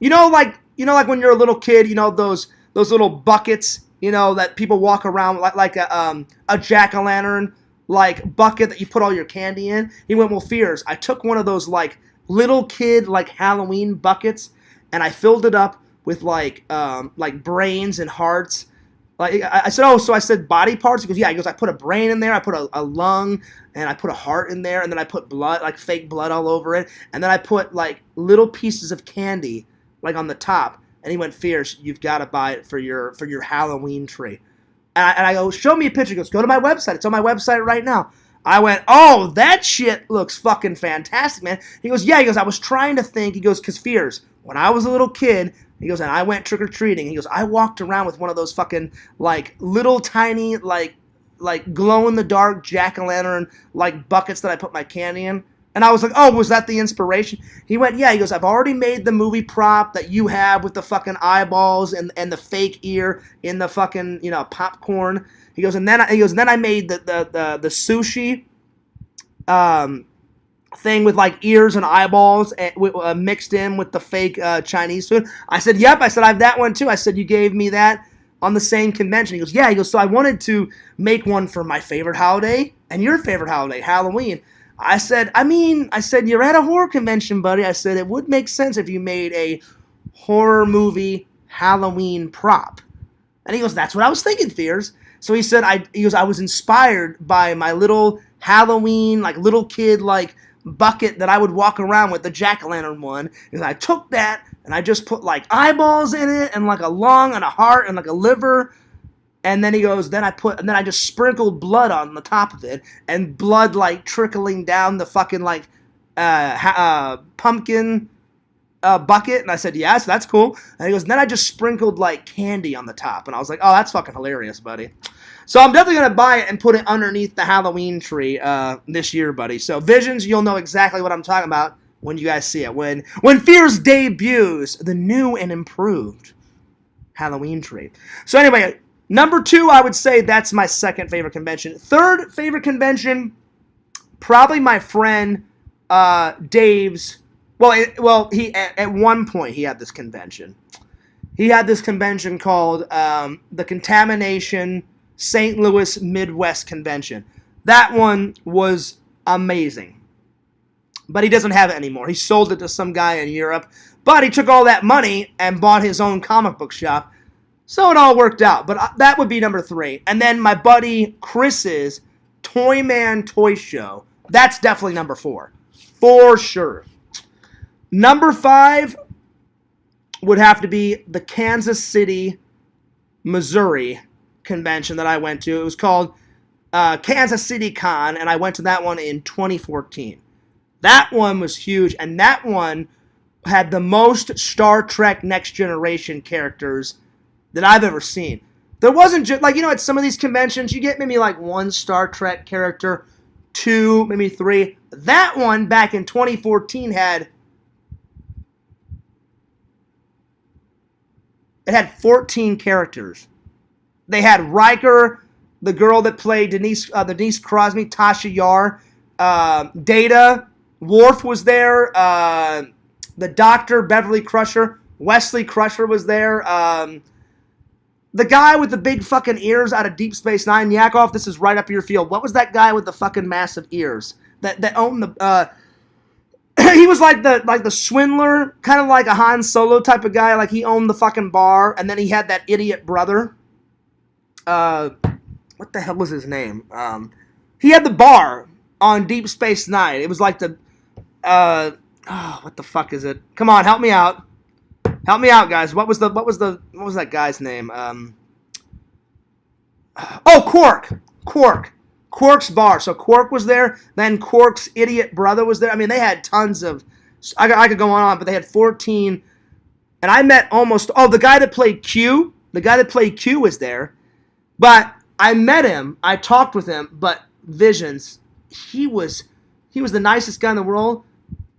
you know, like when you're a little kid, you know, those little buckets, you know, that people walk around like a jack-o'-lantern, like bucket that you put all your candy in. He went, well, Fears, I took one of those like little kid like Halloween buckets, and I filled it up with like brains and hearts. Like I said, oh, so I said body parts. He goes, yeah. He goes, I put a brain in there, I put a lung, and I put a heart in there, and then I put blood, like fake blood all over it, and then I put like little pieces of candy like on the top. And he went, Fierce, you've got to buy it for your Halloween tree. And I go, show me a picture. He goes, go to my website. It's on my website right now. I went, oh, that shit looks fucking fantastic, man. He goes, yeah. He goes, I was trying to think. He goes, because Fears, when I was a little kid, he goes, and I went trick-or-treating. He goes, I walked around with one of those fucking, like, little tiny, like glow-in-the-dark jack-o'-lantern, like, buckets that I put my candy in. And I was like, oh, was that the inspiration? He went, yeah. He goes, I've already made the movie prop that you have with the fucking eyeballs and the fake ear in the fucking, you know, popcorn. He goes, and then I made the sushi thing with like ears and eyeballs mixed in with the fake Chinese food. I said, yep. I said, I have that one too. I said, you gave me that on the same convention. He goes, yeah. He goes, so I wanted to make one for my favorite holiday and your favorite holiday, Halloween. I said, you're at a horror convention, buddy. I said, it would make sense if you made a horror movie Halloween prop. And he goes, that's what I was thinking, Fears. So he said, I was inspired by my little Halloween, like little kid, like bucket that I would walk around with, the jack-o'-lantern one. And I took that and I just put like eyeballs in it and like a lung and a heart and like a liver. And then he goes, then I just sprinkled blood on the top of it, and blood like trickling down the fucking like pumpkin bucket. And I said, yes, that's cool. And he goes, then I just sprinkled like candy on the top. And I was like, oh, that's fucking hilarious, buddy. So I'm definitely going to buy it and put it underneath the Halloween tree this year, buddy. So Visions, you'll know exactly what I'm talking about when you guys see it. When Fears debuts the new and improved Halloween tree. So anyway, number 2, I would say that's my second favorite convention. Third favorite convention, probably my friend Dave's. He at one point he had this convention. He had this convention called the Contamination St. Louis Midwest Convention. That one was amazing. But he doesn't have it anymore. He sold it to some guy in Europe. But he took all that money and bought his own comic book shop. So it all worked out. But that would be number 3. And then my buddy Chris's Toy Man Toy Show. That's definitely number 4. For sure. Number 5 would have to be the Kansas City, Missouri convention that I went to. It was called Kansas City Con, and I went to that one in 2014. That one was huge, and that one had the most Star Trek Next Generation characters that I've ever seen. There wasn't just, like, you know, at some of these conventions, you get maybe like one Star Trek character, 2, maybe 3. That one back in 2014 had 14 characters. They had Riker, the girl that played Denise Crosby, Tasha Yar, Data, Worf was there, the Doctor, Beverly Crusher, Wesley Crusher was there, the guy with the big fucking ears out of Deep Space Nine, Yakov, this is right up your field. What was that guy with the fucking massive ears that owned the? He was like the swindler, kind of like a Han Solo type of guy. Like he owned the fucking bar, and then he had that idiot brother. What the hell was his name? He had the bar on Deep Space Nine. It was like the, what the fuck is it? Come on, help me out. Help me out, guys. What was that guy's name? Quark. Quark's bar. So Quark was there. Then Quark's idiot brother was there. I mean, they had tons of. I could go on, but they had 14. And I met almost. Oh, the guy that played Q. The guy that played Q was there. But I met him. I talked with him. But Visions, he was the nicest guy in the world.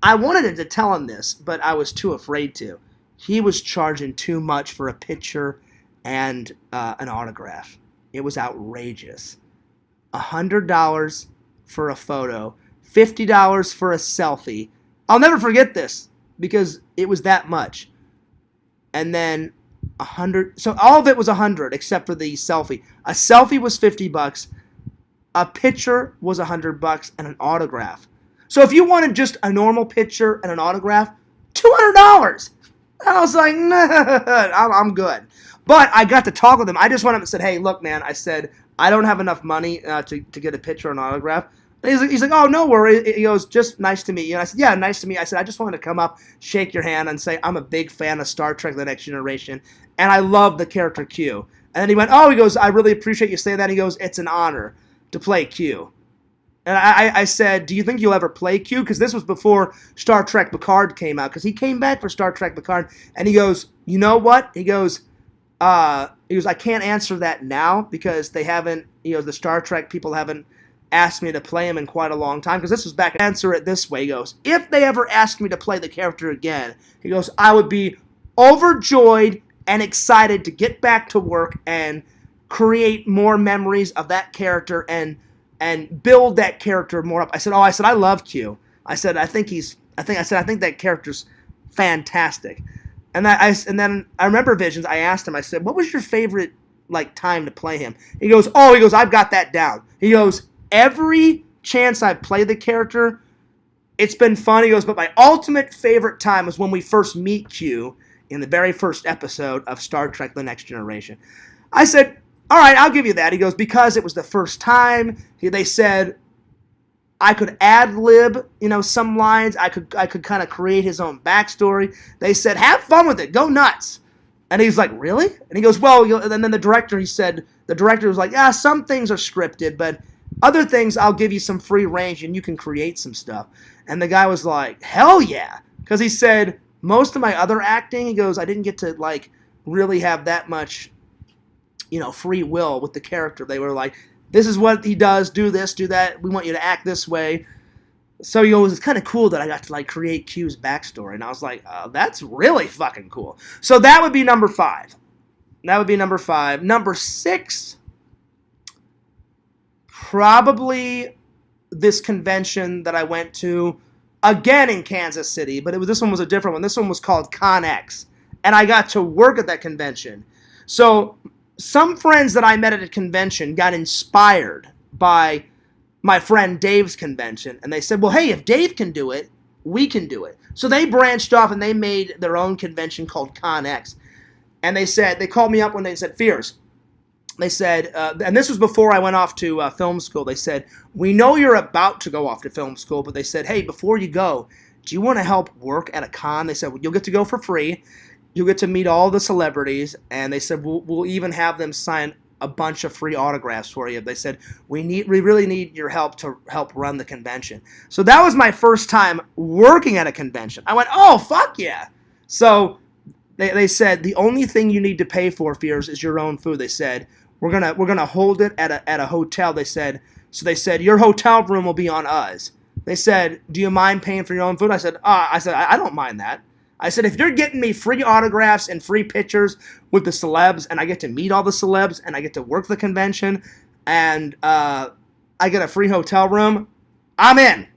I wanted to tell him this, but I was too afraid to. He was charging too much for a picture and an autograph. It was outrageous. $100 for a photo, $50 for a selfie. I'll never forget this because it was that much. And then 100. So all of it was 100 except for the selfie. A selfie was $50. A picture was $100 and an autograph. So if you wanted just a normal picture and an autograph, $200. And I was like, nah, I'm good. But I got to talk with him. I just went up and said, hey, look, man. I said, I don't have enough money to get a picture or an autograph. And he's like, oh, no worries. He goes, just nice to meet you. And I said, yeah, nice to meet you. I said, I just wanted to come up, shake your hand, and say I'm a big fan of Star Trek The Next Generation, and I love the character Q. And then he went, he goes, I really appreciate you saying that. He goes, it's an honor to play Q. And I said, do you think you'll ever play Q? Because this was before Star Trek Picard came out. Because he came back for Star Trek Picard. And he goes, you know what? He goes, I can't answer that now because they haven't, the Star Trek people haven't asked me to play him in quite a long time. Because this was back. Answer it this way. He goes, if they ever asked me to play the character again, he goes, I would be overjoyed and excited to get back to work and create more memories of that character and build that character more up. I said, I love Q. I said, I think that character's fantastic. And then I remember Visions. I asked him. I said, what was your favorite time to play him? He goes, I've got that down. He goes, every chance I play the character, it's been fun. He goes, but my ultimate favorite time was when we first meet Q in the very first episode of Star Trek: The Next Generation. I said, all right, I'll give you that. He goes, because it was the first time. They said I could ad-lib, some lines. I could kind of create his own backstory. They said, have fun with it. Go nuts. And he's like, really? And he goes, well, and then the director was like, yeah, some things are scripted, but other things I'll give you some free range and you can create some stuff. And the guy was like, hell yeah. Because he said, most of my other acting, he goes, I didn't get to, really have that much free will with the character. They were like, this is what he does, do this, do that, we want you to act this way. So it was kind of cool that I got to create Q's backstory, and I was like, that's really fucking cool. So that would be number 5. Number 6, probably this convention that I went to, again in Kansas City, but this one was a different one. This one was called ConX, and I got to work at that convention. So some friends that I met at a convention got inspired by my friend Dave's convention, and they said, well, hey, if Dave can do it, we can do it. So they branched off and they made their own convention called ConX. And they called me up when they said, Fears. They said, and this was before I went off to film school. They said, we know you're about to go off to film school, but they said, hey, before you go, do you want to help work at a con? They said, well, you'll get to go for free. You'll get to meet all the celebrities, and they said we'll even have them sign a bunch of free autographs for you. They said we really need your help to help run the convention. So that was my first time working at a convention. I went, oh fuck yeah! So they said the only thing you need to pay for, Fears, is your own food. They said we're gonna hold it at a hotel. They said So they said, your hotel room will be on us. They said, do you mind paying for your own food? I said, I don't mind that. I said, if you're getting me free autographs and free pictures with the celebs, and I get to meet all the celebs, and I get to work the convention, and I get a free hotel room, I'm in.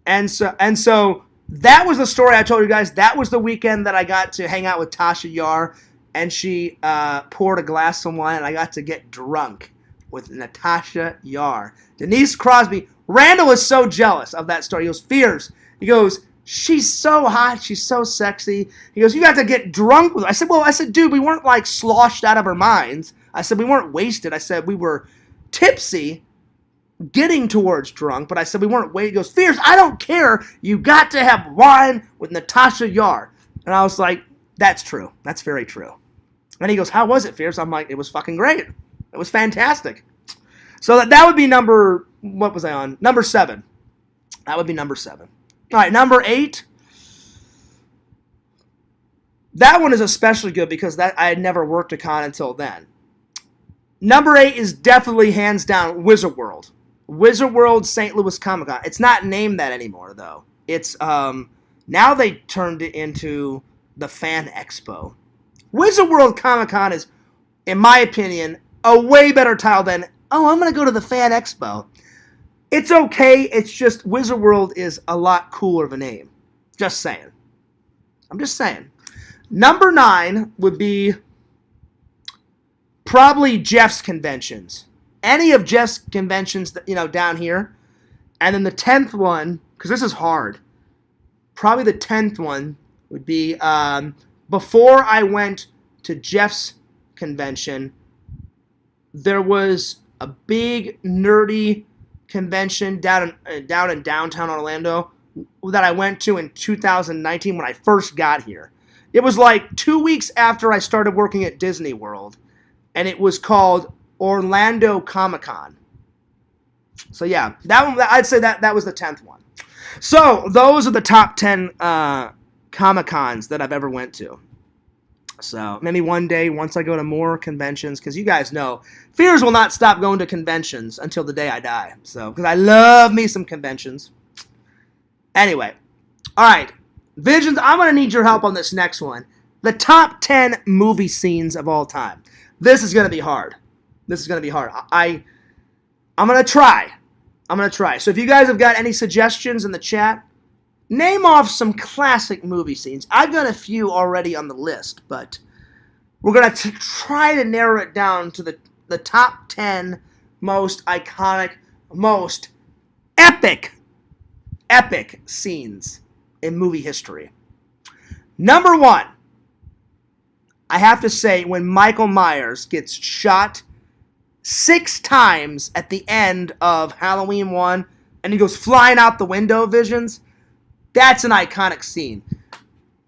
And so that was the story I told you guys. That was the weekend that I got to hang out with Tasha Yar, and she poured a glass of wine, and I got to get drunk with Natasha Yar. Denise Crosby. Randall was so jealous of that story. He goes, Fears. He goes, she's so hot. She's so sexy. He goes, you got to get drunk with her. I said, dude, we weren't like sloshed out of our minds. I said, we weren't wasted. I said, we were tipsy, getting towards drunk, but I said, we weren't wasted. He goes, Fears, I don't care. You got to have wine with Natasha Yar. And I was like, that's true. That's very true. And he goes, how was it, Fears? I'm like, it was fucking great. It was fantastic. So that would be what was I on? Number 7. That would be number 7. All right, number 8. That one is especially good because I had never worked a con until then. Number 8 is definitely hands down Wizard World. Wizard World St. Louis Comic Con. It's not named that anymore though. It's now they turned it into the Fan Expo. Wizard World Comic Con is, in my opinion, a way better title than, I'm going to go to the Fan Expo. It's okay. It's just Wizard World is a lot cooler of a name. Just saying. I'm just saying. Number 9 would be probably Jeff's conventions. Any of Jeff's conventions, down here. And then the 10th one, because this is hard, probably the 10th one would be before I went to Jeff's convention, there was a big nerdy convention down in downtown Orlando that I went to in 2019 when I first got here. It was like 2 weeks after I started working at Disney World, and it was called Orlando Comic Con. So yeah, that one, I'd say that was the 10th one. So those are the top 10 Comic Cons that I've ever went to. So maybe one day, once I go to more conventions, because you guys know, Fears will not stop going to conventions until the day I die. So, because I love me some conventions. Anyway, all right, Visions, I'm going to need your help on this next one. The top 10 movie scenes of all time. This is going to be hard. I'm going to try. So if you guys have got any suggestions in the chat, name off some classic movie scenes. I've got a few already on the list, but we're going to try to narrow it down to the top 10 most iconic, most epic scenes in movie history. Number 1, I have to say, when Michael Myers gets shot 6 times at the end of Halloween 1, and he goes flying out the window, Visions. That's an iconic scene.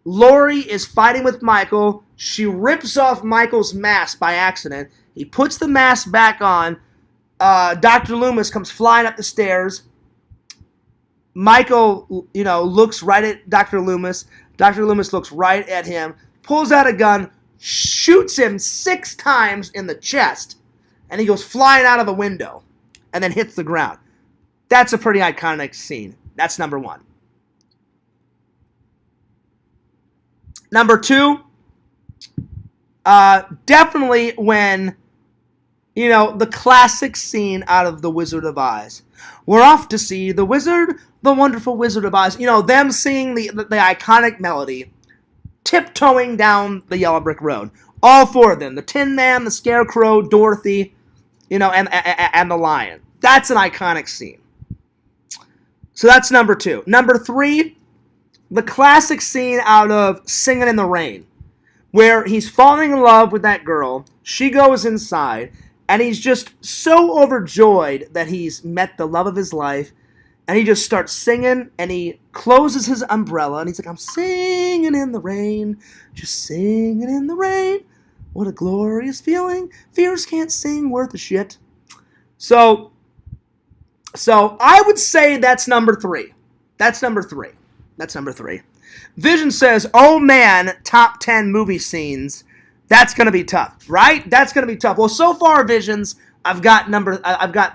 Laurie is fighting with Michael. She rips off Michael's mask by accident. He puts the mask back on. Dr. Loomis comes flying up the stairs. Michael, looks right at Dr. Loomis. Dr. Loomis looks right at him, pulls out a gun, shoots him 6 times in the chest, and he goes flying out of the window and then hits the ground. That's a pretty iconic scene. That's number 1. Number 2, definitely when, the classic scene out of The Wizard of Oz. We're off to see the wizard, the wonderful Wizard of Oz. Them singing the iconic melody, tiptoeing down the yellow brick road. All 4 of them. The Tin Man, the Scarecrow, Dorothy, and the Lion. That's an iconic scene. So that's number 2. Number 3, the classic scene out of Singing in the Rain, where he's falling in love with that girl, she goes inside, and he's just so overjoyed that he's met the love of his life, and he just starts singing, and he closes his umbrella, and he's like, I'm singing in the rain, just singing in the rain, what a glorious feeling, Fears can't sing worth a shit. So I would say that's number 3. That's number 3. Vision says, oh man, top 10 movie scenes. That's going to be tough, right? That's going to be tough. Well, so far, Visions, I've got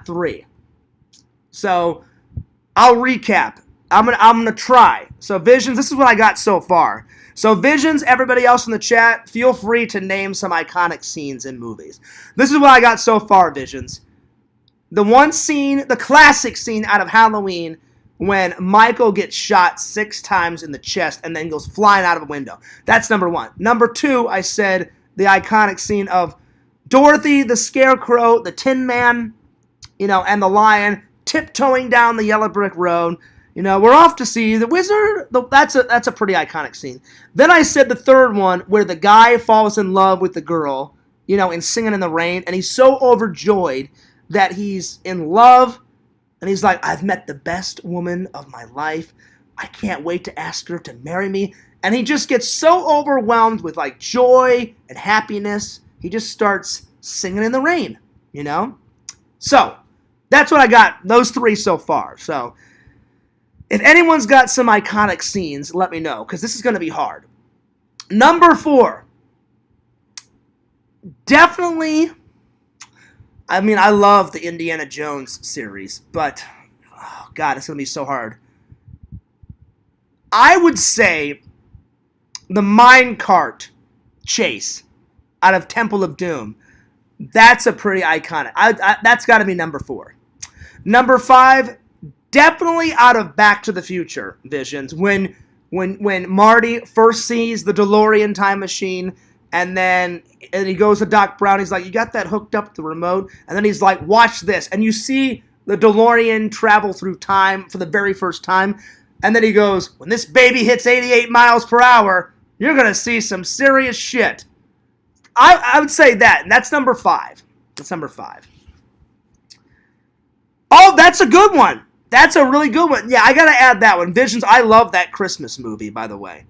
3. So I'll recap. I'm gonna try. So Visions, this is what I got so far. So Visions, everybody else in the chat, feel free to name some iconic scenes in movies. This is what I got so far, Visions. The one scene, the classic scene out of Halloween, when Michael gets shot 6 times in the chest and then goes flying out of a window. That's number 1. Number 2, I said the iconic scene of Dorothy, the Scarecrow, the Tin Man, and the Lion tiptoeing down the yellow brick road. We're off to see the wizard. That's a pretty iconic scene. Then I said the third one where the guy falls in love with the girl, and Singing in the Rain, and he's so overjoyed that he's in love, and he's like, I've met the best woman of my life. I can't wait to ask her to marry me. And he just gets so overwhelmed with like joy and happiness, he just starts singing in the rain, So, that's what I got, those 3 so far. So, if anyone's got some iconic scenes, let me know, because this is going to be hard. Number 4. Definitely, I love the Indiana Jones series, but, oh God, it's going to be so hard. I would say the minecart chase out of Temple of Doom. That's a pretty iconic. That's got to be number 4. Number 5, definitely out of Back to the Future, Visions. When Marty first sees the DeLorean time machine, and he goes to Doc Brown, he's like, you got that hooked up to the remote? And then he's like, watch this. And you see the DeLorean travel through time for the very first time. And then he goes, when this baby hits 88 miles per hour, you're going to see some serious shit. I would say that. And that's number 5. That's number 5. Oh, that's a good one. That's a really good one. Yeah, I got to add that one. Visions, I love that Christmas movie, by the way.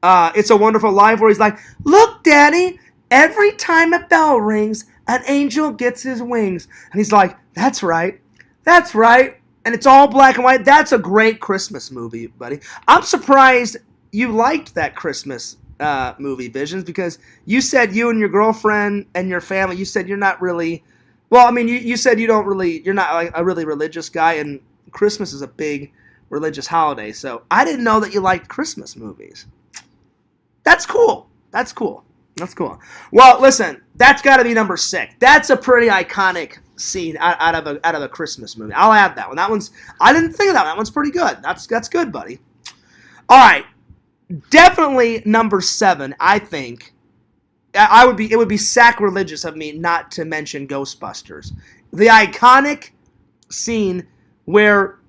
It's a Wonderful Life, where he's like, look, Daddy, every time a bell rings, an angel gets his wings. And he's like, that's right. That's right. And it's all black and white. That's a great Christmas movie, buddy. I'm surprised you liked that Christmas movie, Visions, because you said you and your girlfriend and your family, you said you're not really, you said you're not like a really religious guy, and Christmas is a big religious holiday, so I didn't know that you liked Christmas movies. That's cool. That's cool. That's cool. Well, listen, that's got to be number 6. That's a pretty iconic scene out of a Christmas movie. I'll add that one. I didn't think of that one. That one's pretty good. That's good, buddy. All right. Definitely number 7, I think. It would be sacrilegious of me not to mention Ghostbusters. The iconic scene where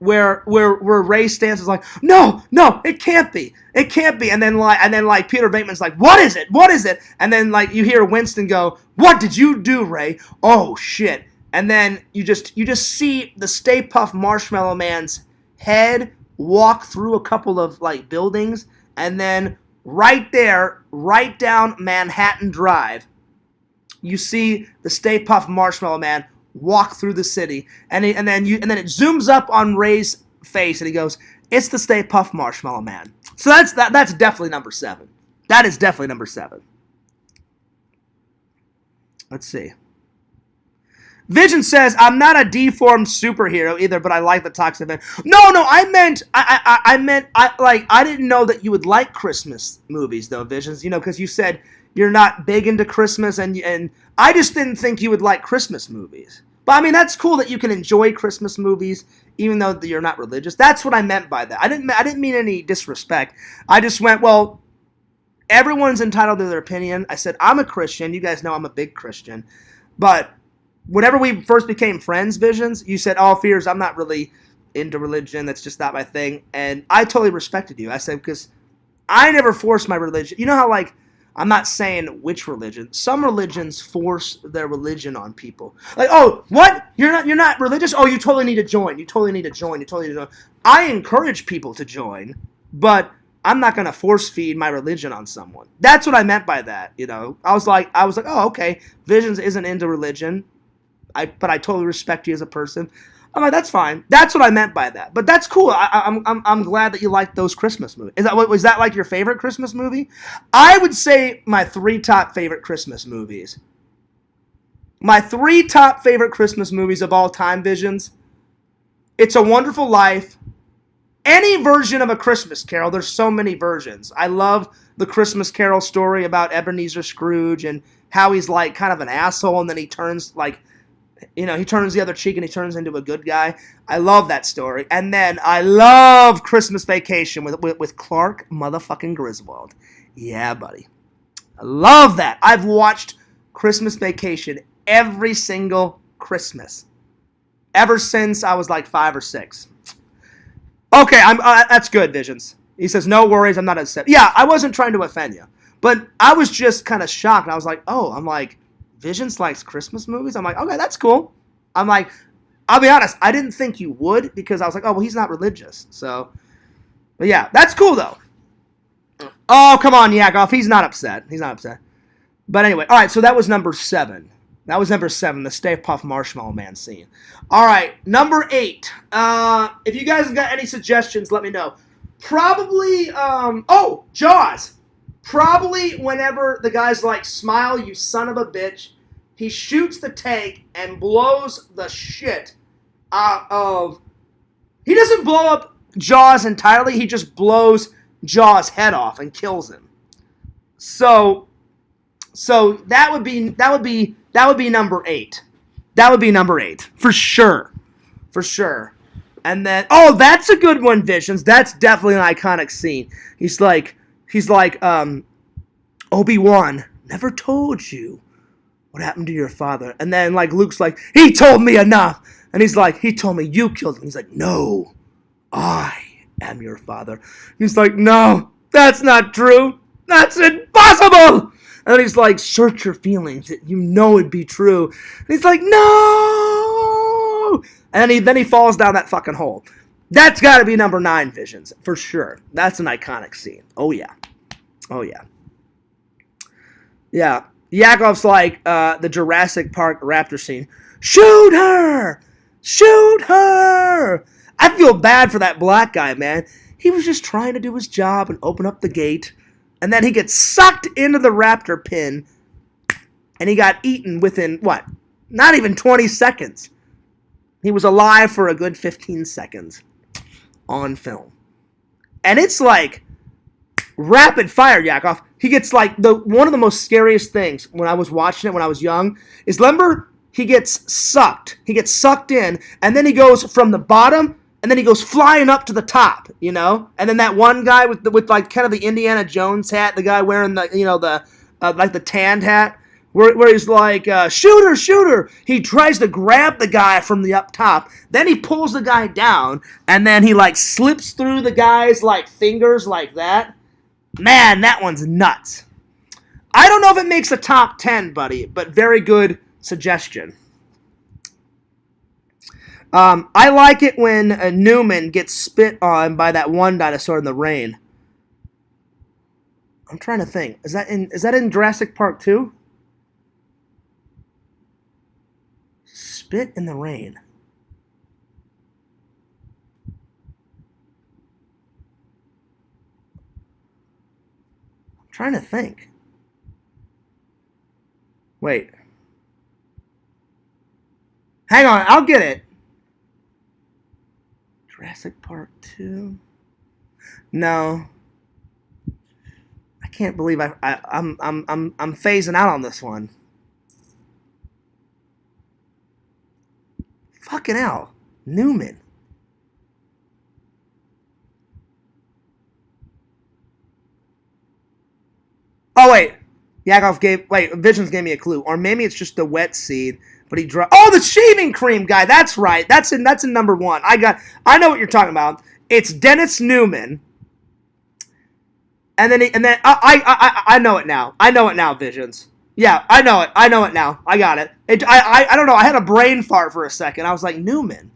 Ray Stantz is like, no, it can't be, and then Peter Bateman's like, what is it, and then like you hear Winston go, what did you do, Ray? Oh shit, and then you just see the Stay Puft Marshmallow Man's head walk through a couple of like buildings, and then right there, right down Manhattan Drive, you see the Stay Puft Marshmallow Man walk through the city, and then it zooms up on Ray's face, and he goes, "It's the Stay Puft Marshmallow Man." So that's definitely number 7. That is definitely number 7. Let's see. Vision says, "I'm not a deformed superhero either, but I like the toxic man." No, I meant I didn't know that you would like Christmas movies though, Visions. Because you said you're not big into Christmas, and I just didn't think you would like Christmas movies. But that's cool that you can enjoy Christmas movies even though you're not religious. That's what I meant by that. I didn't mean any disrespect. I just went, well, everyone's entitled to their opinion. I said, I'm a Christian. You guys know I'm a big Christian. But whenever we first became friends, Visions, you said, "Oh, Fears, I'm not really into religion. That's just not my thing." And I totally respected you. I said, because I never forced my religion. You know how, like, I'm not saying which religion. Some religions force their religion on people. Like, oh, what? You're not religious? Oh, you totally need to join. You totally need to join. I encourage people to join, but I'm not going to force feed my religion on someone. That's what I meant by that, I was like, oh, okay, Visions isn't into religion, but I totally respect you as a person. I'm like, that's fine. That's what I meant by that. But that's cool. I'm glad that you like those Christmas movies. Was that like your favorite Christmas movie? I would say my 3 top favorite Christmas movies. My 3 top favorite Christmas movies of all time, Visions. It's a Wonderful Life. Any version of A Christmas Carol. There's so many versions. I love the Christmas Carol story about Ebenezer Scrooge and how he's like kind of an asshole, and then he turns like, he turns the other cheek and he turns into a good guy. I love that story. And then I love Christmas Vacation with Clark motherfucking Griswold. Yeah, buddy. I love that. I've watched Christmas Vacation every single Christmas ever since I was like 5 or 6. Okay, that's good, Visions. He says, no worries, I'm not upset. Yeah, I wasn't trying to offend you. But I was just kind of shocked. I was like, Visions likes Christmas movies? I'm like, okay, that's cool. I'm like, I'll be honest, I didn't think you would because I was like, oh, well, he's not religious. So, but yeah, that's cool, though. Oh, come on, Yakov. He's not upset. He's not upset. But anyway, all right, so that was number 7. That was number 7, the Stay Puft Marshmallow Man scene. All right, number 8. If you guys have got any suggestions, let me know. Probably, Jaws. Probably whenever the guy's like, smile, you son of a bitch, he shoots the tank and blows the shit out of... He doesn't blow up Jaws entirely, he just blows Jaws' head off and kills him. So that would be number 8. That would be number 8 for sure, And then that's a good one, Visions. That's definitely an iconic scene. He's like Obi-Wan never told you what happened to your father, and then like Luke's like, he told me enough, and he's like, he told me you killed him. He's like, no, I am your father. He's like, no, that's not true. That's impossible. And he's like, search your feelings. You know it'd be true. And he's like, no. And then he falls down that fucking hole. That's got to be number 9, Visions, for sure. That's an iconic scene. Oh, yeah. Oh, yeah. Yeah. Yakov's like the Jurassic Park raptor scene. Shoot her! Shoot her! I feel bad for that black guy, man. He was just trying to do his job and open up the gate. And then he gets sucked into the raptor pen. And he got eaten within, what? Not even 20 seconds. He was alive for a good 15 seconds. On film. And it's like rapid fire, Yakov. He gets like one of the most scariest things when I was watching it when I was young is, remember, he gets sucked. He gets sucked in, and then he goes from the bottom, and then he goes flying up to the top, And then that one guy with like kind of the Indiana Jones hat, the guy wearing the like the tanned hat, where he's like, shoot her. He tries to grab the guy from the up top. Then he pulls the guy down, and then he like slips through the guy's like fingers like that. Man, that one's nuts. I don't know if it makes a top 10, buddy, but very good suggestion. I like it when Newman gets spit on by that one dinosaur in the rain. I'm trying to think. Is that in Jurassic Park 2? Spit in the rain. I'm trying to think. Wait. Hang on, I'll get it. Jurassic Park 2? No. I can't believe I'm phasing out on this one. Fucking hell. Newman. Oh, wait. Visions gave me a clue. Or maybe it's just the wet seed, but he dropped. Oh, the shaving cream guy. That's right. That's in number 1. I know what you're talking about. It's Dennis Newman. And then I know it now. I know it now, Visions. Yeah, I know it. I know it now. I got it. I don't know. I had a brain fart for a second. I was like, Newman.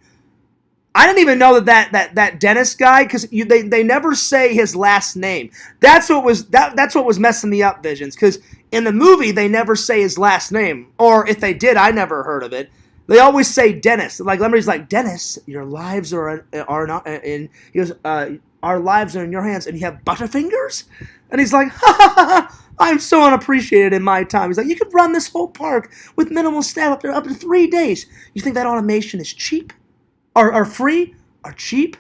I didn't even know that Dennis guy, because they never say his last name. That's what was messing me up, Visions, because in the movie they never say his last name, or if they did, I never heard of it. They always say Dennis. Like Lemondy's like, Dennis, your lives are not in. He goes, our lives are in your hands, and you have butterfingers, and he's like, ha ha ha ha. I'm so unappreciated in my time. He's like, you could run this whole park with minimal staff up to 3 days. You think that automation is cheap? are free, are cheap,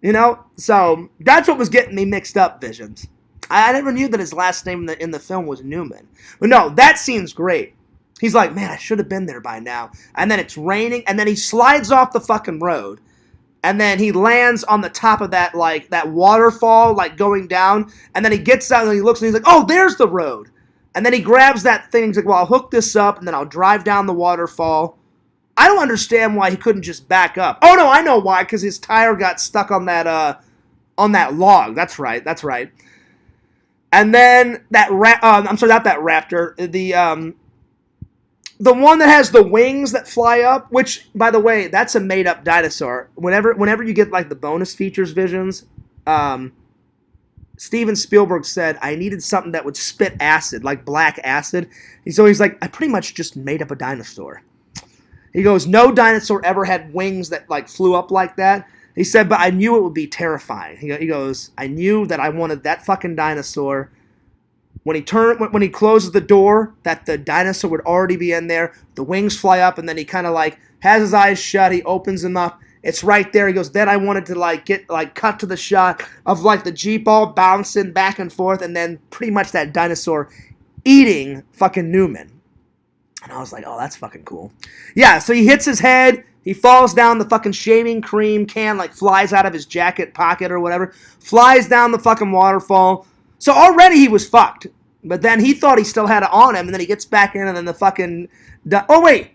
you know? So that's what was getting me mixed up, Visions. I never knew that his last name in the film was Newman. But no, that scene's great. He's like, man, I should have been there by now. And then it's raining, and then he slides off the fucking road. And then he lands on the top of that, like, that waterfall, like, going down. And then he gets out and he looks and he's like, oh, there's the road. And then he grabs that thing. He's like, well, I'll hook this up and then I'll drive down the waterfall. I don't understand why he couldn't just back up. Oh, no, I know why. Because his tire got stuck on that log. That's right. That's right. And then that I'm sorry, not that raptor. The one that has the wings that fly up, which, by the way, that's a made-up dinosaur. Whenever you get, like, the bonus features Visions, Steven Spielberg said, I needed something that would spit acid, like black acid. So he's like, I pretty much just made up a dinosaur. He goes, no dinosaur ever had wings that, like, flew up like that. He said, but I knew it would be terrifying. He goes, I knew that I wanted that fucking dinosaur. When he closes the door, that the dinosaur would already be in there. The wings fly up, and then he kind of like has his eyes shut. He opens them up. It's right there. He goes, then I wanted to like get like cut to the shot of like the Jeep all bouncing back and forth, and then pretty much that dinosaur eating fucking Newman. And I was like, oh, that's fucking cool. Yeah, so he hits his head. He falls down, the fucking shaving cream can like flies out of his jacket pocket or whatever. Flies down the fucking waterfall. So already he was fucked. But then he thought he still had it on him, and then he gets back in, and then the fucking... Oh, wait.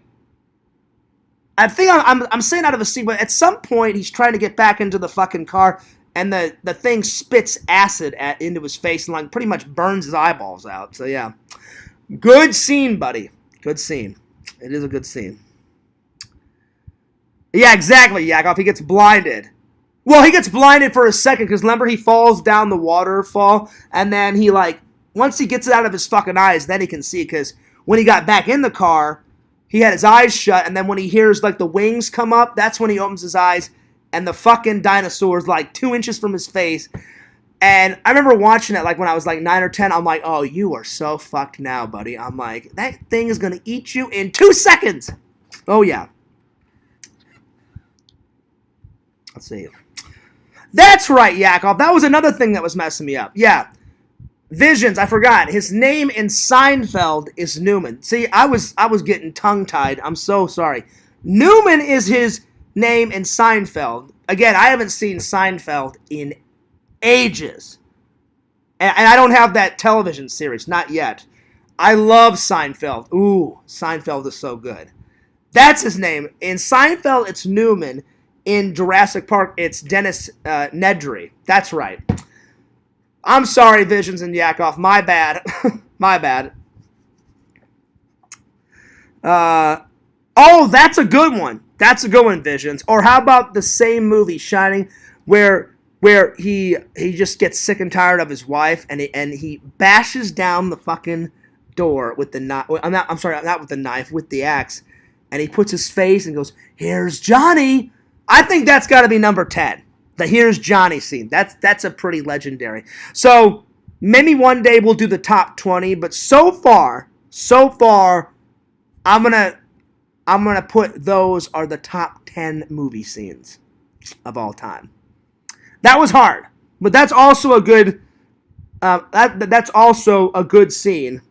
I think I'm saying out of a scene, but at some point he's trying to get back into the fucking car, and the thing spits acid into his face and like pretty much burns his eyeballs out. So, yeah. Good scene, buddy. Good scene. It is a good scene. Yeah, exactly, Yakov. He gets blinded. Well, he gets blinded for a second, because remember he falls down the waterfall, and then he like... Once he gets it out of his fucking eyes, then he can see, because when he got back in the car, he had his eyes shut, and then when he hears, like, the wings come up, that's when he opens his eyes, and the fucking dinosaur is, like, 2 inches from his face. And I remember watching it, like, when I was, like, 9 or 10, I'm like, oh, you are so fucked now, buddy. I'm like, that thing is gonna eat you in 2 seconds! Oh, yeah. Let's see. That's right, Yakov. That was another thing that was messing me up. Yeah. Visions, I forgot. His name in Seinfeld is Newman. See, I was getting tongue-tied. I'm so sorry. Newman is his name in Seinfeld. Again, I haven't seen Seinfeld in ages. And I don't have that television series. Not yet. I love Seinfeld. Ooh, Seinfeld is so good. That's his name. In Seinfeld, it's Newman. In Jurassic Park, it's Dennis Nedry. That's right. I'm sorry, Visions and Yakov. My bad. My bad. Oh, that's a good one. That's a good one, Visions. Or how about the same movie, Shining, where he just gets sick and tired of his wife, and he bashes down the fucking door with the knife. I'm sorry, not with the knife, with the axe, and he puts his face and goes, "Here's Johnny." I think that's got to be number 10. The Here's Johnny scene. That's a pretty legendary. So maybe one day we'll do the top 20, but so far, I'm gonna put those are the top 10 movie scenes of all time. That was hard, but that's also a good. That's also a good scene.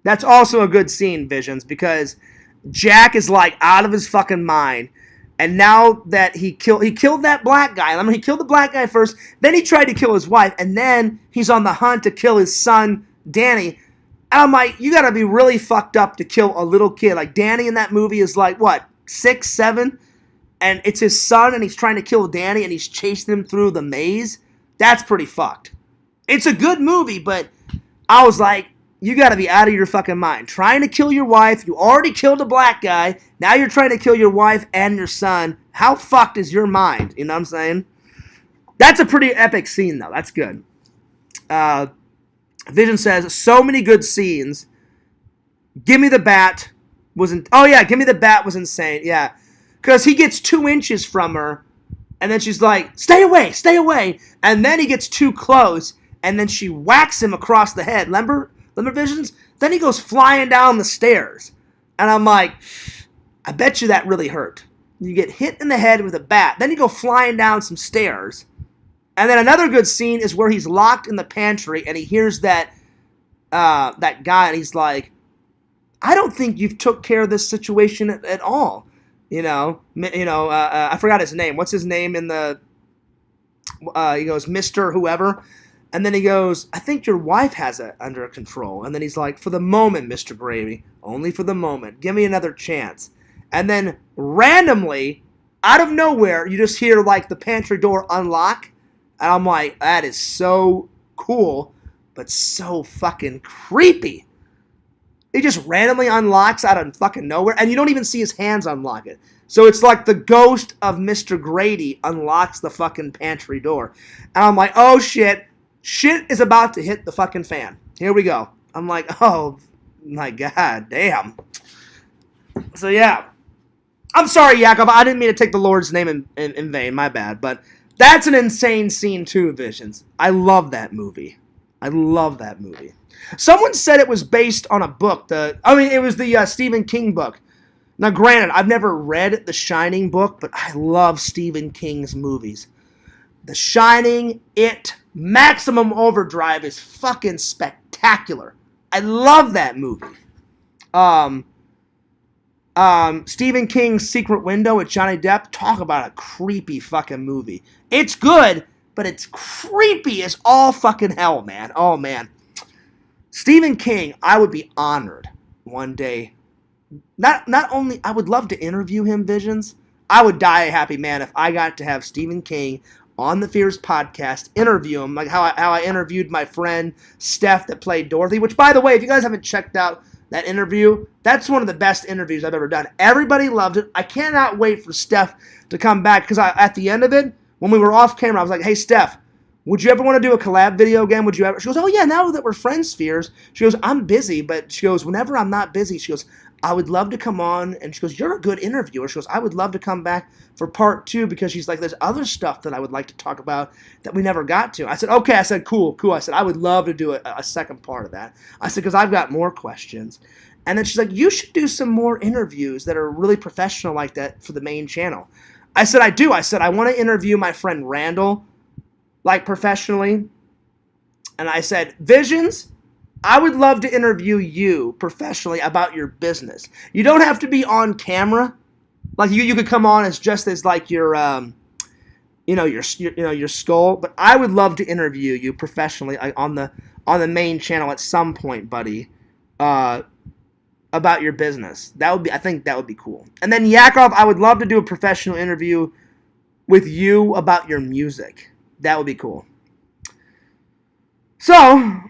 That's also a good scene, Visions, because Jack is like out of his fucking mind. And now that he killed that black guy. I mean, he killed the black guy first. Then he tried to kill his wife. And then he's on the hunt to kill his son, Danny. And I'm like, you got to be really fucked up to kill a little kid. Like, Danny in that movie is like, what, 6, 7? And it's his son, and he's trying to kill Danny, and he's chasing him through the maze. That's pretty fucked. It's a good movie, but I was like, you got to be out of your fucking mind. Trying to kill your wife. You already killed a black guy. Now you're trying to kill your wife and your son. How fucked is your mind? You know what I'm saying? That's a pretty epic scene, though. That's good. Vision says, so many good scenes. Gimme the Bat was... Gimme the Bat was insane. Yeah. Because he gets 2 inches from her, and then she's like, stay away, stay away. And then he gets too close, and then she whacks him across the head. Remember Visions? Then he goes flying down the stairs. And I'm like, I bet you that really hurt. You get hit in the head with a bat. Then you go flying down some stairs. And then another good scene is where he's locked in the pantry and he hears that guy and he's like, I don't think you've took care of this situation at all. I forgot his name. What's his name in the, he goes, Mr. Whoever. And then he goes, I think your wife has it under control. And then he's like, for the moment, Mr. Gravy, only for the moment. Give me another chance. And then randomly, out of nowhere, you just hear like the pantry door unlock. And I'm like, that is so cool, but so fucking creepy. It just randomly unlocks out of fucking nowhere, and you don't even see his hands unlock it. So it's like the ghost of Mr. Grady unlocks the fucking pantry door. And I'm like, oh shit. Shit is about to hit the fucking fan. Here we go. I'm like, oh my god, damn. So yeah. I'm sorry, Yakov. I didn't mean to take the Lord's name in vain. My bad. But that's an insane scene too, Visions. I love that movie. Someone said it was based on a book. It was the Stephen King book. Now, granted, I've never read the Shining book, but I love Stephen King's movies. The Shining, It, Maximum Overdrive is fucking spectacular. I love that movie. Stephen King's Secret Window with Johnny Depp, talk about a creepy fucking movie. It's good, but it's creepy as all fucking hell, man. Oh, man. Stephen King, I would be honored one day. Not only, I would love to interview him, Visions. I would die a happy man if I got to have Stephen King on the Fears podcast, interview him, like how I interviewed my friend Steph that played Dorothy, which, by the way, if you guys haven't checked out that interview, that's one of the best interviews I've ever done. Everybody loved it. I cannot wait for Steph to come back, because at the end of it, when we were off camera, I was like, hey, Steph, would you ever want to do a collab video again? Would you ever? She goes, oh, yeah, now that we're friends, Fears. She goes, I'm busy, but she goes, whenever I'm not busy, she goes, I would love to come on. And she goes, you're a good interviewer. She goes, I would love to come back for part 2, because she's like, there's other stuff that I would like to talk about that we never got to. I said, okay. I said, cool. I said, I would love to do a second part of that. I said, because I've got more questions. And then she's like, you should do some more interviews that are really professional like that for the main channel. I said, I do. I said, I want to interview my friend Randall, like, professionally. And I said, Visions, I would love to interview you professionally about your business. You don't have to be on camera. Like, you could come on as just as like your your skull. But I would love to interview you professionally on the main channel at some point, buddy. About your business. I think that would be cool. And then Yakov, I would love to do a professional interview with you about your music. That would be cool. So,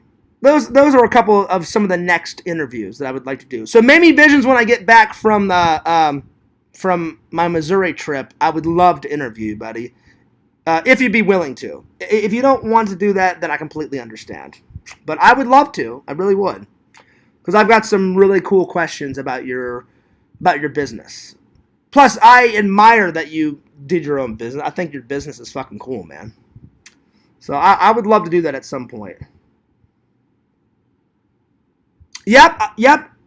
those are a couple of some of the next interviews that I would like to do. So maybe Visions, when I get back from my Missouri trip, I would love to interview you, buddy. If you'd be willing to. If you don't want to do that, then I completely understand. But I would love to. I really would. Because I've got some really cool questions about your business. Plus, I admire that you did your own business. I think your business is fucking cool, man. So I would love to do that at some point. Yep.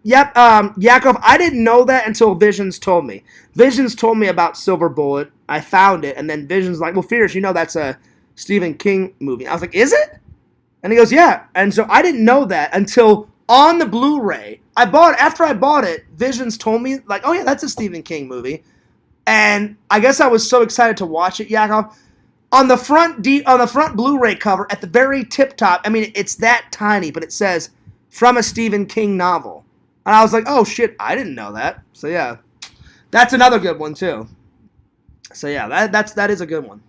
Yakov, I didn't know that until Visions told me. Visions told me about Silver Bullet. I found it, and then Visions like, well, Fierce, that's a Stephen King movie. I was like, is it? And he goes, yeah. And so I didn't know that until on the Blu-ray. After I bought it, Visions told me, like, oh yeah, that's a Stephen King movie. And I guess I was so excited to watch it, Yakov. On the front Blu-ray cover, at the very tip top, it's that tiny, but it says, from a Stephen King novel. And I was like, oh shit, I didn't know that. So yeah, that's another good one too. So yeah, that is a good one.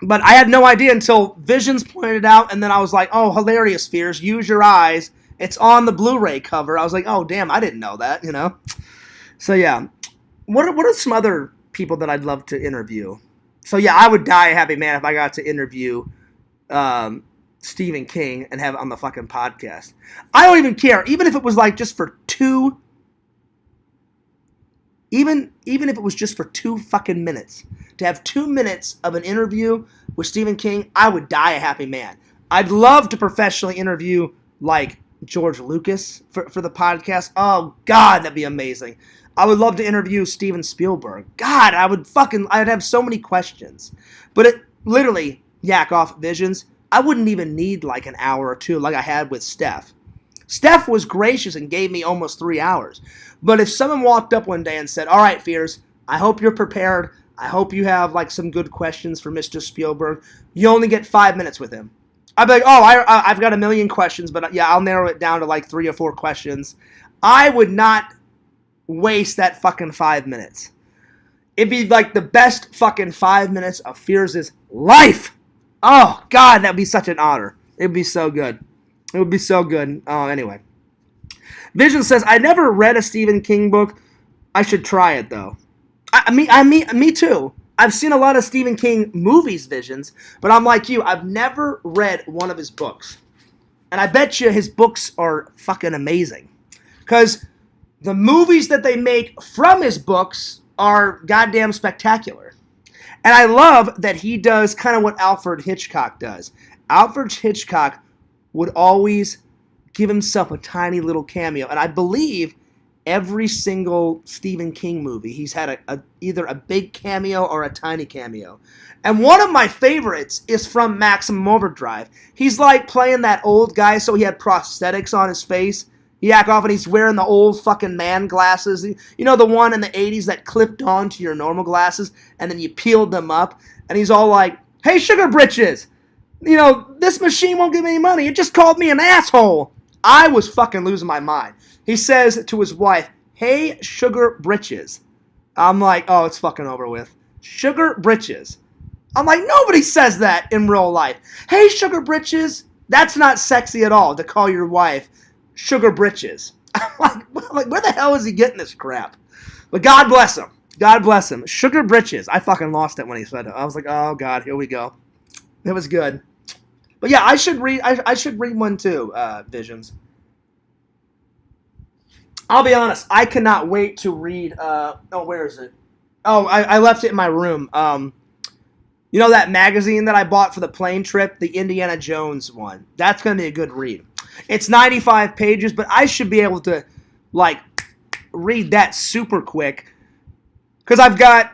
But I had no idea until Visions pointed it out, and then I was like, oh, hilarious, Fears, use your eyes. It's on the Blu-ray cover. I was like, oh, damn, I didn't know that, So yeah, what are some other people that I'd love to interview? So yeah, I would die a happy man if I got to interview Stephen King and have it on the fucking podcast. I don't even care, even if it was like just for two, even if it was just for 2 fucking minutes. To have 2 minutes of an interview with Stephen King, I would die a happy man. I'd love to professionally interview, like, George Lucas for the podcast. Oh, God, that'd be amazing. I would love to interview Steven Spielberg. God, I'd have so many questions. But it literally, yak off Visions, I wouldn't even need like an hour or two like I had with Steph. Steph was gracious and gave me almost 3 hours. But if someone walked up one day and said, all right, Fears, I hope you're prepared. I hope you have like some good questions for Mr. Spielberg. You only get 5 minutes with him. I'd be like, oh, I've got a million questions, but yeah, I'll narrow it down to like 3 or 4 questions. I would not waste that fucking 5 minutes. It'd be like the best fucking 5 minutes of Fears' life. Oh, God, that'd be such an honor. It'd be so good. It would be so good. Oh, anyway. Vision says, I never read a Stephen King book. I should try it, though. Me too. I've seen a lot of Stephen King movies, Visions, but I'm like you. I've never read one of his books. And I bet you his books are fucking amazing. Because the movies that they make from his books are goddamn spectacular. And I love that he does kind of what Alfred Hitchcock does. Alfred Hitchcock would always give himself a tiny little cameo. And I believe every single Stephen King movie, he's had either a big cameo or a tiny cameo. And one of my favorites is from Maximum Overdrive. He's like playing that old guy, so he had prosthetics on his face. He act off and he's wearing the old fucking man glasses. You know, the one in the 80s that clipped onto your normal glasses and then you peeled them up. And he's all like, hey, Sugar Britches, you know, this machine won't give me any money. It just called me an asshole. I was fucking losing my mind. He says to his wife, hey, Sugar Britches. I'm like, oh, it's fucking over with. Sugar Britches. I'm like, nobody says that in real life. Hey, Sugar Britches. That's not sexy at all to call your wife Sugar Britches. I'm like, where the hell is he getting this crap? But God bless him. God bless him. Sugar Britches. I fucking lost it when he said it. I was like, oh, God, here we go. It was good. But yeah, I should read one too, Visions. I'll be honest, I cannot wait to read, where is it? Oh, I left it in my room. You know that magazine that I bought for the plane trip? The Indiana Jones one. That's going to be a good read. It's 95 pages, but I should be able to, like, read that super quick. Because I've got,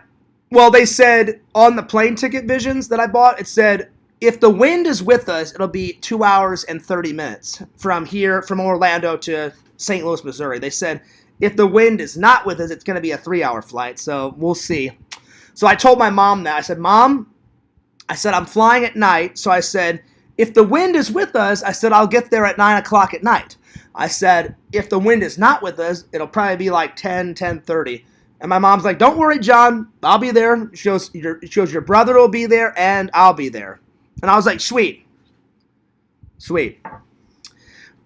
well, they said on the plane ticket Visions that I bought, it said, if the wind is with us, it'll be 2 hours and 30 minutes from Orlando to St. Louis, Missouri. They said, if the wind is not with us, it's going to be a 3-hour flight, so we'll see. So I told my mom that. I said, Mom, I'm flying at night, so I said, if the wind is with us, I said, I'll get there at 9 o'clock at night. I said, if the wind is not with us, it'll probably be like 10:30. And my mom's like, don't worry, John, I'll be there. It shows your brother will be there, and I'll be there. And I was like, sweet. Sweet.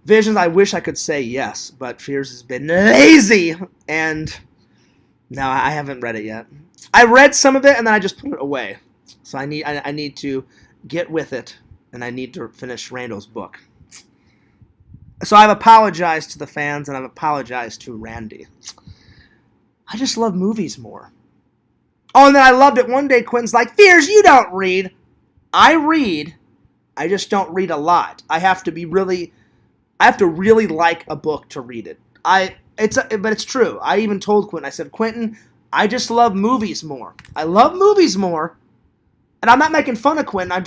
Visions, I wish I could say yes, but Fears has been lazy, and no, I haven't read it yet. I read some of it, and then I just put it away. So I need to get with it, and I need to finish Randall's book. So I've apologized to the fans, and I've apologized to Randy. I just love movies more. Oh, and then I loved it one day. Quinn's like, Fears, you don't read. I read. I just don't read a lot. I have to really like a book to read it. But it's true. I even told Quentin, I said, Quentin, I just love movies more. I love movies more. And I'm not making fun of Quentin,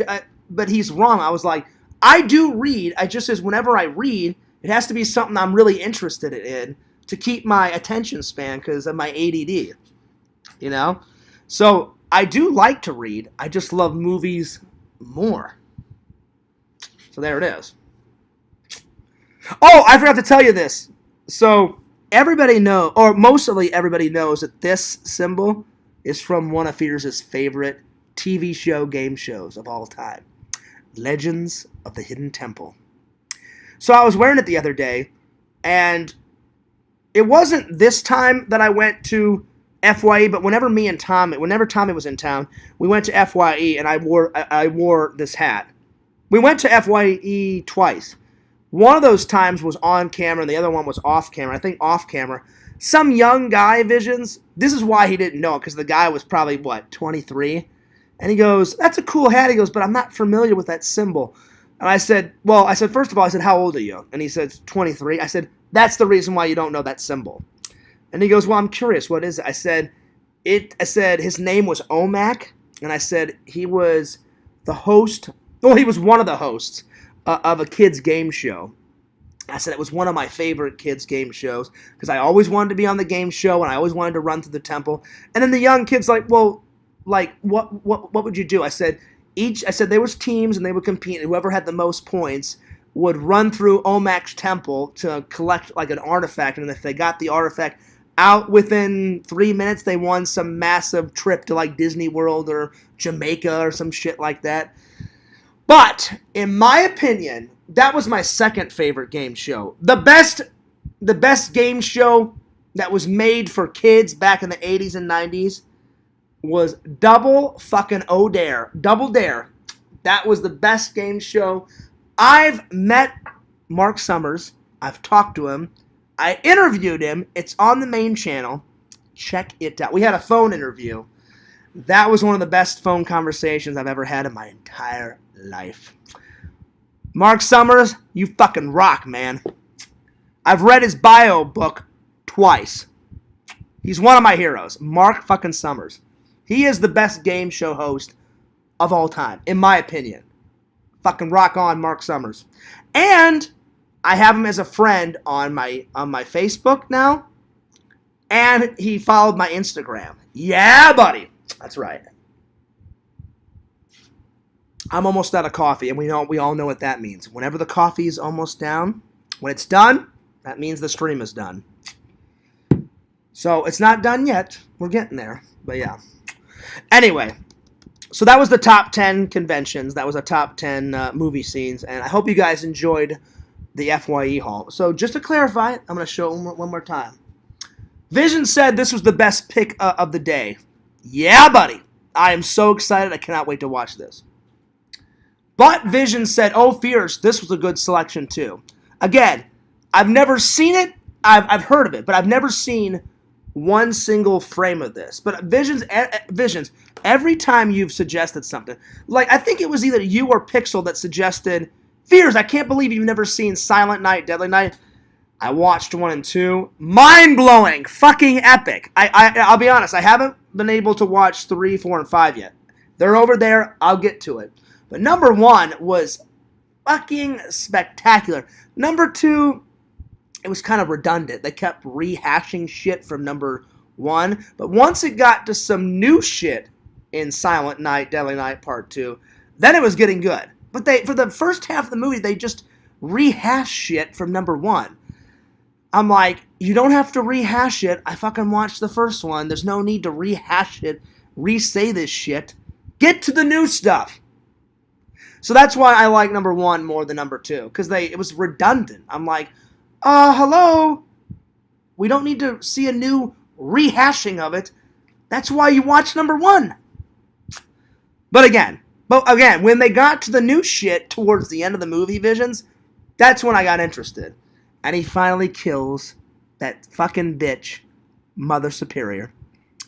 but he's wrong. I was like, I do read. I just says whenever I read, it has to be something I'm really interested in to keep my attention span because of my ADD. You know? So I do like to read. I just love movies more. So there it is. Oh, I forgot to tell you this. So everybody knows, or mostly everybody knows, that this symbol is from one of Fears' favorite TV show game shows of all time. Legends of the Hidden Temple. So I was wearing it the other day, and it wasn't this time that I went to FYE, but whenever Tommy was in town, we went to FYE, and I wore this hat. We went to FYE twice. One of those times was on camera, and the other one was off camera. I think off camera. Some young guy, Visions, this is why he didn't know it, because the guy was probably, 23? And he goes, that's a cool hat. He goes, but I'm not familiar with that symbol. And I said, first of all, I said, how old are you? And he said, 23. I said, that's the reason why you don't know that symbol. And he goes, well, I'm curious, what is it? I said, his name was Omac. And I said, he was the host. Well, he was one of the hosts of a kids game show. I said it was one of my favorite kids game shows because I always wanted to be on the game show and I always wanted to run through the temple. And then the young kids like, well, like what would you do? I said there was teams and they would compete. And whoever had the most points would run through Omac's temple to collect like an artifact. And if they got the artifact out within 3 minutes, they won some massive trip to like Disney World or Jamaica or some shit like that. But in my opinion, that was my second favorite game show. The best game show that was made for kids back in the 80s and 90s was Double Dare. Double Dare. That was the best game show. I've met Mark Summers. I've talked to him. I interviewed him. It's on the main channel. Check it out. We had a phone interview. That was one of the best phone conversations I've ever had in my entire life. Mark Summers, you fucking rock, man. I've read his bio book twice. He's one of my heroes. Mark fucking Summers. He is the best game show host of all time, in my opinion. Fucking rock on, Mark Summers. And I have him as a friend on my Facebook now. And he followed my Instagram. Yeah, buddy. That's right. I'm almost out of coffee, and we all know what that means. Whenever the coffee is almost down, when it's done, that means the stream is done. So it's not done yet. We're getting there, but yeah. Anyway, so that was the top 10 conventions. That was a top 10 movie scenes, and I hope you guys enjoyed the FYE haul. So just to clarify, I'm going to show it one more time. Vision said this was the best pick of the day. Yeah, buddy. I am so excited. I cannot wait to watch this. But Vision said, oh, Fierce, this was a good selection too. Again, I've never seen it. I've heard of it, but I've never seen one single frame of this. But Visions, every time you've suggested something, like I think it was either you or Pixel that suggested, Fierce, I can't believe you've never seen Silent Night, Deadly Night. I watched 1 and 2. Mind-blowing. Fucking epic. I'll be honest, I haven't been able to watch 3, 4, and 5 yet. They're over there. I'll get to it. But number 1 was fucking spectacular. Number 2, it was kind of redundant. They kept rehashing shit from number 1. But once it got to some new shit in Silent Night, Deadly Night Part 2, then it was getting good. But for the first half of the movie, they just rehash shit from number 1. I'm like, you don't have to rehash it. I fucking watched the first one. There's no need to rehash it, re-say this shit. Get to the new stuff. So that's why I like number 1 more than number 2, because it was redundant. I'm like, hello? We don't need to see a new rehashing of it. That's why you watch number 1. But again, when they got to the new shit towards the end of the movie, Visions, that's when I got interested. And he finally kills that fucking bitch, Mother Superior.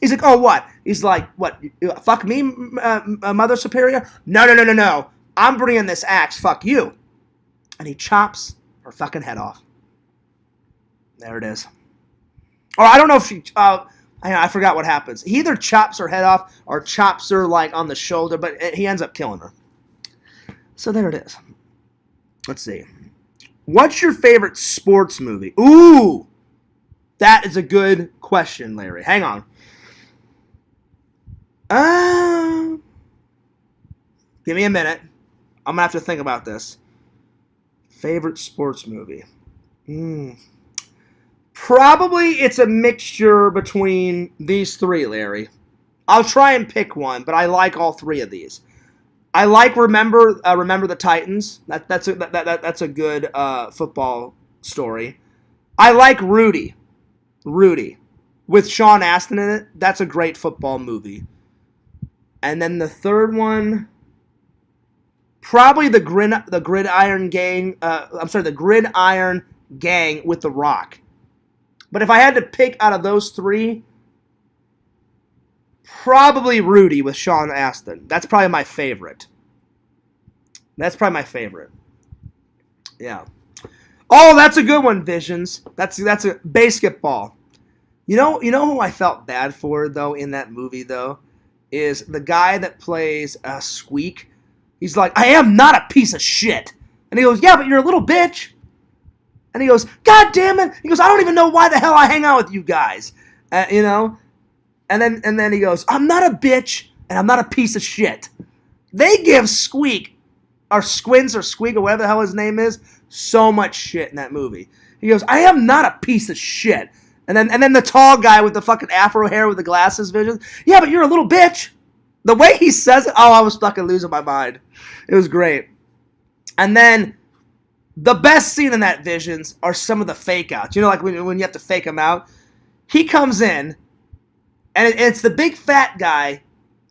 He's like, oh, what? He's like, what? Fuck me, Mother Superior? No. I'm bringing this axe. Fuck you. And he chops her fucking head off. There it is. Or I don't know if she... I forgot what happens. He either chops her head off or chops her, like, on the shoulder, but he ends up killing her. So there it is. Let's see. What's your favorite sports movie? Ooh! That is a good question, Larry. Hang on. Give me a minute. I'm going to have to think about this. Favorite sports movie? Probably it's a mixture between these 3, Larry. I'll try and pick one, but I like all 3 of these. I like Remember the Titans. That's a good football story. I like Rudy, with Sean Astin in it. That's a great football movie. And then the third one, probably the Gridiron Gang. The Gridiron Gang with The Rock. But if I had to pick out of those 3, probably Rudy with Sean Astin. That's probably my favorite. That's probably my favorite. Yeah. Oh, that's a good one, Visions. That's a basketball. You know who I felt bad for though in that movie though is the guy that plays Squeak. He's like, I am not a piece of shit, and he goes, yeah, but you're a little bitch. And he goes, God damn it. He goes, I don't even know why the hell I hang out with you guys, you know. And then he goes, I'm not a bitch and I'm not a piece of shit. They give Squeak or Squints or Squeak or whatever the hell his name is so much shit in that movie. He goes, I am not a piece of shit. And then the tall guy with the fucking afro hair with the glasses, Vision. Yeah, but you're a little bitch. The way he says it, oh, I was fucking losing my mind. It was great. And then the best scene in that Visions are some of the fake outs. You know, like when you have to fake them out. He comes in, and it's the big fat guy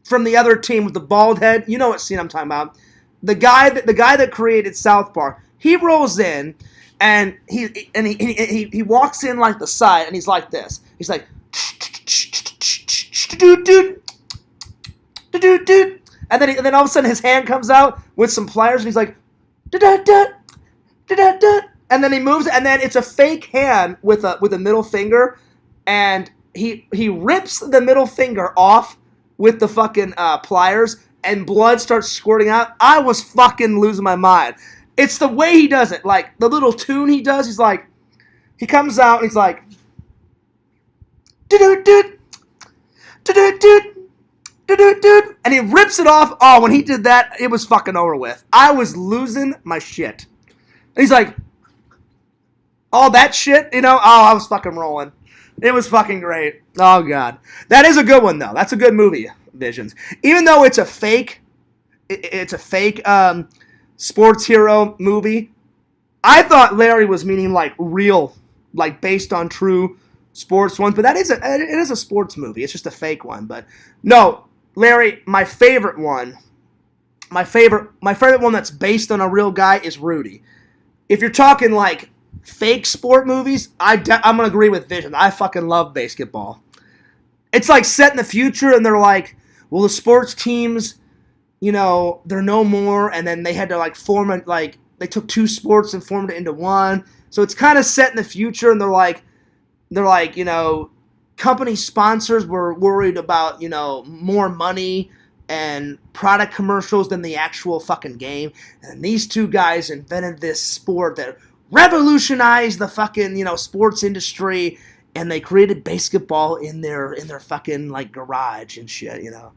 from the other team with the bald head. You know what scene I'm talking about. The guy that created South Park. He rolls in. And he walks in like the side, and he's like this. He's like, and then all of a sudden his hand comes out with some pliers, and he's like, and then he moves, and then it's a fake hand with a middle finger, and he rips the middle finger off with the fucking pliers, and blood starts squirting out. I was fucking losing my mind. It's the way he does it. Like, the little tune he does, he's like, he comes out and he's like, and he rips it off. Oh, when he did that, it was fucking over with. I was losing my shit. And he's like, all that shit, you know? Oh, I was fucking rolling. It was fucking great. Oh, God. That is a good one, though. That's a good movie, Visions. Even though it's a fake sports hero movie, I thought Larry was meaning like real, like based on true sports ones, but it is a sports movie. It's just a fake one. But no, Larry, my favorite one that's based on a real guy is Rudy. If you're talking like fake sport movies, I'm gonna agree with Vision. I fucking love basketball. It's like set in the future, and they're like, well, the sports teams, you know, they're no more, and then they had to like form it, like they took two sports and formed it into one. So it's kind of set in the future, and they're like, you know, company sponsors were worried about, you know, more money and product commercials than the actual fucking game. And these two guys invented this sport that revolutionized the fucking, you know, sports industry, and they created basketball in their fucking like garage and shit, you know.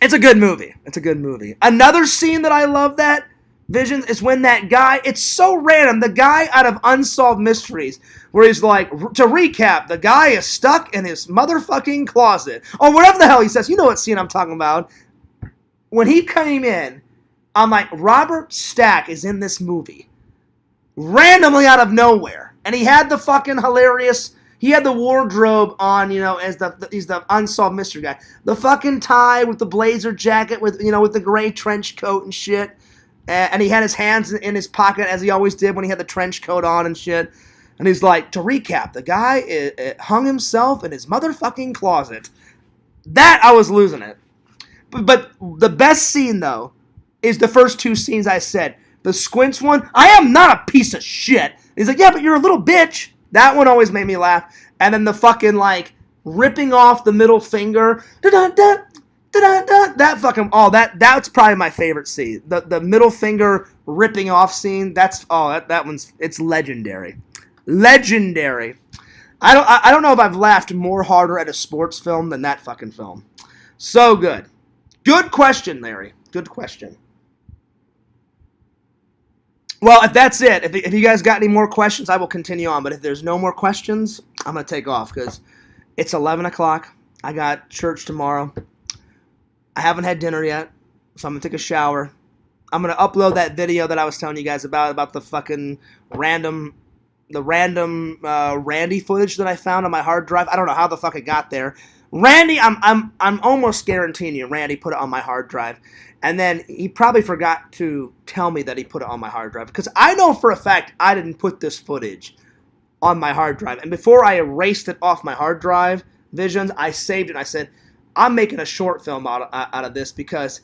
It's a good movie. It's a good movie. Another scene that I love that, Visions, is when that guy, it's so random, the guy out of Unsolved Mysteries, where he's like, to recap, the guy is stuck in his motherfucking closet. Or whatever the hell he says. You know what scene I'm talking about. When he came in, I'm like, Robert Stack is in this movie. Randomly out of nowhere. And he had the fucking hilarious... He had the wardrobe on, you know, as he's the unsolved mystery guy. The fucking tie with the blazer jacket with, you know, with the gray trench coat and shit. And he had his hands in his pocket as he always did when he had the trench coat on and shit. And he's like, to recap, the guy hung himself in his motherfucking closet. That, I was losing it. But the best scene, though, is the first two scenes I said. The Squints one, I am not a piece of shit. He's like, yeah, but you're a little bitch. That one always made me laugh. And then the fucking, like, ripping off the middle finger. That fucking, that's probably my favorite scene. The middle finger ripping off scene, that one's, it's legendary. Legendary. I don't know if I've laughed more harder at a sports film than that fucking film. So good. Good question, Larry. Good question. Well, if that's it, if you guys got any more questions, I will continue on. But if there's no more questions, I'm going to take off because it's 11 o'clock. I got church tomorrow. I haven't had dinner yet, so I'm going to take a shower. I'm going to upload that video that I was telling you guys about the fucking random Randy footage that I found on my hard drive. I don't know how the fuck it got there. Randy, I'm almost guaranteeing you Randy put it on my hard drive. And then he probably forgot to tell me that he put it on my hard drive. Because I know for a fact I didn't put this footage on my hard drive. And before I erased it off my hard drive, Visions, I saved it and I said, I'm making a short film out of this because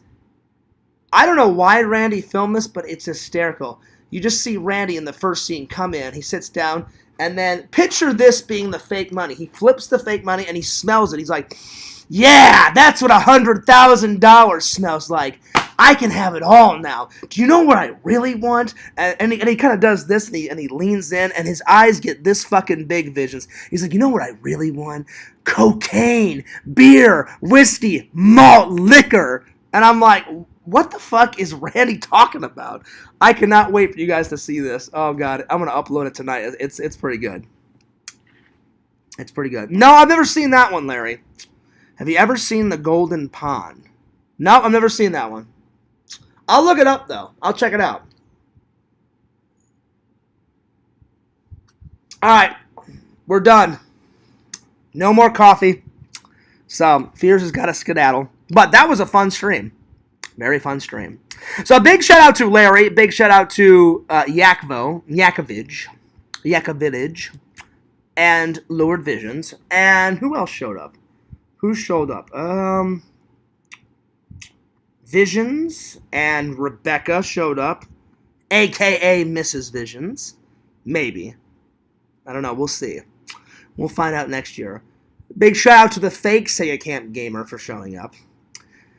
I don't know why Randy filmed this, but it's hysterical. You just see Randy in the first scene come in. He sits down, and then picture this being the fake money. He flips the fake money, and he smells it. He's like, yeah, that's what $100,000 smells like. I can have it all now. Do you know what I really want? And he kind of does this, and he leans in, and his eyes get this fucking big visions. He's like, you know what I really want? Cocaine, beer, whiskey, malt liquor. And I'm like, what the fuck is Randy talking about? I cannot wait for you guys to see this. Oh, God. I'm going to upload it tonight. It's pretty good. It's pretty good. No, I've never seen that one, Larry. Have you ever seen The Golden Pond? No, I've never seen that one. I'll look it up, though. I'll check it out. All right. We're done. No more coffee. So, Fears has got to skedaddle. But that was a fun stream. Very fun stream. So, a big shout out to Larry. Big shout out to Yakovich, and Lured Visions. And who else showed up? Who showed up? Visions and Rebecca showed up, a.k.a. Mrs. Visions. Maybe. I don't know. We'll see. We'll find out next year. Big shout out to the fake Sega Camp Gamer for showing up.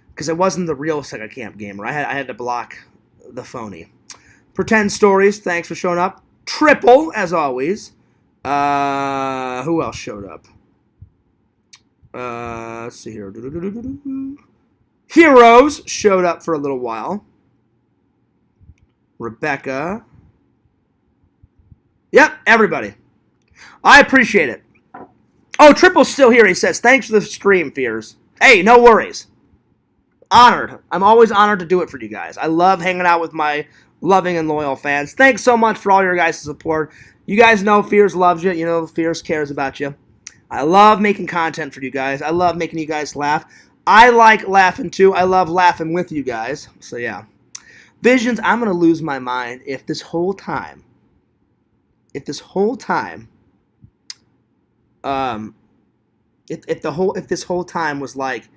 Because it wasn't the real Sega Camp Gamer. I had to block the phony. Pretend Stories, thanks for showing up. Triple, as always. Who else showed up? Let's see here. Heroes showed up for a little while. Rebecca. Yep, everybody. I appreciate it. Oh, Triple's still here, he says. Thanks for the stream, Fears. Hey, no worries. Honored. I'm always honored to do it for you guys. I love hanging out with my loving and loyal fans. Thanks so much for all your guys' support. You guys know Fears loves you. You know Fears cares about you. I love making content for you guys. I love making you guys laugh. I like laughing too. I love laughing with you guys. So yeah. Visions, I'm going to lose my mind if this whole time, if this whole time was like,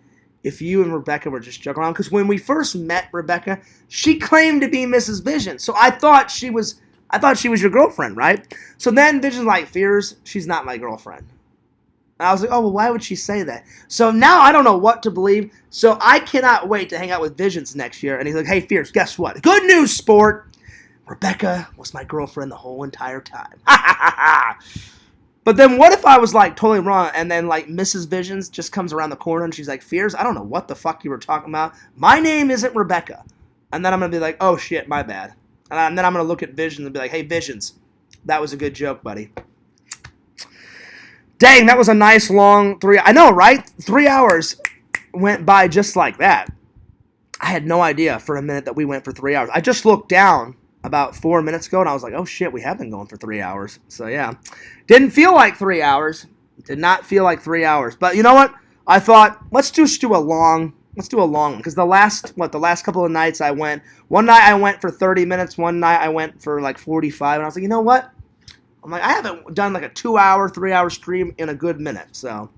if you and Rebecca were just joking around. Because when we first met Rebecca, she claimed to be Mrs. Vision. So I thought she was your girlfriend, right? So then Vision's like, Fears, she's not my girlfriend. And I was like, oh, well, why would she say that? So now I don't know what to believe. So I cannot wait to hang out with Visions next year. And he's like, hey, Fears, guess what? Good news, sport. Rebecca was my girlfriend the whole entire time. Ha ha ha ha. But then what if I was like totally wrong and then like Mrs. Visions just comes around the corner and she's like, Fears, I don't know what the fuck you were talking about. My name isn't Rebecca. And then I'm going to be like, oh shit, my bad. And then I'm going to look at Visions and be like, hey, Visions, that was a good joke, buddy. Dang, that was a nice long 3 I know, right? 3 hours went by just like that. I had no idea for a minute that we went for 3 hours. I just looked down about 4 minutes ago, and I was like, oh, shit, we have been going for 3 hours. So, yeah. Didn't feel like 3 hours. Did not feel like 3 hours. But you know what? I thought, let's just do a long one. Because the last couple of nights I went, one night I went for 30 minutes, one night I went for like 45, and I was like, you know what? I'm like, I haven't done like a 2 hour, 3 hour stream in a good minute. So,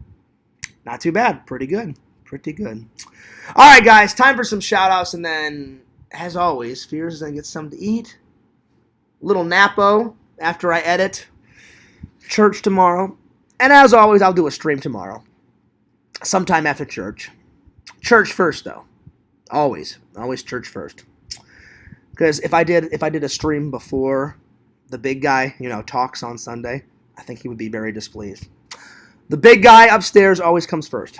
not too bad. Pretty good. Pretty good. All right, guys. Time for some shout-outs. And then, as always, Fears is going to get something to eat. Little Napo after I edit. Church tomorrow. And as always, I'll do a stream tomorrow. Sometime after church. Church first, though. Always. Always church first. Because if I did a stream before the big guy, talks on Sunday, I think he would be very displeased. The big guy upstairs always comes first.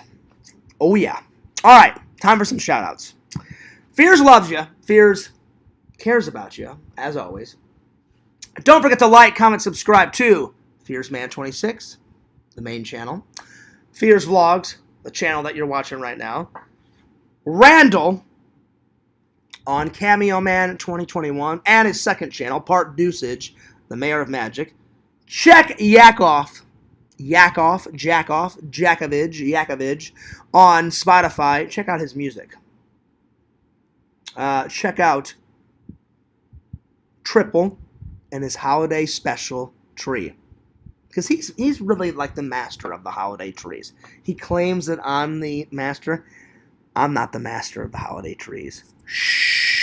Oh, yeah. All right. Time for some shout-outs. Fears loves you. Fears cares about you, as always. Don't forget to like, comment, subscribe to FearsMan26, the main channel. Fears Vlogs, the channel that you're watching right now. Randall on Cameo Man 2021 and his second channel, Part Dusage, the Mayor of Magic. Check Jakovich on Spotify. Check out his music. Check out Triple and his holiday special tree. Because he's really like the master of the holiday trees. He claims that I'm the master. I'm not the master of the holiday trees. Shh.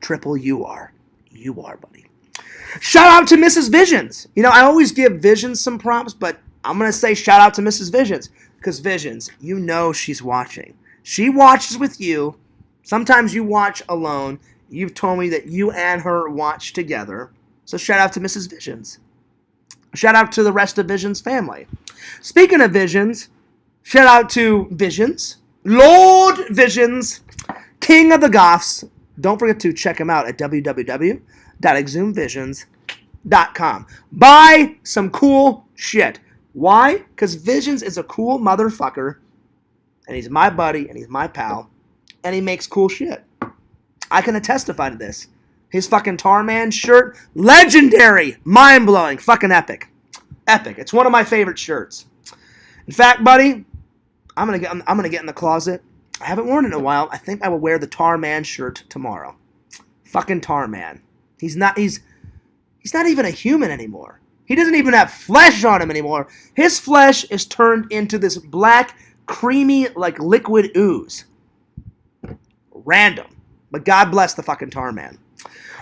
Triple you are. You are, buddy. Shout out to Mrs. Visions. You know, I always give Visions some props, but I'm going to say shout out to Mrs. Visions. Because Visions, you know she's watching. She watches with you. Sometimes you watch alone. You've told me that you and her watch together. So shout out to Mrs. Visions. Shout out to the rest of Visions family. Speaking of Visions, shout out to Visions. Lord Visions, King of the Goths. Don't forget to check him out at www.exhumevisions.com. Buy some cool shit. Why? Because Visions is a cool motherfucker, and he's my buddy, and he's my pal, and he makes cool shit. I can testify to this. His fucking Tarman shirt, legendary, mind-blowing, fucking epic. Epic. It's one of my favorite shirts. In fact, buddy, I'm gonna get in the closet. I haven't worn it in a while. I think I will wear the Tarman shirt tomorrow. Fucking Tarman. He's not even a human anymore. He doesn't even have flesh on him anymore. His flesh is turned into this black, creamy, like liquid ooze. Random. But God bless the fucking Tarman.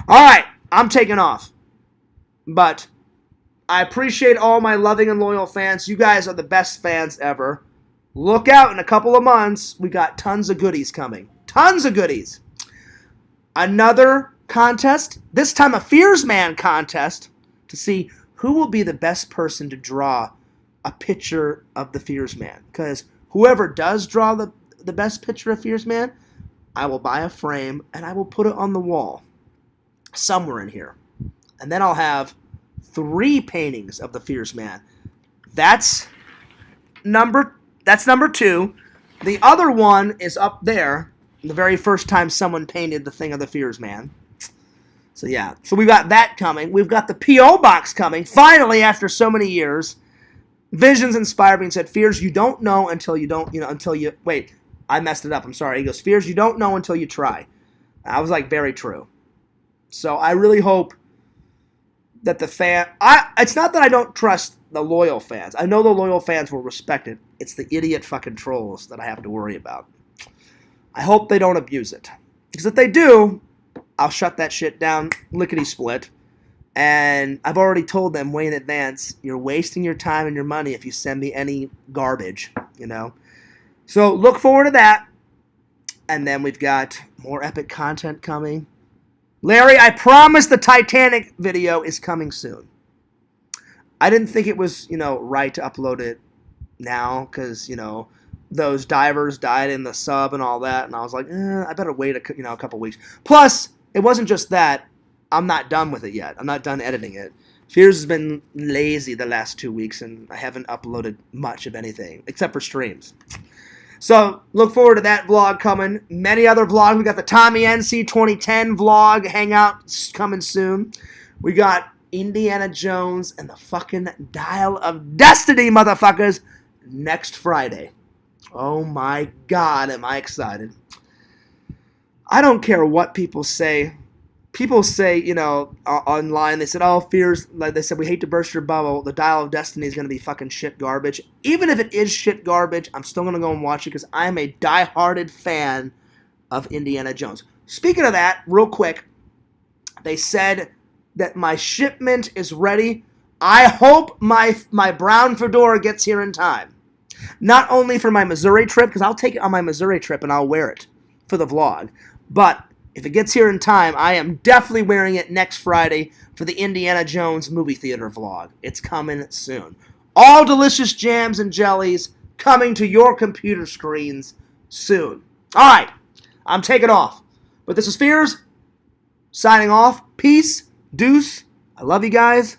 Alright, I'm taking off. But I appreciate all my loving and loyal fans. You guys are the best fans ever. Look out, in a couple of months, we got tons of goodies coming. Tons of goodies. Another contest, this time a Fears Man contest, to see who will be the best person to draw a picture of the Fears Man. Because whoever does draw the best picture of Fears Man, I will buy a frame and I will put it on the wall somewhere in here. And then I'll have 3 paintings of the Fears Man. That's number 2. The other one is up there. The very first time someone painted the thing of the Fears Man. So yeah. So we've got that coming. We've got the P.O. Box coming. Finally, after so many years. Visions inspired me and said, Fears, you don't know until you don't, until you, wait, I messed it up. I'm sorry. He goes, Fears, you don't know until you try. I was like, very true. So I really hope that the it's not that I don't trust the loyal fans. I know the loyal fans will respect it. It's the idiot fucking trolls that I have to worry about. I hope they don't abuse it. Because if they do, I'll shut that shit down lickety-split. And I've already told them way in advance, you're wasting your time and your money if you send me any garbage, So look forward to that. And then we've got more epic content coming. Larry, I promise the Titanic video is coming soon. I didn't think it was, right to upload it now because, those divers died in the sub and all that. And I was like, I better wait a couple weeks. Plus, it wasn't just that. I'm not done with it yet. I'm not done editing it. Fears has been lazy the last 2 weeks, and I haven't uploaded much of anything, except for streams. So, look forward to that vlog coming. Many other vlogs. We got the Tommy NC 2010 vlog hangout coming soon. We got Indiana Jones and the fucking Dial of Destiny, motherfuckers, next Friday. Oh my God, am I excited. I don't care what people say. People say, online, they said, Fears, like they said, we hate to burst your bubble. The Dial of Destiny is going to be fucking shit garbage. Even if it is shit garbage, I'm still going to go and watch it because I'm a die-hearted fan of Indiana Jones. Speaking of that, real quick, they said that my shipment is ready. I hope my brown fedora gets here in time. Not only for my Missouri trip, because I'll take it on my Missouri trip and I'll wear it for the vlog, but if it gets here in time, I am definitely wearing it next Friday for the Indiana Jones movie theater vlog. It's coming soon. All delicious jams and jellies coming to your computer screens soon. All right, I'm taking off. But this is Fears, signing off. Peace, deuce. I love you guys.